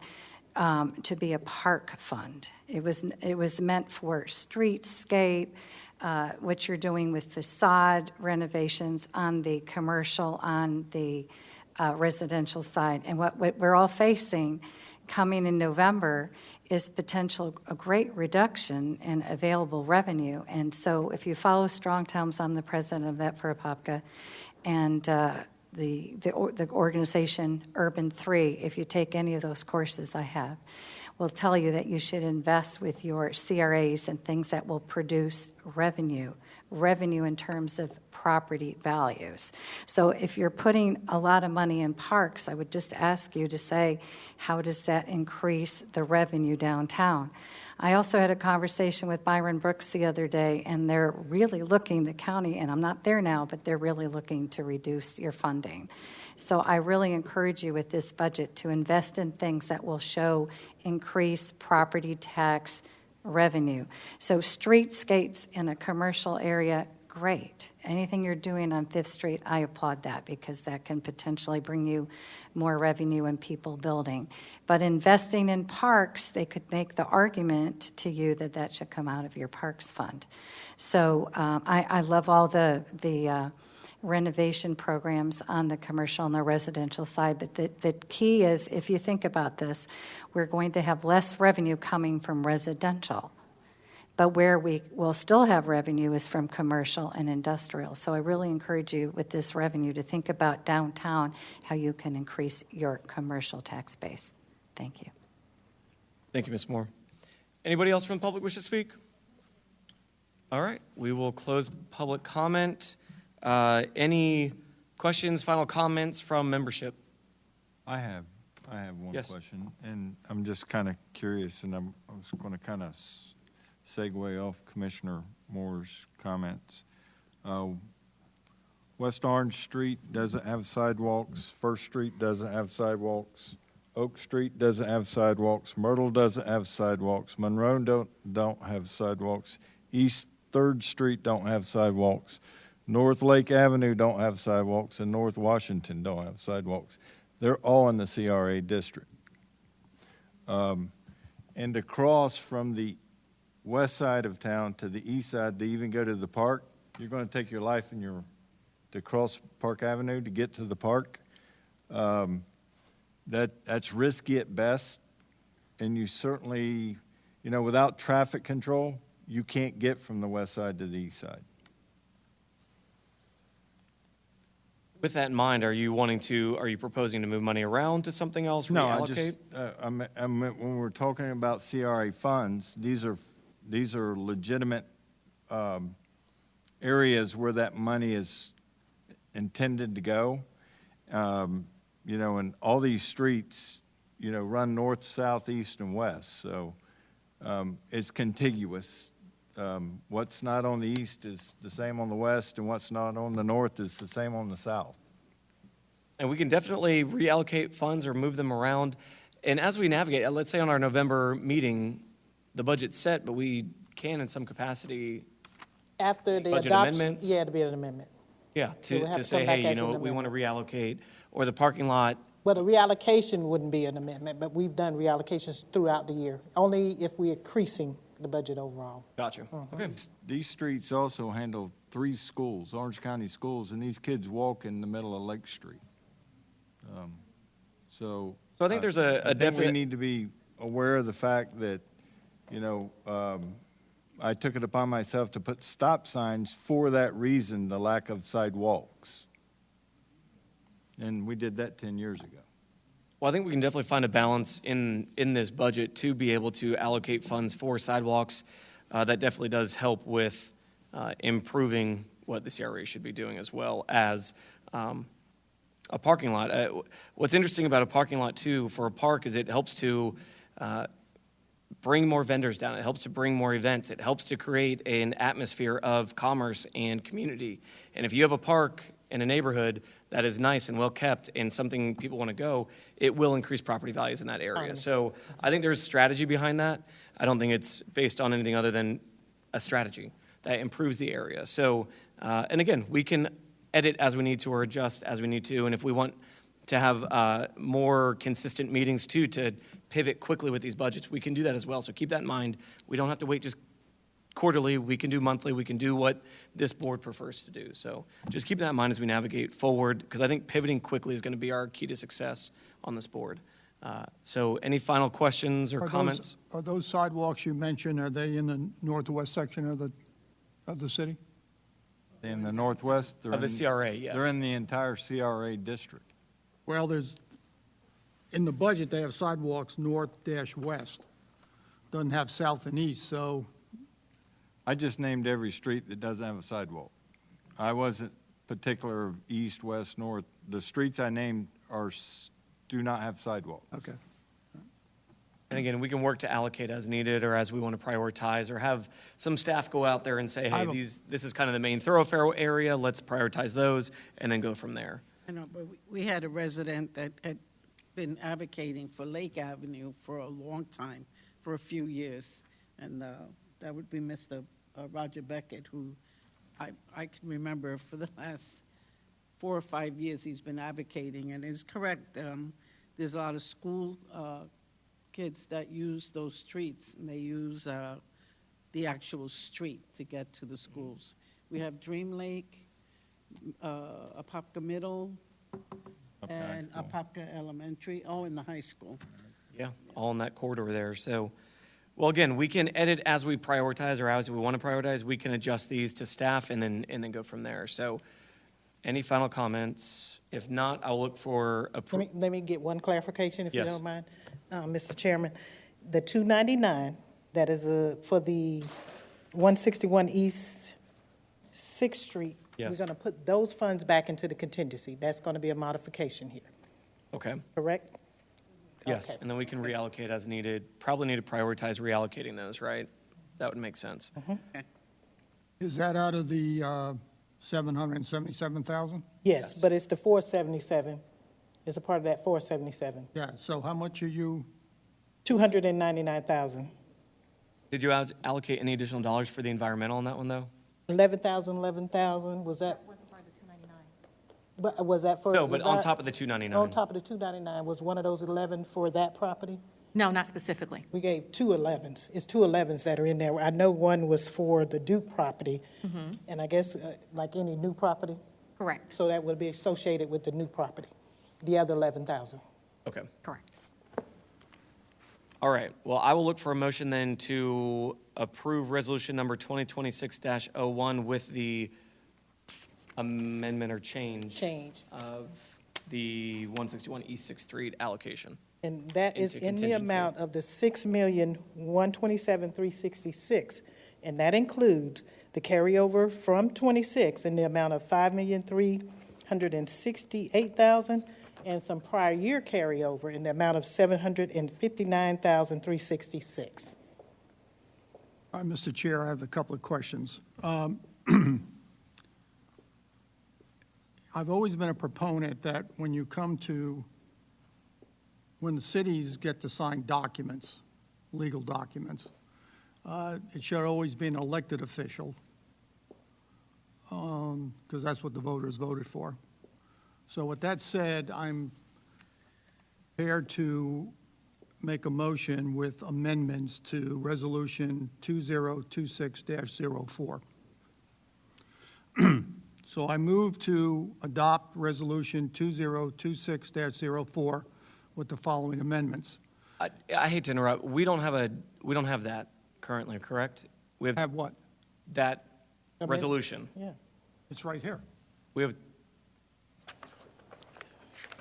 to be a park fund. It was meant for streetscape, what you're doing with facade renovations on the commercial, on the residential side. And what we're all facing coming in November is a great reduction in available revenue. And so if you follow Strong Towns, I'm the president of that for Apopka, and the organization Urban 3, if you take any of those courses I have, will tell you that you should invest with your CRAs and things that will produce revenue in terms of property values. So if you're putting a lot of money in parks, I would just ask you to say, how does that increase the revenue downtown? I also had a conversation with Byron Brooks the other day, and they're really looking, the county, and I'm not there now, but they're really looking to reduce your funding. So I really encourage you with this budget to invest in things that will show increased property tax revenue. So streetscapes in a commercial area, great. Anything you're doing on Fifth Street, I applaud that because that can potentially bring you more revenue and people building. But investing in parks, they could make the argument to you that that should come out of your parks fund. So I love all the renovation programs on the commercial and the residential side, but the key is, if you think about this, we're going to have less revenue coming from residential. But where we will still have revenue is from commercial and industrial. So I really encourage you with this revenue to think about downtown, how you can increase your commercial tax base. Thank you. Thank you, Ms. Moore. Anybody else from the public wish to speak? All right, we will close public comment. Any questions, final comments from membership? I have one Yes. question, and I'm just kind of curious, and I was going to kind of segue off Commissioner Moore's comments. West Orange Street doesn't have sidewalks, First Street doesn't have sidewalks, Oak Street doesn't have sidewalks, Myrtle doesn't have sidewalks, Monroe don't have sidewalks, East Third Street don't have sidewalks, North Lake Avenue don't have sidewalks, and North Washington don't have sidewalks. They're all in the CRA district. And to cross from the west side of town to the east side to even go to the park, you're going to take your life to cross Park Avenue to get to the park. That's risky at best, and you certainly, without traffic control, you can't get from the west side to the east side. With that in mind, are you proposing to move money around to something else, No, reallocate? I meant when we're talking about CRA funds, these are legitimate areas where that money is intended to go. And all these streets, run north, south, east, and west. So it's contiguous. What's not on the east is the same on the west, and what's not on the north is the same on the south. And we can definitely reallocate funds or move them around. And as we navigate, let's say on our November meeting, the budget's set, but we can in some capacity, After the Budget adoption. amendments? Yeah, it'll be an amendment. yeah, We'll have to to say, come back hey, as an we want to reallocate, or the parking lot. Well, the reallocation wouldn't be an amendment, but we've done reallocations throughout the year, only if we're increasing the budget overall. Gotcha. Okay. These streets also handle 3 schools, Orange County schools, and these kids walk in the middle of Lake Street. So I think there's a I think definite. we need to be aware of the fact that, I took it upon myself to put stop signs for that reason, the lack of sidewalks. And we did that 10 years ago. Well, I think we can definitely find a balance in this budget to be able to allocate funds for sidewalks. That definitely does help with improving what the CRA should be doing, as well as a parking lot. What's interesting about a parking lot, too, for a park is it helps to bring more vendors down. It helps to bring more events. It helps to create an atmosphere of commerce and community. And if you have a park in a neighborhood that is nice and well kept and something people want to go, it will increase property values in that area. So I think there's strategy behind that. I don't think it's based on anything other than a strategy that improves the area. So, and again, we can edit as we need to or adjust as we need to. And if we want to have more consistent meetings too, to pivot quickly with these budgets, we can do that as well. So keep that in mind. We don't have to wait just quarterly. We can do monthly. We can do what this board prefers to do. So just keep that in mind as we navigate forward, because I think pivoting quickly is going to be our key to success on this board. So any final questions or comments? Are those sidewalks you mentioned, are they in the northwest section of the city? In the northwest? Of the CRA, yes. They're in the entire CRA district. Well, in the budget, they have sidewalks north-west. Doesn't have south and east, so I just named every street that doesn't have a sidewalk. I wasn't particular of east, west, north. The streets I named do not have sidewalks. okay. And again, we can work to allocate as needed or as we want to prioritize, or have some staff go out there and say, hey, this is kind of the main thoroughfare area, let's prioritize those, and then go from there. I know, but we had a resident that had been advocating for Lake Avenue for a long time, for a few years. And that would be Mr. Roger Beckett, who I can remember for the last 4 or 5 years he's been advocating. And it's correct, there's a lot of school kids that use those streets, and they use the actual street to get to the schools. We have Dream Lake, Apopka Middle, and Apopka Elementary, in the high school. Yeah, all in that corridor there. So, well, again, we can edit as we prioritize or as we want to prioritize. We can adjust these to staff and then go from there. So, any final comments? If not, I'll look for Let me get one clarification, if you Yes. don't mind, Mr. Chairman. The 299, that is for the 161 East 6th Street Yes. We're going to put those funds back into the contingency. That's going to be a modification here, Okay, correct? yes, Okay. and then we can reallocate as needed. Probably need to prioritize reallocating those, right? That would make sense. Is that out of the 777,000? Yes, but it's the 477. It's a part of that 477. Yeah, so how much are you, 299,000. Did you allocate any additional dollars for the environmental on that one, though? 11,000, 11,000, was that? Wasn't part of the 299. But was that for? No, but on top of the 299. On top of the 299, was one of those 11 for that property? No, not specifically. We gave two 11s. It's two 11s that are in there. I know one was for the Duke property, and I guess like any new property, Correct, so that would be associated with the new property, the other 11,000. Okay. correct. All right, well, I will look for a motion then to approve resolution number 2026-01 with the amendment or change of the 161 East Sixth Street allocation. And that is Into in the contingency. amount of the $6,127,366. And that includes the carryover from 26 in the amount of $5,368,000 and some prior year carryover in the amount of $759,366. all right, Mr. Chair, I have a couple of questions. I've always been a proponent that when the cities get to sign documents, legal documents, it should always be an elected official, because that's what the voters voted for. So with that said, I'm prepared to make a motion with amendments to Resolution 2026-04. So I move to adopt Resolution 2026-04 with the following amendments. I hate to interrupt, we don't have that currently, correct? We have Have what? that resolution. Yeah. It's right here. We have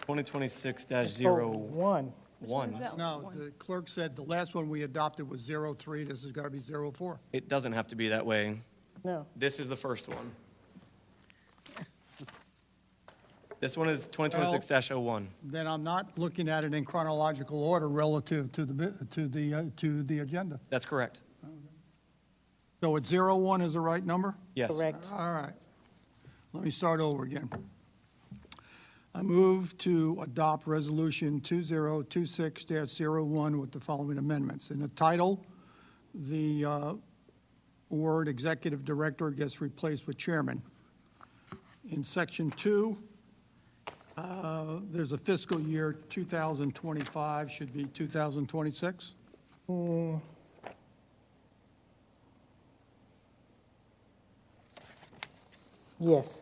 2026-01. One. No, the clerk said the last one we adopted was 03, this has got to be 04. It doesn't have to be that way. No. This is the first one. This one is 2026-01. Then I'm not looking at it in chronological order relative to the agenda. That's correct. So it's 01 is the right number? Yes. Correct. All right. Let me start over again. I move to adopt Resolution 2026-01 with the following amendments. In the title, the word Executive Director gets replaced with Chairman. In Section 2, there's a fiscal year 2025, should be 2026. Yes.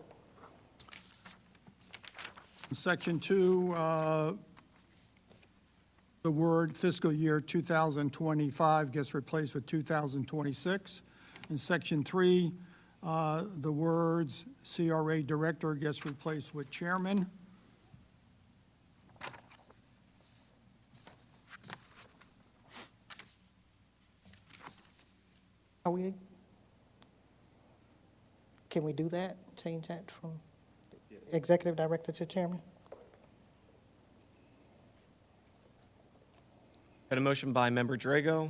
In Section 2, the word fiscal year 2025 gets replaced with 2026. In Section 3, the words CRA Director gets replaced with Chairman. Can we do that? Change that from Executive Director to Chairman? Got a motion by Member Drago.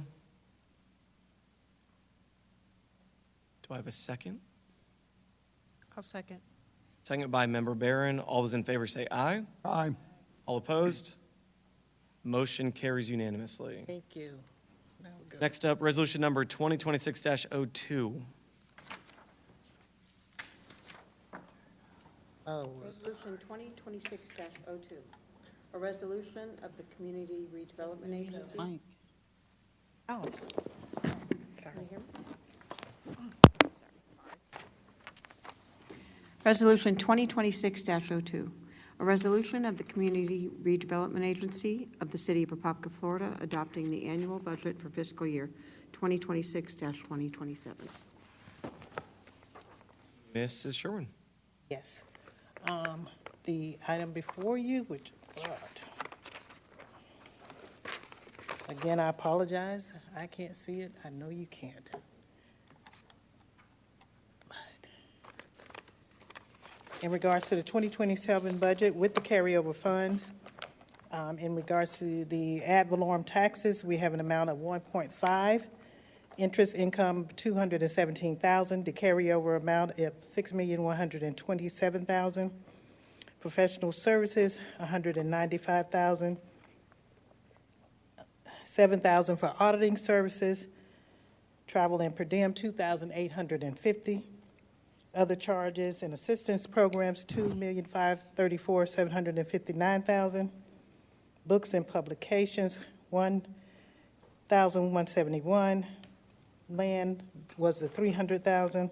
Do I have a second? I'll second. Second by Member Barron. All those in favor say aye. Aye. All opposed? Motion carries unanimously. Thank you. Now we go. Next up, resolution number 2026-02. Oh, Resolution 2026-02, a resolution of the Community Redevelopment Agency. Mike. oh, Can you hear me? Resolution 2026-02, a resolution of the Community Redevelopment Agency of the City of Apopka, Florida, adopting the annual budget for fiscal year 2026-2027. Mrs. Sherwin. yes. The item before you, which, again, I apologize. I can't see it. I know you can't. In regards to the 2027 budget with the carryover funds, in regards to the ad valorem taxes, we have an amount of 1.5. Interest income, 217,000. The carryover amount of 6,127,000. Professional services, 195,000. 7,000 for auditing services. Travel and per diem, 2,850. Other charges and assistance programs, 2,534,759,000. Books and publications, 1,171. Land was the 300,000.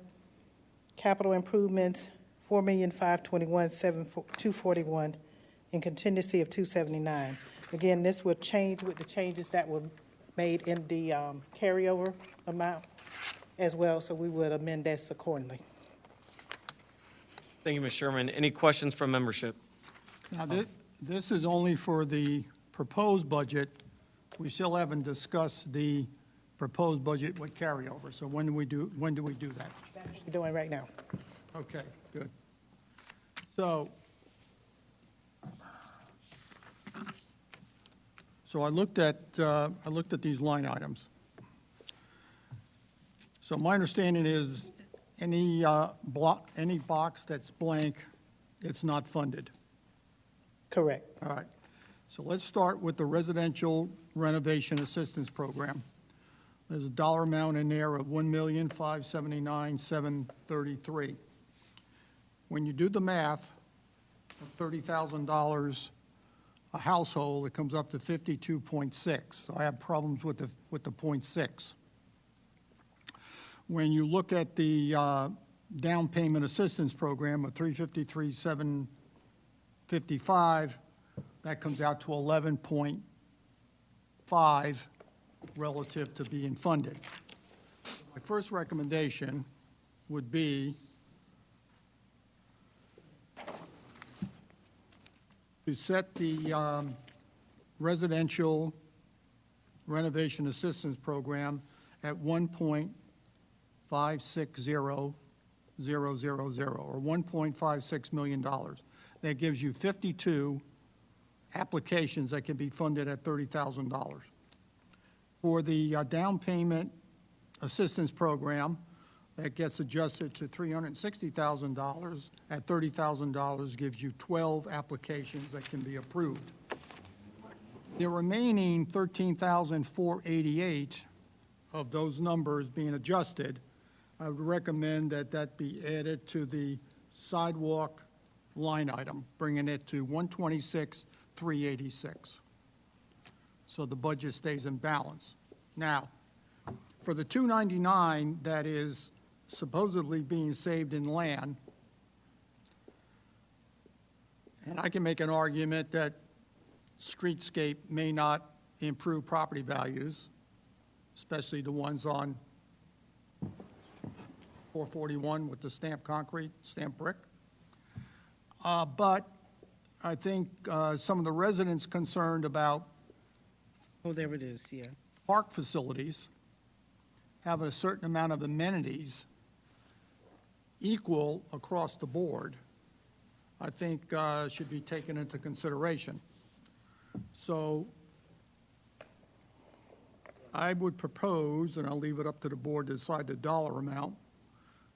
Capital improvements, 4,521,241, and contingency of 279. Again, this will change with the changes that were made in the carryover amount as well, so we would amend this accordingly. Thank you, Ms. Sherman. Any questions from membership? Now, this is only for the proposed budget. We still haven't discussed the proposed budget with carryover. So when do we do that? That's what we're doing right now. Okay, good. So I looked at these line items. So my understanding is any box that's blank, it's not funded. Correct. All right. So let's start with the residential renovation assistance program. There's a dollar amount in there of $1,579,733. When you do the math, of $30,000 a household, it comes up to 52.6. So I have problems with the 0.6. When you look at the down payment assistance program of $353,755, that comes out to 11.5 relative to being funded. My first recommendation would be to set the residential renovation assistance program at 1.560000 or $1.56 million. That gives you 52 applications that can be funded at $30,000. For the down payment assistance program, that gets adjusted to $360,000 at $30,000 gives you 12 applications that can be approved. The remaining 13,488 of those numbers being adjusted, I would recommend that that be added to the sidewalk line item, bringing it to 126,386. So the budget stays in balance. Now, for the 299 that is supposedly being saved in land, and I can make an argument that streetscape may not improve property values, especially the ones on 441 with the stamped concrete, stamped brick. But I think some of the residents concerned about Oh, there it is, yeah. park facilities having a certain amount of amenities equal across the board, I think should be taken into consideration. So I would propose, and I'll leave it up to the board to decide the dollar amount,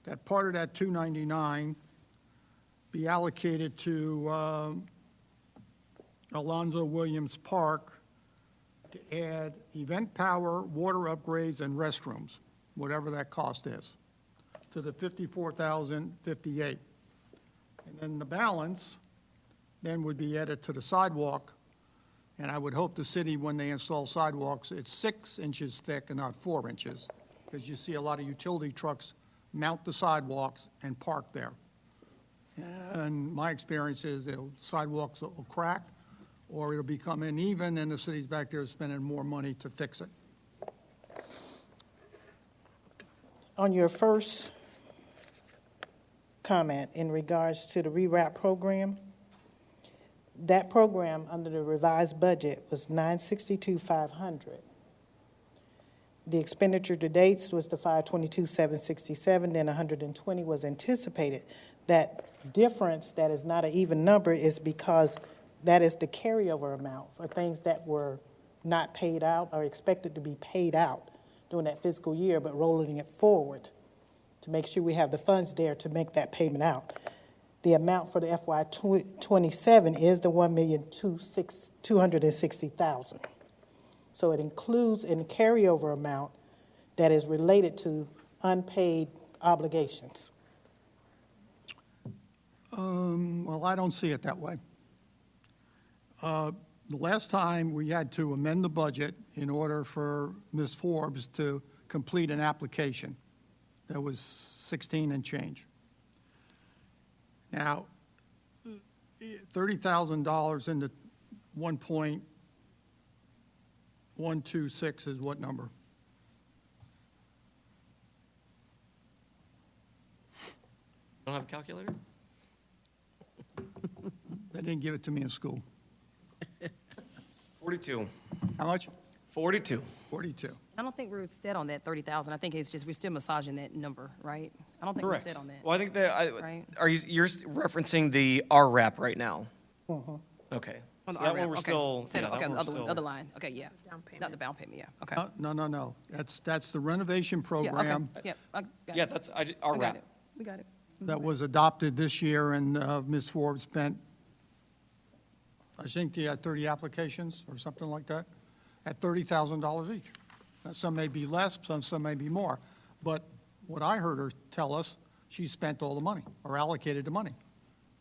that part of that 299 be allocated to Alonzo Williams Park to add event power, water upgrades, and restrooms, whatever that cost is, to the $54,058. And then the balance then would be added to the sidewalk. And I would hope the city, when they install sidewalks, it's 6 inches thick and not 4 inches, because you see a lot of utility trucks mount the sidewalks and park there. And my experience is the sidewalks will crack, or it'll become uneven, and the city's back there spending more money to fix it. On your first comment in regards to the rewrap program, that program under the revised budget was $962,500. The expenditure to dates was the $522,767, then $120 was anticipated. That difference, that is not an even number, is because that is the carryover amount for things that were not paid out or expected to be paid out during that fiscal year, but rolling it forward to make sure we have the funds there to make that payment out. The amount for the FY '27 is the $1,260,000. So it includes a carryover amount that is related to unpaid obligations. Well, I don't see it that way. The last time we had to amend the budget in order for Ms. Forbes to complete an application, that was 16 and change. Now, $30,000 into 1.126 is what number? Don't have a calculator? They didn't give it to me in school. 42. How much? 42. 42. I don't think we're set on that 30,000. I think it's just, we're still massaging that number, right? I don't think we're Correct. set on that. Well, I think that, Right. you're referencing the RRAP right now? Mhm. Okay. On So the that one RRAP, we're okay. still, Set- yeah, that Okay, one the we're other, still- other line, okay, yeah. Not the down payment, yeah, okay. No. That's the renovation Yeah, okay, program yep, I got Yeah, it. that's, I got RRAP. it. We got it. that was adopted this year, and Ms. Forbes spent, I think they had 30 applications or something like that, at $30,000 each. Now, some may be less, some may be more. But what I heard her tell us, she spent all the money, or allocated the money.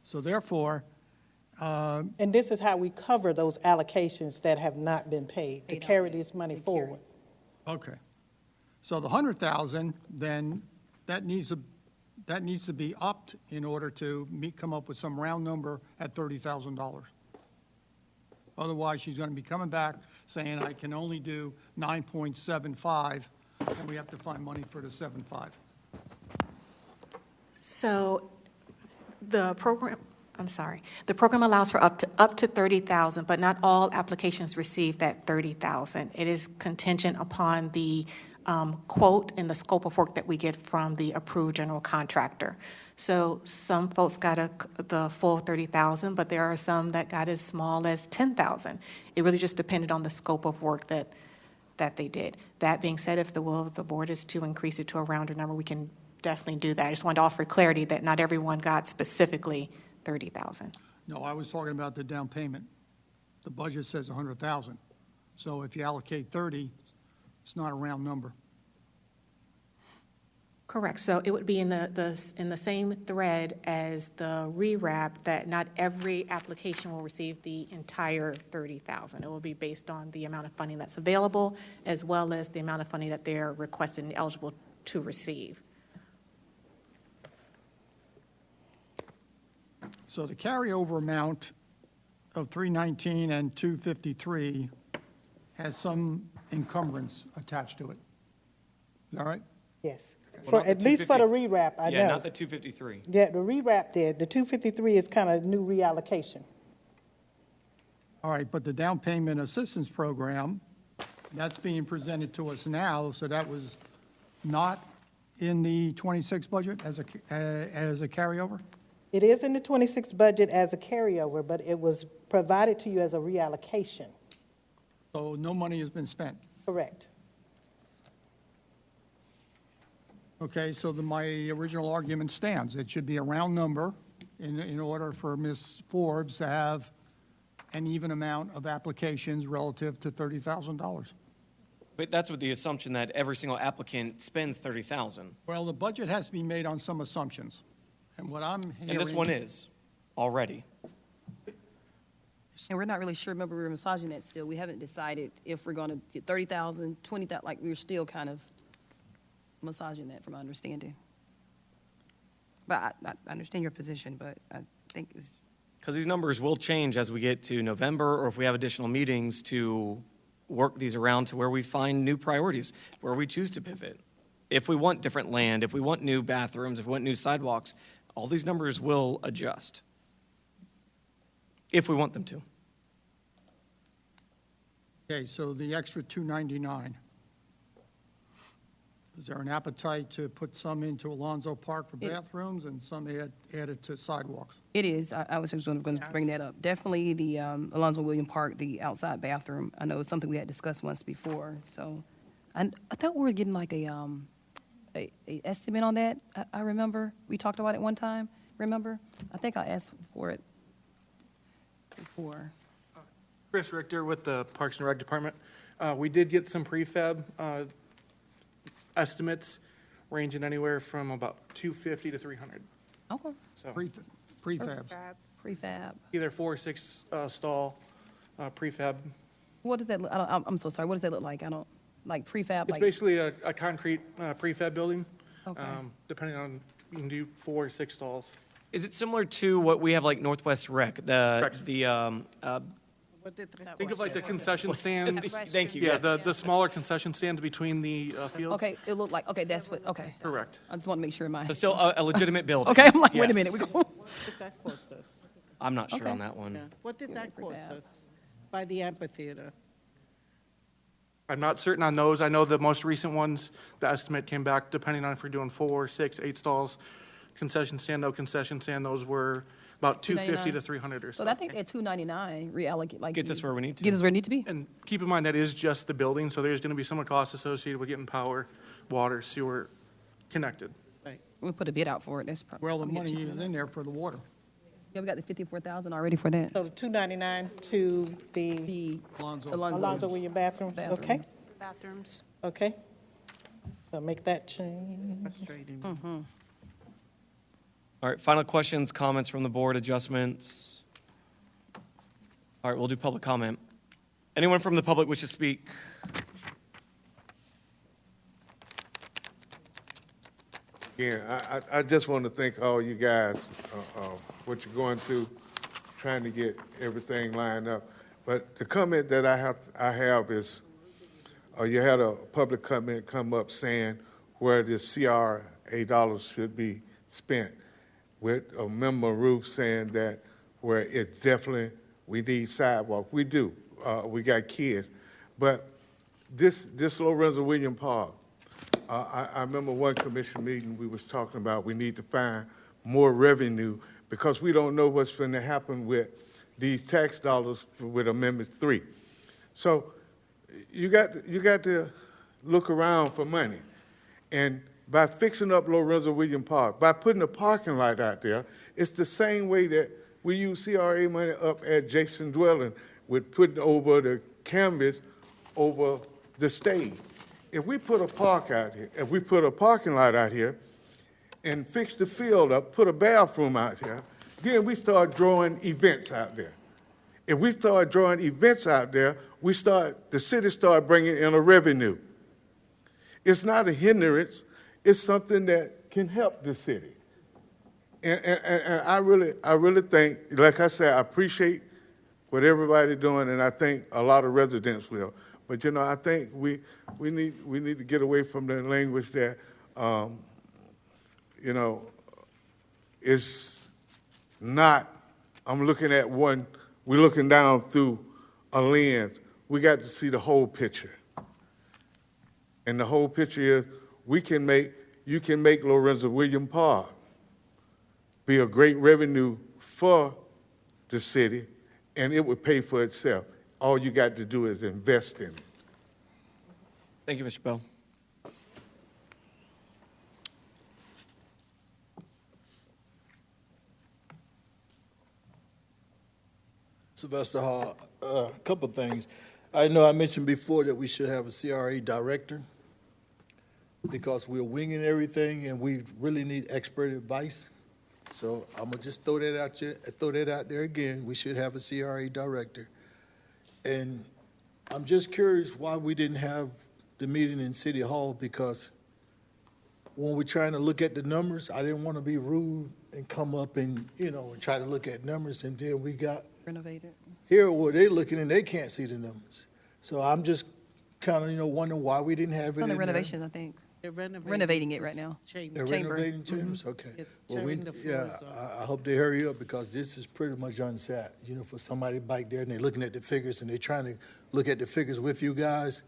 So therefore, And this is how we cover those allocations that have not been paid, to Paid out, carry yeah. this money To carry. forward. okay. So the 100,000, then, that needs to be upped in order to come up with some round number at $30,000. Otherwise, she's going to be coming back saying, I can only do 9.75, and we have to find money for the 7.5. So the program, the program allows for up to 30,000, but not all applications receive that 30,000. It is contingent upon the quote and the scope of work that we get from the approved general contractor. So some folks got the full 30,000, but there are some that got as small as 10,000. It really just depended on the scope of work that they did. That being said, if the will of the board is to increase it to a rounder number, we can definitely do that. I just wanted to offer clarity that not everyone got specifically 30,000. No, I was talking about the down payment. The budget says 100,000. So if you allocate 30, it's not a round number. Correct. So it would be in the same thread as the rewrap, that not every application will receive the entire 30,000. It will be based on the amount of funding that's available, as well as the amount of funding that they're requested and eligible to receive. So the carryover amount of 319 and 253 has some encumbrance attached to it. Is that right? Yes. Well, not the At least for the 250 rewrap, I know. Yeah, not the 253. Yeah, the rewrap did. The 253 is kind of new reallocation. All right, but the down payment assistance program, that's being presented to us now, so that was not in the 26 budget as a carryover? It is in the 26 budget as a carryover, but it was provided to you as a reallocation. So no money has been spent. Correct. Okay, so my original argument stands. It should be a round number in order for Ms. Forbes to have an even amount of applications relative to $30,000. But that's with the assumption that every single applicant spends 30,000. Well, the budget has to be made on some assumptions. And what I'm hearing. And this one is already. And we're not really sure, remember, we were massaging that still. We haven't decided if we're going to get 30,000, 20,000, like, we're still kind of massaging that from my understanding. But I understand your position, but I think it's, Because these numbers will change as we get to November, or if we have additional meetings to work these around to where we find new priorities, where we choose to pivot. If we want different land, if we want new bathrooms, if we want new sidewalks, all these numbers will adjust. If we want them to. Okay, so the extra 299. Is there an appetite to put some into Alonzo Park for bathrooms and some added to sidewalks? It is. I was just going to bring that up. Definitely the Alonzo William Park, the outside bathroom. I know it's something we had discussed once before. So I thought we were getting like a estimate on that. I remember we talked about it one time. Remember? I think I asked for it before. Chris Richter with the Parks and Rec Department. We did get some prefab estimates ranging anywhere from about 250 to 300. Okay. So Prefabs. Prefab. either 4 or 6 stall prefab. What does that look? I'm so sorry. What does that look like? I don't like prefab. It's like basically a concrete prefab building. Okay. Depending on, you can do 4 or 6 stalls. Is it similar to what we have like Northwest Rec? Correct. What did that Think of like the question? concession stands. Thank you. Yeah, yes. the smaller concession stands between the fields. Okay, it looked like, okay, that's what, okay. Correct. I just want to make sure in my. So still a legitimate building. Okay, I'm like, wait a Yes. minute. We go. What did that cost us? I'm not sure Okay. on that one. Yeah. What did that cost prefab. us by the amphitheater? I'm not certain on those. I know the most recent ones, the estimate came back, depending on if we're doing 4, 6, 8 stalls. Concession stand, no concession stand, those were about 250 to 300 or so. So I think at $299, reallocate, like. Gets us where we need to. Get us where we need to be. And keep in mind, that is just the building, so there's going to be some cost associated with getting power, water, sewer connected. We'll put a bid out for it. That's probably. Well, the money is in there for the water. Yeah, we got the 54,000 already for that. So the $299 to the The Alonzo. Alonzo William bathrooms, okay? bathrooms. Bathrooms. Okay. So make that change. Frustrating. All right, final questions, comments from the board, adjustments? All right, we'll do public comment. Anyone from the public wish to speak? Yeah, I just want to thank all you guys, what you're going through, trying to get everything lined up. But the comment that I have is, you had a public comment come up saying where the CRA dollars should be spent, with a member Ruth saying that where it definitely, we need sidewalk. We do. We got kids. But this Lorenzo William Park, I remember one commission meeting we was talking about we need to find more revenue because we don't know what's going to happen with these tax dollars with Amendment 3. So you got to look around for money. And by fixing up Lorenzo William Park, by putting a parking lot out there, it's the same way that we use CRA money up at Jason Dwelling with putting over the canvas over the stage. If we put a park out here, if we put a parking lot out here and fix the field up, put a bathroom out there, then we start drawing events out there. If we start drawing events out there, the city start bringing in a revenue. It's not a hindrance. It's something that can help the city. And I really think, like I said, I appreciate what everybody's doing, and I think a lot of residents will. But, I think we need to get away from the language that, is not, I'm looking at one, we're looking down through a lens. We got to see the whole picture. And the whole picture is you can make Lorenzo William Park be a great revenue for the city, and it would pay for itself. All you got to do is invest in it. Thank you, Mr. Bell. Sylvester Hall, a couple of things. I know I mentioned before that we should have a CRA director because we're winging everything and we really need expert advice. So I'm gonna just throw that out there again. We should have a CRA director. And I'm just curious why we didn't have the meeting in City Hall, because when we're trying to look at the numbers, I didn't want to be rude and come up and, and try to look at numbers, and then we got Renovated. here where they're looking and they can't see the numbers. So I'm just kind of, wondering why we didn't have it On the in there. renovations, I think. They're Renovating it right now. Chamber. They're renovating chambers, okay. Yeah, Well, tearing the floors I hope they hurry up because this is pretty much unsaid. For somebody back there and they're looking at the figures and they're trying to look at the figures with you guys,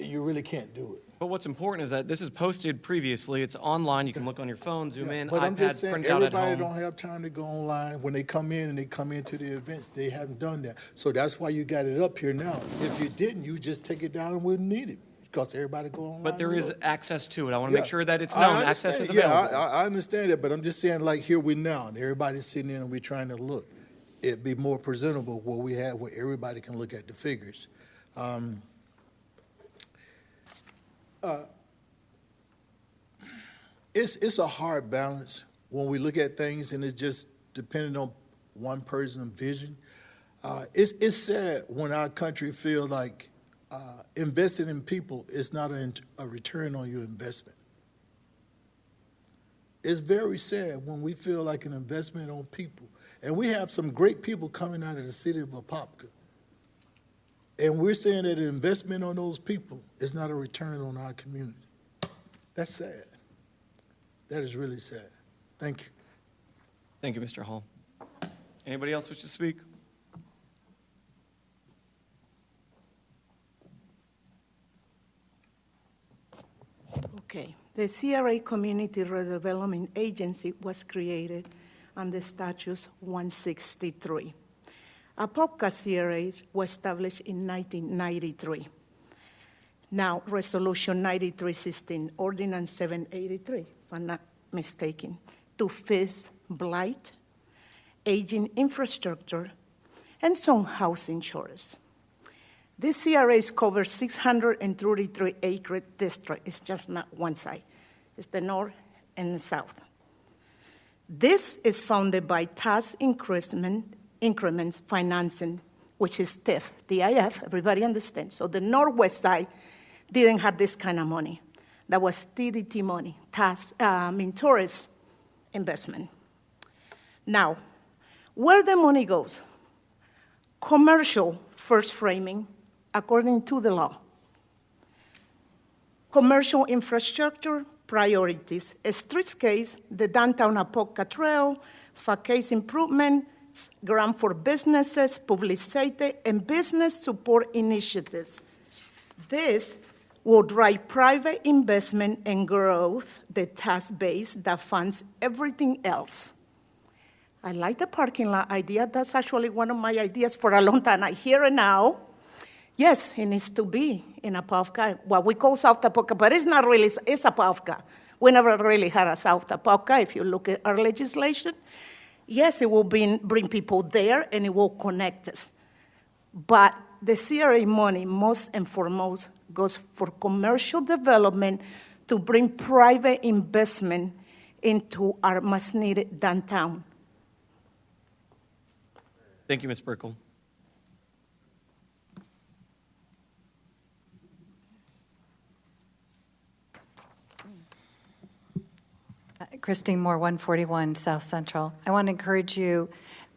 you really can't do it. But what's important is that this is posted previously. It's online. You can look on your phone, zoom in, But I'm just iPads, saying, print out at everybody home. don't have time to go online. When they come in and they come into the events, they haven't done that. So that's why you got it up here now. If you didn't, you just take it down and wouldn't need it, because everybody go online. But there and is look. access to it. I want to make Yeah. sure that it's I known. Access is understand. Yeah, available. I understand that, but I'm just saying, like, here we now, and everybody's sitting in and we're trying to look. It'd be more presentable where we have, where everybody can look at the figures. It's a hard balance when we look at things, and it's just depending on one person's vision. It's sad when our country feel like investing in people is not a return on your investment. It's very sad when we feel like an investment on people. And we have some great people coming out of the city of Apopka. And we're saying that an investment on those people is not a return on our community. That's sad. That is really sad. Thank you. Thank you, Mr. Hall. Anybody else wish to speak? Okay. The CRA Community Redevelopment Agency was created under Statute 163. Apopka CRA was established in 1993. Now, Resolution 9316, Ordinance 783, if I'm not mistaken, to fix blight, aging infrastructure, and some housing shortage. This CRAs cover 633-acre district. It's just not one side. It's the north and the south. This is funded by tax increments financing, which is TIF, TIF, everybody understands. So the northwest side didn't have this kind of money. That was TDT money, tourist investment. Now, where the money goes? Commercial first framing, according to the law. Commercial infrastructure priorities, a streetscape, the downtown Apopka Trail, facade improvements, grant for businesses, publicity, and business support initiatives. This will drive private investment and growth, the tax base that funds everything else. I like the parking lot idea. That's actually one of my ideas for a long time. I hear it now. Yes, it needs to be in Apopka, what we call South Apopka, but it's not really, it's Apopka. We never really had a South Apopka, if you look at our legislation. Yes, it will bring people there, and it will connect us. But the CRA money, most and foremost, goes for commercial development to bring private investment into our much-needed downtown. Thank you, Ms. Brickell. Christine Moore, 141 South Central. I want to encourage you,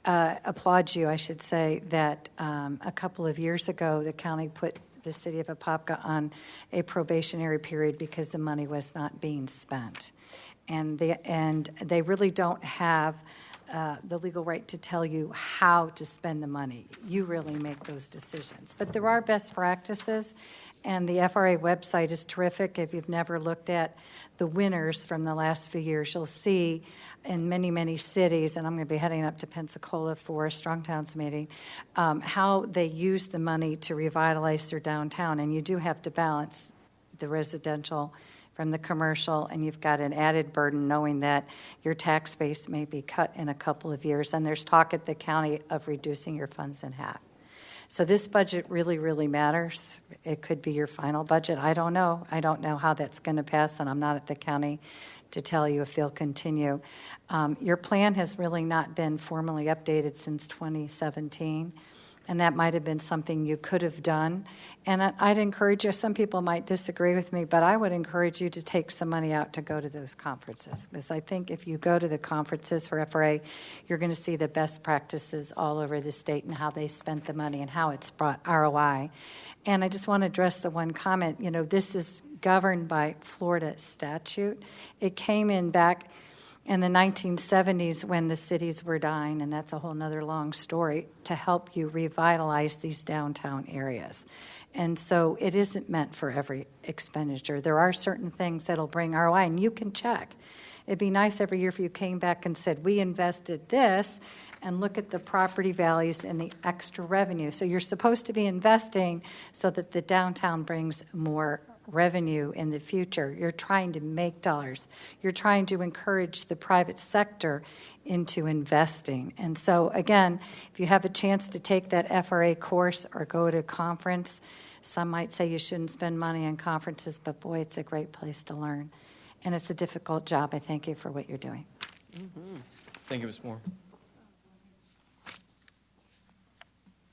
applaud you, I should say, that a couple of years ago, the county put the city of Apopka on a probationary period because the money was not being spent. And they really don't have the legal right to tell you how to spend the money. You really make those decisions. But there are best practices, and the FRA website is terrific. If you've never looked at the winners from the last few years, you'll see in many, many cities, and I'm going to be heading up to Pensacola for a Strong Towns meeting, how they use the money to revitalize their downtown. And you do have to balance the residential from the commercial, and you've got an added burden knowing that your tax base may be cut in a couple of years, and there's talk at the county of reducing your funds in half. So this budget really, really matters. It could be your final budget. I don't know. I don't know how that's going to pass, and I'm not at the county to tell you if they'll continue. Your plan has really not been formally updated since 2017. And that might have been something you could have done. And I'd encourage you, some people might disagree with me, but I would encourage you to take some money out to go to those conferences. Because I think if you go to the conferences for FRA, you're going to see the best practices all over the state and how they spent the money and how it's brought ROI. And I just want to address the one comment. You know, this is governed by Florida statute. It came in back in the 1970s when the cities were dying, and that's a whole nother long story, to help you revitalize these downtown areas. And so it isn't meant for every expenditure. There are certain things that'll bring ROI, and you can check. It'd be nice every year if you came back and said, we invested this, and look at the property values and the extra revenue. So you're supposed to be investing so that the downtown brings more revenue in the future. You're trying to make dollars. You're trying to encourage the private sector into investing. And so, again, if you have a chance to take that FRA course or go to a conference, some might say you shouldn't spend money on conferences, but boy, it's a great place to learn. And it's a difficult job. I thank you for what you're doing. Thank you, Ms. Moore.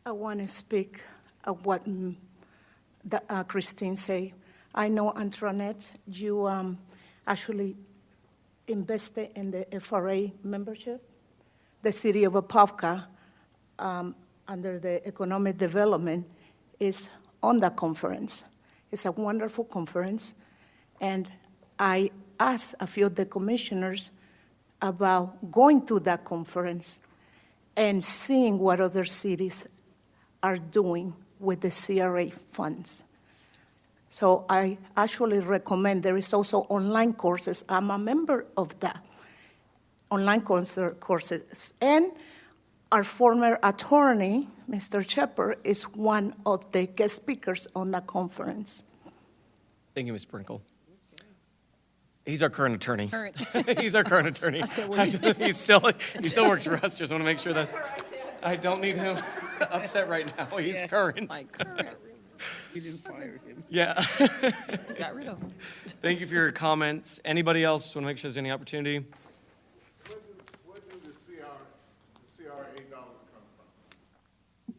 I want to speak of what Christine said. I know, Antoinette, you actually invested in the FRA membership. The city of Apopka, under the economic development, is on that conference. It's a wonderful conference. And I asked a few of the commissioners about going to that conference and seeing what other cities are doing with the CRA funds. So I actually recommend, there is also online courses. I'm a member of that, online courses. And our former attorney, Mr. Shepard, is one of the guest speakers on that conference. Thank you, Ms. Sprinkle. He's our current attorney. Current. He's our current attorney. He still works for us. Just want to make sure that I don't need him upset right now. He's current. Like, current. You didn't fire him. Yeah. Got rid of them. Thank you for your comments. Anybody else? Just want to make sure there's any opportunity. Where do the CRA dollars come from?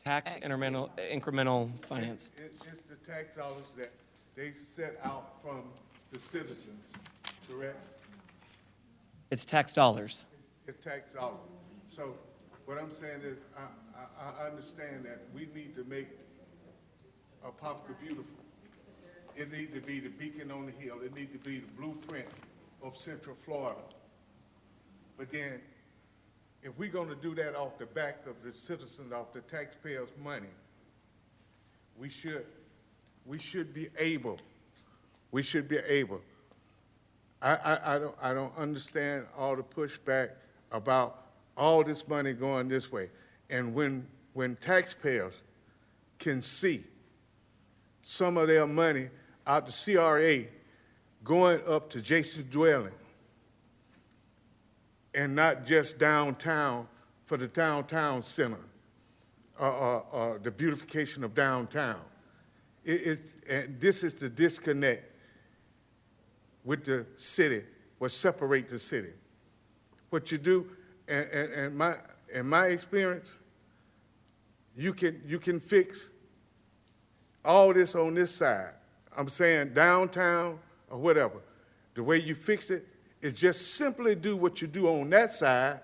Tax incremental finance. It's the tax dollars that they set out from the citizens, correct? It's tax dollars. It's tax dollars. So what I'm saying is, I understand that we need to make Apopka beautiful. It needs to be the beacon on the hill. It needs to be the blueprint of Central Florida. But then, if we're going to do that off the back of the citizens, off the taxpayers' money, we should be able. We should be able. I don't understand all the pushback about all this money going this way. And when taxpayers can see some of their money out the CRA going up to Jason's dwelling and not just downtown for the downtown center, the beautification of downtown. And this is the disconnect with the city, what separates the city. What you do, and in my experience, you can fix all this on this side. I'm saying downtown or whatever. The way you fix it is just simply do what you do on that side.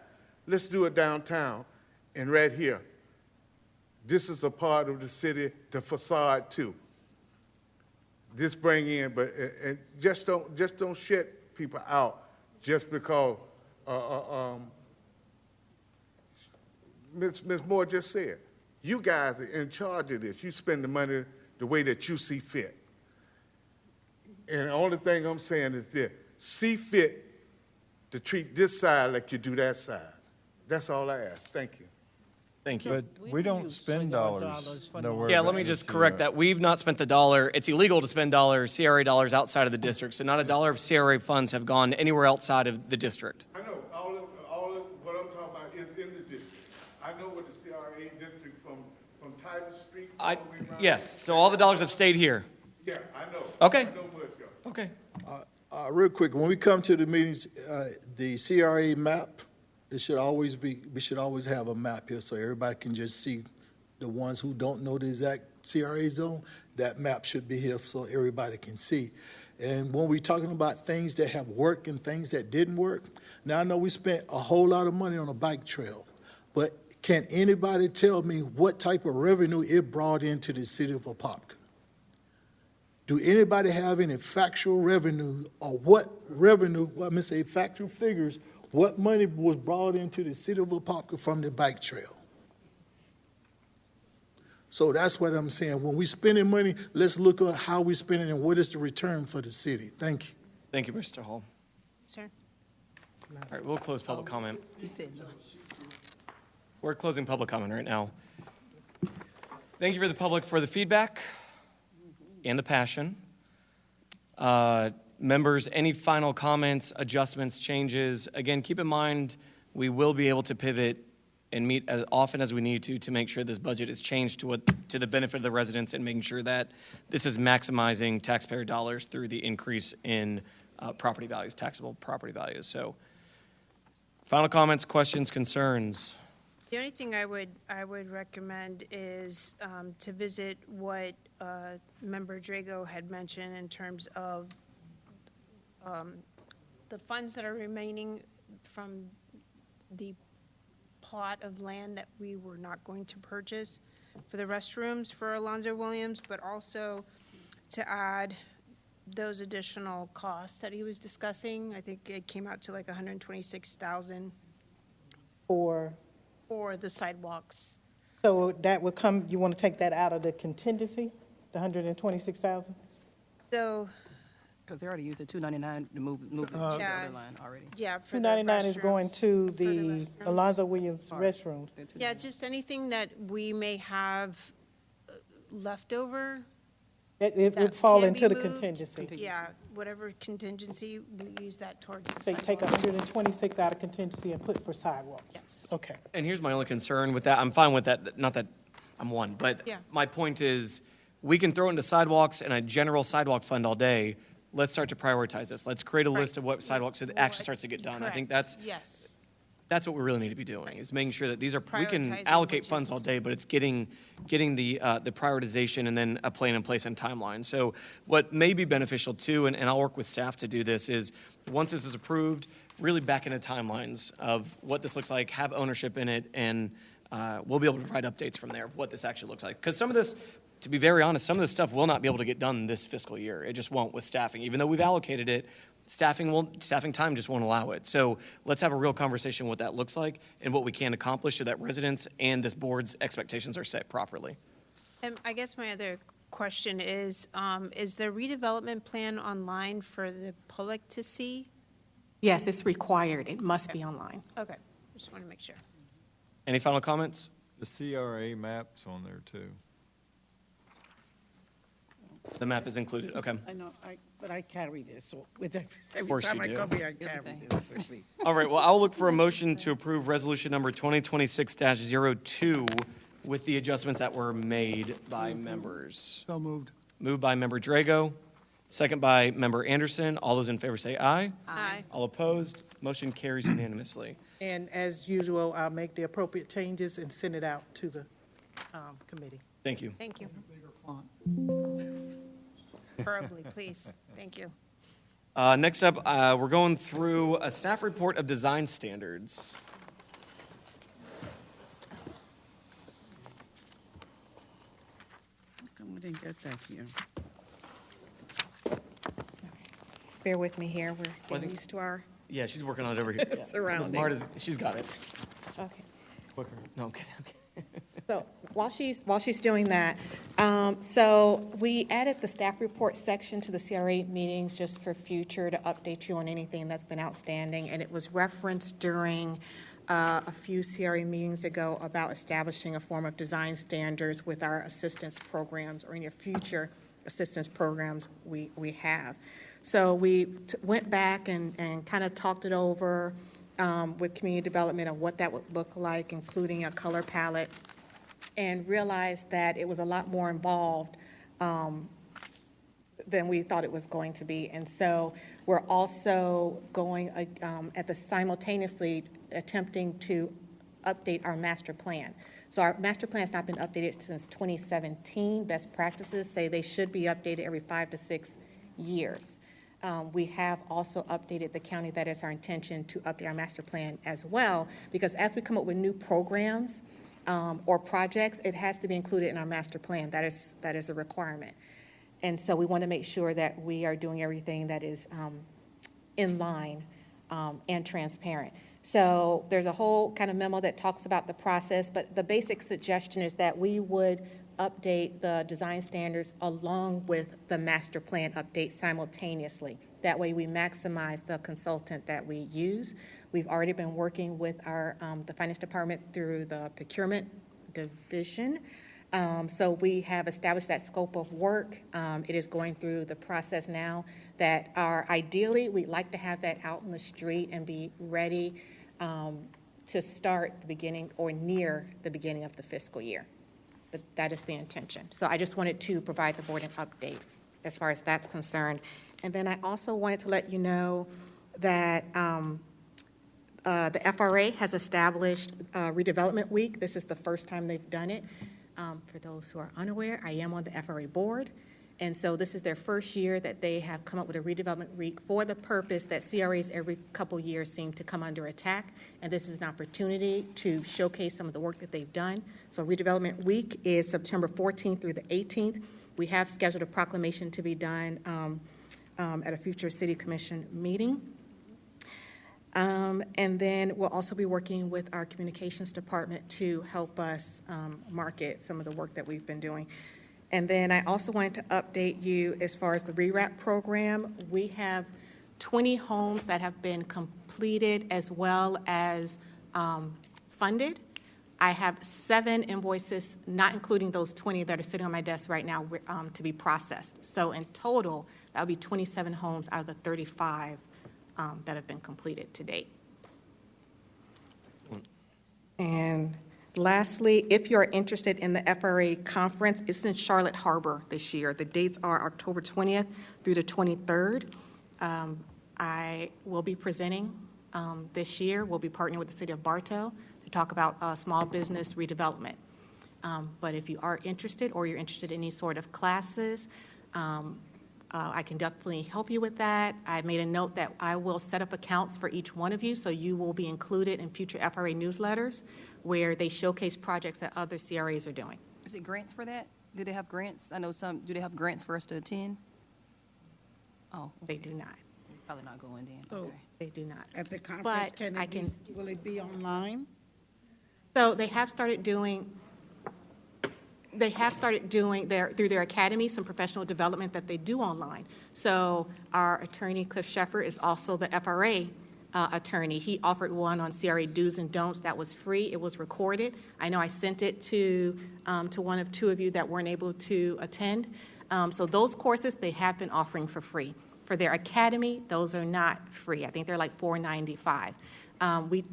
Let's do it downtown and right here. This is a part of the city, the facade too. This bring in, but and just don't shut people out just because Ms. Moore just said, you guys are in charge of this. You spend the money the way that you see fit. And the only thing I'm saying is this, see fit to treat this side like you do that side. That's all I ask. Thank you. Thank you. But we don't spend dollars nowhere. Yeah, let me but just it's, correct that. We've not spent the dollar. It's illegal to spend CRA dollars outside of the district. So not a dollar of CRA funds have gone anywhere outside of the district. I know, all of what I'm talking about is in the district. I know what the CRA district from Titus Street all the way around. Yes, so all the dollars have stayed here. Yeah, I know. Okay. I know where it's going. Okay. Real quick, when we come to the meetings, the CRA map, we should always have a map here so everybody can just see the ones who don't know the exact CRA zone. That map should be here so everybody can see. And when we're talking about things that have worked and things that didn't work, now I know we spent a whole lot of money on a bike trail, but can anybody tell me what type of revenue it brought into the city of Apopka? Do anybody have any factual revenue or what revenue, factual figures, what money was brought into the city of Apopka from the bike trail? So that's what I'm saying. When we spending money, let's look at how we spending and what is the return for the city. Thank you. Thank you, Mr. Hall. Sir? All right, we'll close public comment. You said no. We're closing public comment right now. Thank you for the public for the feedback and the passion. Members, any final comments, adjustments, changes? Again, keep in mind, we will be able to pivot and meet as often as we need to make sure this budget is changed to the benefit of the residents and making sure that this is maximizing taxpayer dollars through the increase in property values, taxable property values. So, final comments, questions, concerns? The only thing I would recommend is to visit what Member Drago had mentioned in terms of the funds that are remaining from the plot of land that we were not going to purchase for the restrooms for Alonzo Williams, but also to add those additional costs that he was discussing. I think it came out to like $126,000 For, for the sidewalks. so that would come, you want to take that out of the contingency, the 126,000? So, Because they already used the 299 to move it to the Yeah. other line already. yeah, for the 299 is going restrooms. to For the the restrooms. Alonzo Williams Sorry. restrooms. They're 299. Yeah, just anything that we may have left over. It that would fall can into be the moved. contingency. Yeah, whatever contingency, we use that towards the Say take sidewalks. 126 out of contingency and put for sidewalks. Yes. Okay. And here's my only concern with that. I'm fine with that, not that I'm one, but Yeah. my point is, we can throw into sidewalks and a general sidewalk fund all day. Let's start to prioritize this. Let's create a list of what sidewalks so that actually starts to get done. I think Correct. Yes. that's what we really need to be doing, is making sure that these are, we can Prioritizing, allocate which funds is- all day, but it's getting the prioritization and then a plan in place and timeline. So what may be beneficial too, and I'll work with staff to do this, is once this is approved, really back into timelines of what this looks like, have ownership in it, and we'll be able to provide updates from there of what this actually looks like. Because some of this, to be very honest, some of this stuff will not be able to get done this fiscal year. It just won't with staffing. Even though we've allocated it, staffing time just won't allow it. So let's have a real conversation what that looks like and what we can accomplish so that residents and this board's expectations are set properly. And I guess my other question is the redevelopment plan online for the public to see? Yes, it's required. It must be online. Okay, just want to make sure. Any final comments? The CRA map's on there too. The map is included, okay. I know, but I carry this, so with every course time you I do. come here, I carry Everything. this with me. All right, well, I'll look for a motion to approve resolution number 2026-02 with the adjustments that were made by members. So moved. Moved by member Drago, second by member Anderson. All those in favor say aye. Aye. All opposed, motion carries unanimously. And as usual, I'll make the appropriate changes and send it out to the committee. Thank you. Thank you. Bigger font. Preferably, please. Thank you. Next up, we're going through a staff report of design standards. How come we didn't get that here? Bear with me here. We're Well, I getting think- used to our, Yeah, she's working on it over here. Surroundings. Smart as, she's got it. okay. Quicker. No, I'm kidding. So while she's doing that, so we added the staff report section to the CRA meetings just for future to update you on anything that's been outstanding. And it was referenced during a few CRA meetings ago about establishing a form of design standards with our assistance programs or any future assistance programs we have. So we went back and kind of talked it over with community development of what that would look like, including a color palette, and realized that it was a lot more involved than we thought it was going to be. And so we're also going at the simultaneously attempting to update our master plan. So our master plan has not been updated since 2017. Best practices say they should be updated every 5 to 6 years. We have also updated the county. That is our intention, to update our master plan as well, because as we come up with new programs or projects, it has to be included in our master plan. That is a requirement. And so we want to make sure that we are doing everything that is in line and transparent. So there's a whole kind of memo that talks about the process, but the basic suggestion is that we would update the design standards along with the master plan update simultaneously. That way we maximize the consultant that we use. We've already been working with our, the finance department through the procurement division. So we have established that scope of work. It is going through the process now that are ideally, we'd like to have that out in the street and be ready to start the beginning or near the beginning of the fiscal year. But that is the intention. So I just wanted to provide the board an update as far as that's concerned. And then I also wanted to let you know that the FRA has established Redevelopment Week. This is the first time they've done it. For those who are unaware, I am on the FRA board. And so this is their first year that they have come up with a redevelopment week for the purpose that CRAs every couple years seem to come under attack. And this is an opportunity to showcase some of the work that they've done. So redevelopment week is September 14th through the 18th. We have scheduled a proclamation to be done at a future city commission meeting. And then we'll also be working with our communications department to help us market some of the work that we've been doing. And then I also wanted to update you as far as the REWRAP program. We have 20 homes that have been completed as well as funded. I have 7 invoices, not including those 20 that are sitting on my desk right now, to be processed. So in total, that would be 27 homes out of the 35 that have been completed to date. And lastly, if you're interested in the FRA conference, it's in Charlotte Harbor this year. The dates are October 20th through the 23rd. I will be presenting this year. We'll be partnering with the city of Bartow to talk about small business redevelopment. But if you are interested or you're interested in any sort of classes, I can definitely help you with that. I made a note that I will set up accounts for each one of you, so you will be included in future FRA newsletters where they showcase projects that other CRAs are doing. Is it grants for that? Do they have grants? I know some, do they have grants for us to attend? Oh, They do not. probably not going then, So- okay. They do not. At the conference, But can I it be, will it be online? So they have started doing through their academy, some professional development that they do online. So our attorney, Cliff Sheffer, is also the FRA attorney. He offered one on CRA do's and don'ts that was free. It was recorded. I know I sent it to one of 2 of you that weren't able to attend. So those courses, they have been offering for free. For their academy, those are not free. I think they're like $4.95.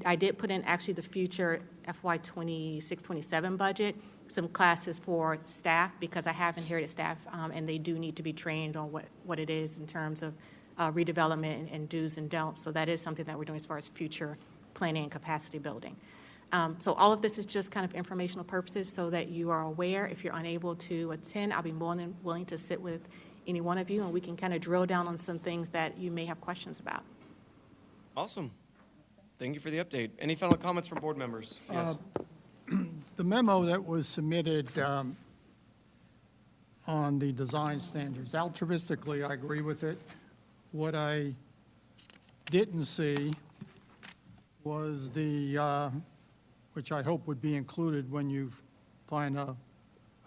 I did put in actually the future FY 26-27 budget, some classes for staff, because I have inherited staff, and they do need to be trained on what it is in terms of redevelopment and do's and don'ts. So that is something that we're doing as far as future planning and capacity building. So all of this is just kind of informational purposes so that you are aware. If you're unable to attend, I'll be more than willing to sit with any one of you, and we can kind of drill down on some things that you may have questions about. Awesome. Thank you for the update. Any final comments from board members? Yes. The memo that was submitted on the design standards, altruistically, I agree with it. What I didn't see was which I hope would be included when you find a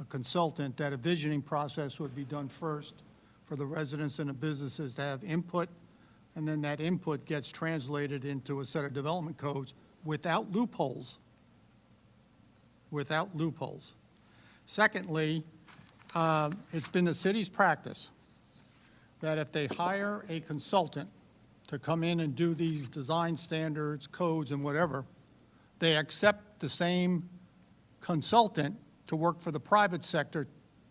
consultant, that a visioning process would be done first for the residents and the businesses to have input, and then that input gets translated into a set of development codes without loopholes. Without loopholes. Secondly, it's been the city's practice that if they hire a consultant to come in and do these design standards, codes, and whatever, they accept the same consultant to work for the private sector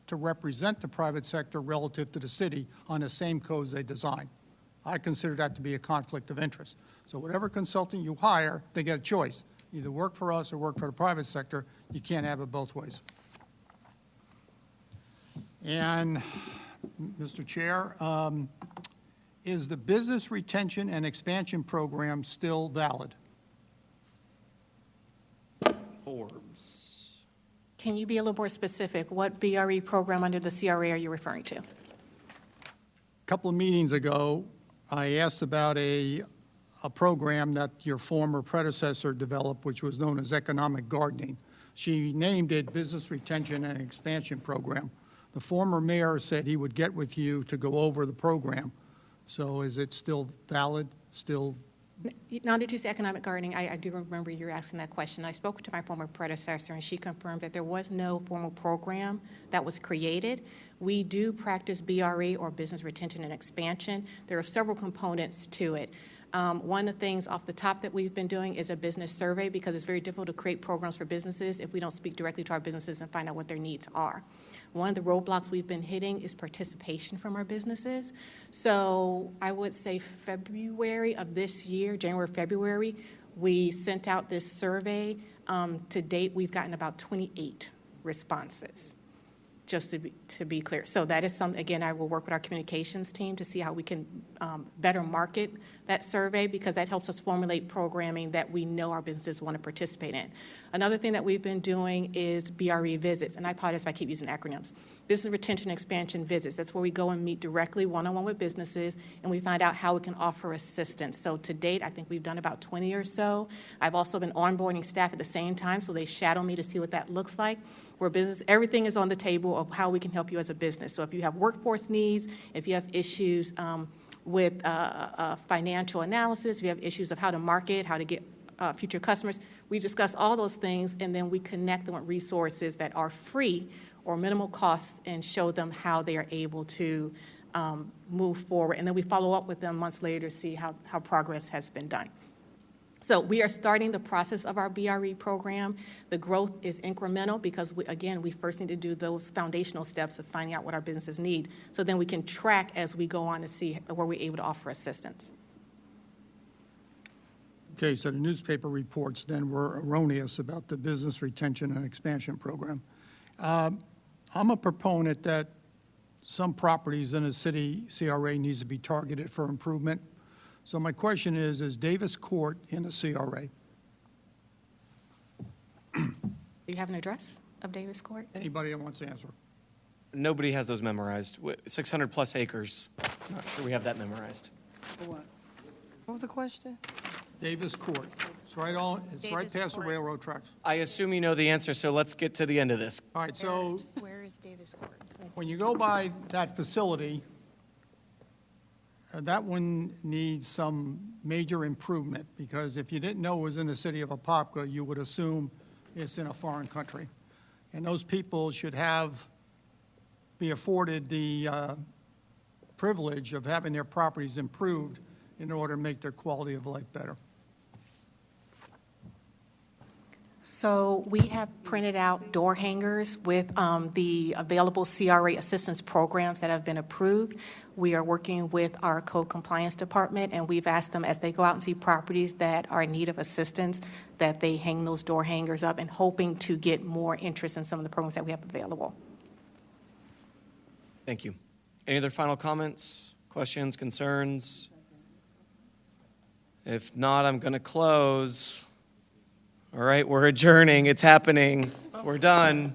to represent the private sector relative to the city on the same codes they design. I consider that to be a conflict of interest. So whatever consultant you hire, they get a choice. Either work for us or work for the private sector. You can't have it both ways. And, Mr. Chair, is the business retention and expansion program still valid? Forbes. Can you be a little more specific? What BRE program under the CRA are you referring to? A couple of meetings ago, I asked about a program that your former predecessor developed, which was known as economic gardening. she named it Business Retention and Expansion Program. The former mayor said he would get with you to go over the program. So is it still valid, still? Now that you say economic gardening, I do remember you asking that question. I spoke to my former predecessor, and she confirmed that there was no formal program that was created. We do practice BRE, or Business Retention and Expansion. There are several components to it. One of the things off the top that we've been doing is a business survey, because it's very difficult to create programs for businesses if we don't speak directly to our businesses and find out what their needs are. One of the roadblocks we've been hitting is participation from our businesses. So I would say February of this year, January, February, we sent out this survey. To date, we've gotten about 28 responses, just to be clear. So that is something, again, I will work with our communications team to see how we can better market that survey, because that helps us formulate programming that we know our businesses want to participate in. Another thing that we've been doing is BRE visits, and I apologize if I keep using acronyms. Business Retention and Expansion visits. That's where we go and meet directly one-on-one with businesses, and we find out how we can offer assistance. So to date, I think we've done about 20 or so. I've also been onboarding staff at the same time, so they shadow me to see what that looks like. Where business, everything is on the table of how we can help you as a business. So if you have workforce needs, if you have issues with financial analysis, if you have issues of how to market, how to get future customers, we discuss all those things, and then we connect them with resources that are free or minimal costs and show them how they are able to move forward. And then we follow up with them months later to see how progress has been done. So we are starting the process of our BRE program. The growth is incremental because, we first need to do those foundational steps of finding out what our businesses need, so then we can track as we go on to see where we're able to offer assistance. Okay, so the newspaper reports then were erroneous about the Business Retention and Expansion Program. I'm a proponent that some properties in a city CRA needs to be targeted for improvement. So my question is Davis Court in a CRA? Do you have an address of Davis Court? Anybody that wants to answer? Nobody has those memorized. 600 plus acres. Not sure we have that memorized. What was the question? Davis Court. It's right Davis past the Court. railroad tracks. I assume you know the answer, so let's get to the end of this. All right, so Where is Davis Court? when you go by that facility, that one needs some major improvement, because if you didn't know it was in the city of Apopka, you would assume it's in a foreign country. And those people should be afforded the privilege of having their properties improved in order to make their quality of life better. So we have printed out door hangers with the available CRA assistance programs that have been approved. We are working with our code compliance department, and we've asked them, as they go out and see properties that are in need of assistance, that they hang those door hangers up, and hoping to get more interest in some of the programs that we have available. Thank you. Any other final comments, questions, concerns? If not, I'm going to close. All right, we're adjourning. It's happening. We're done.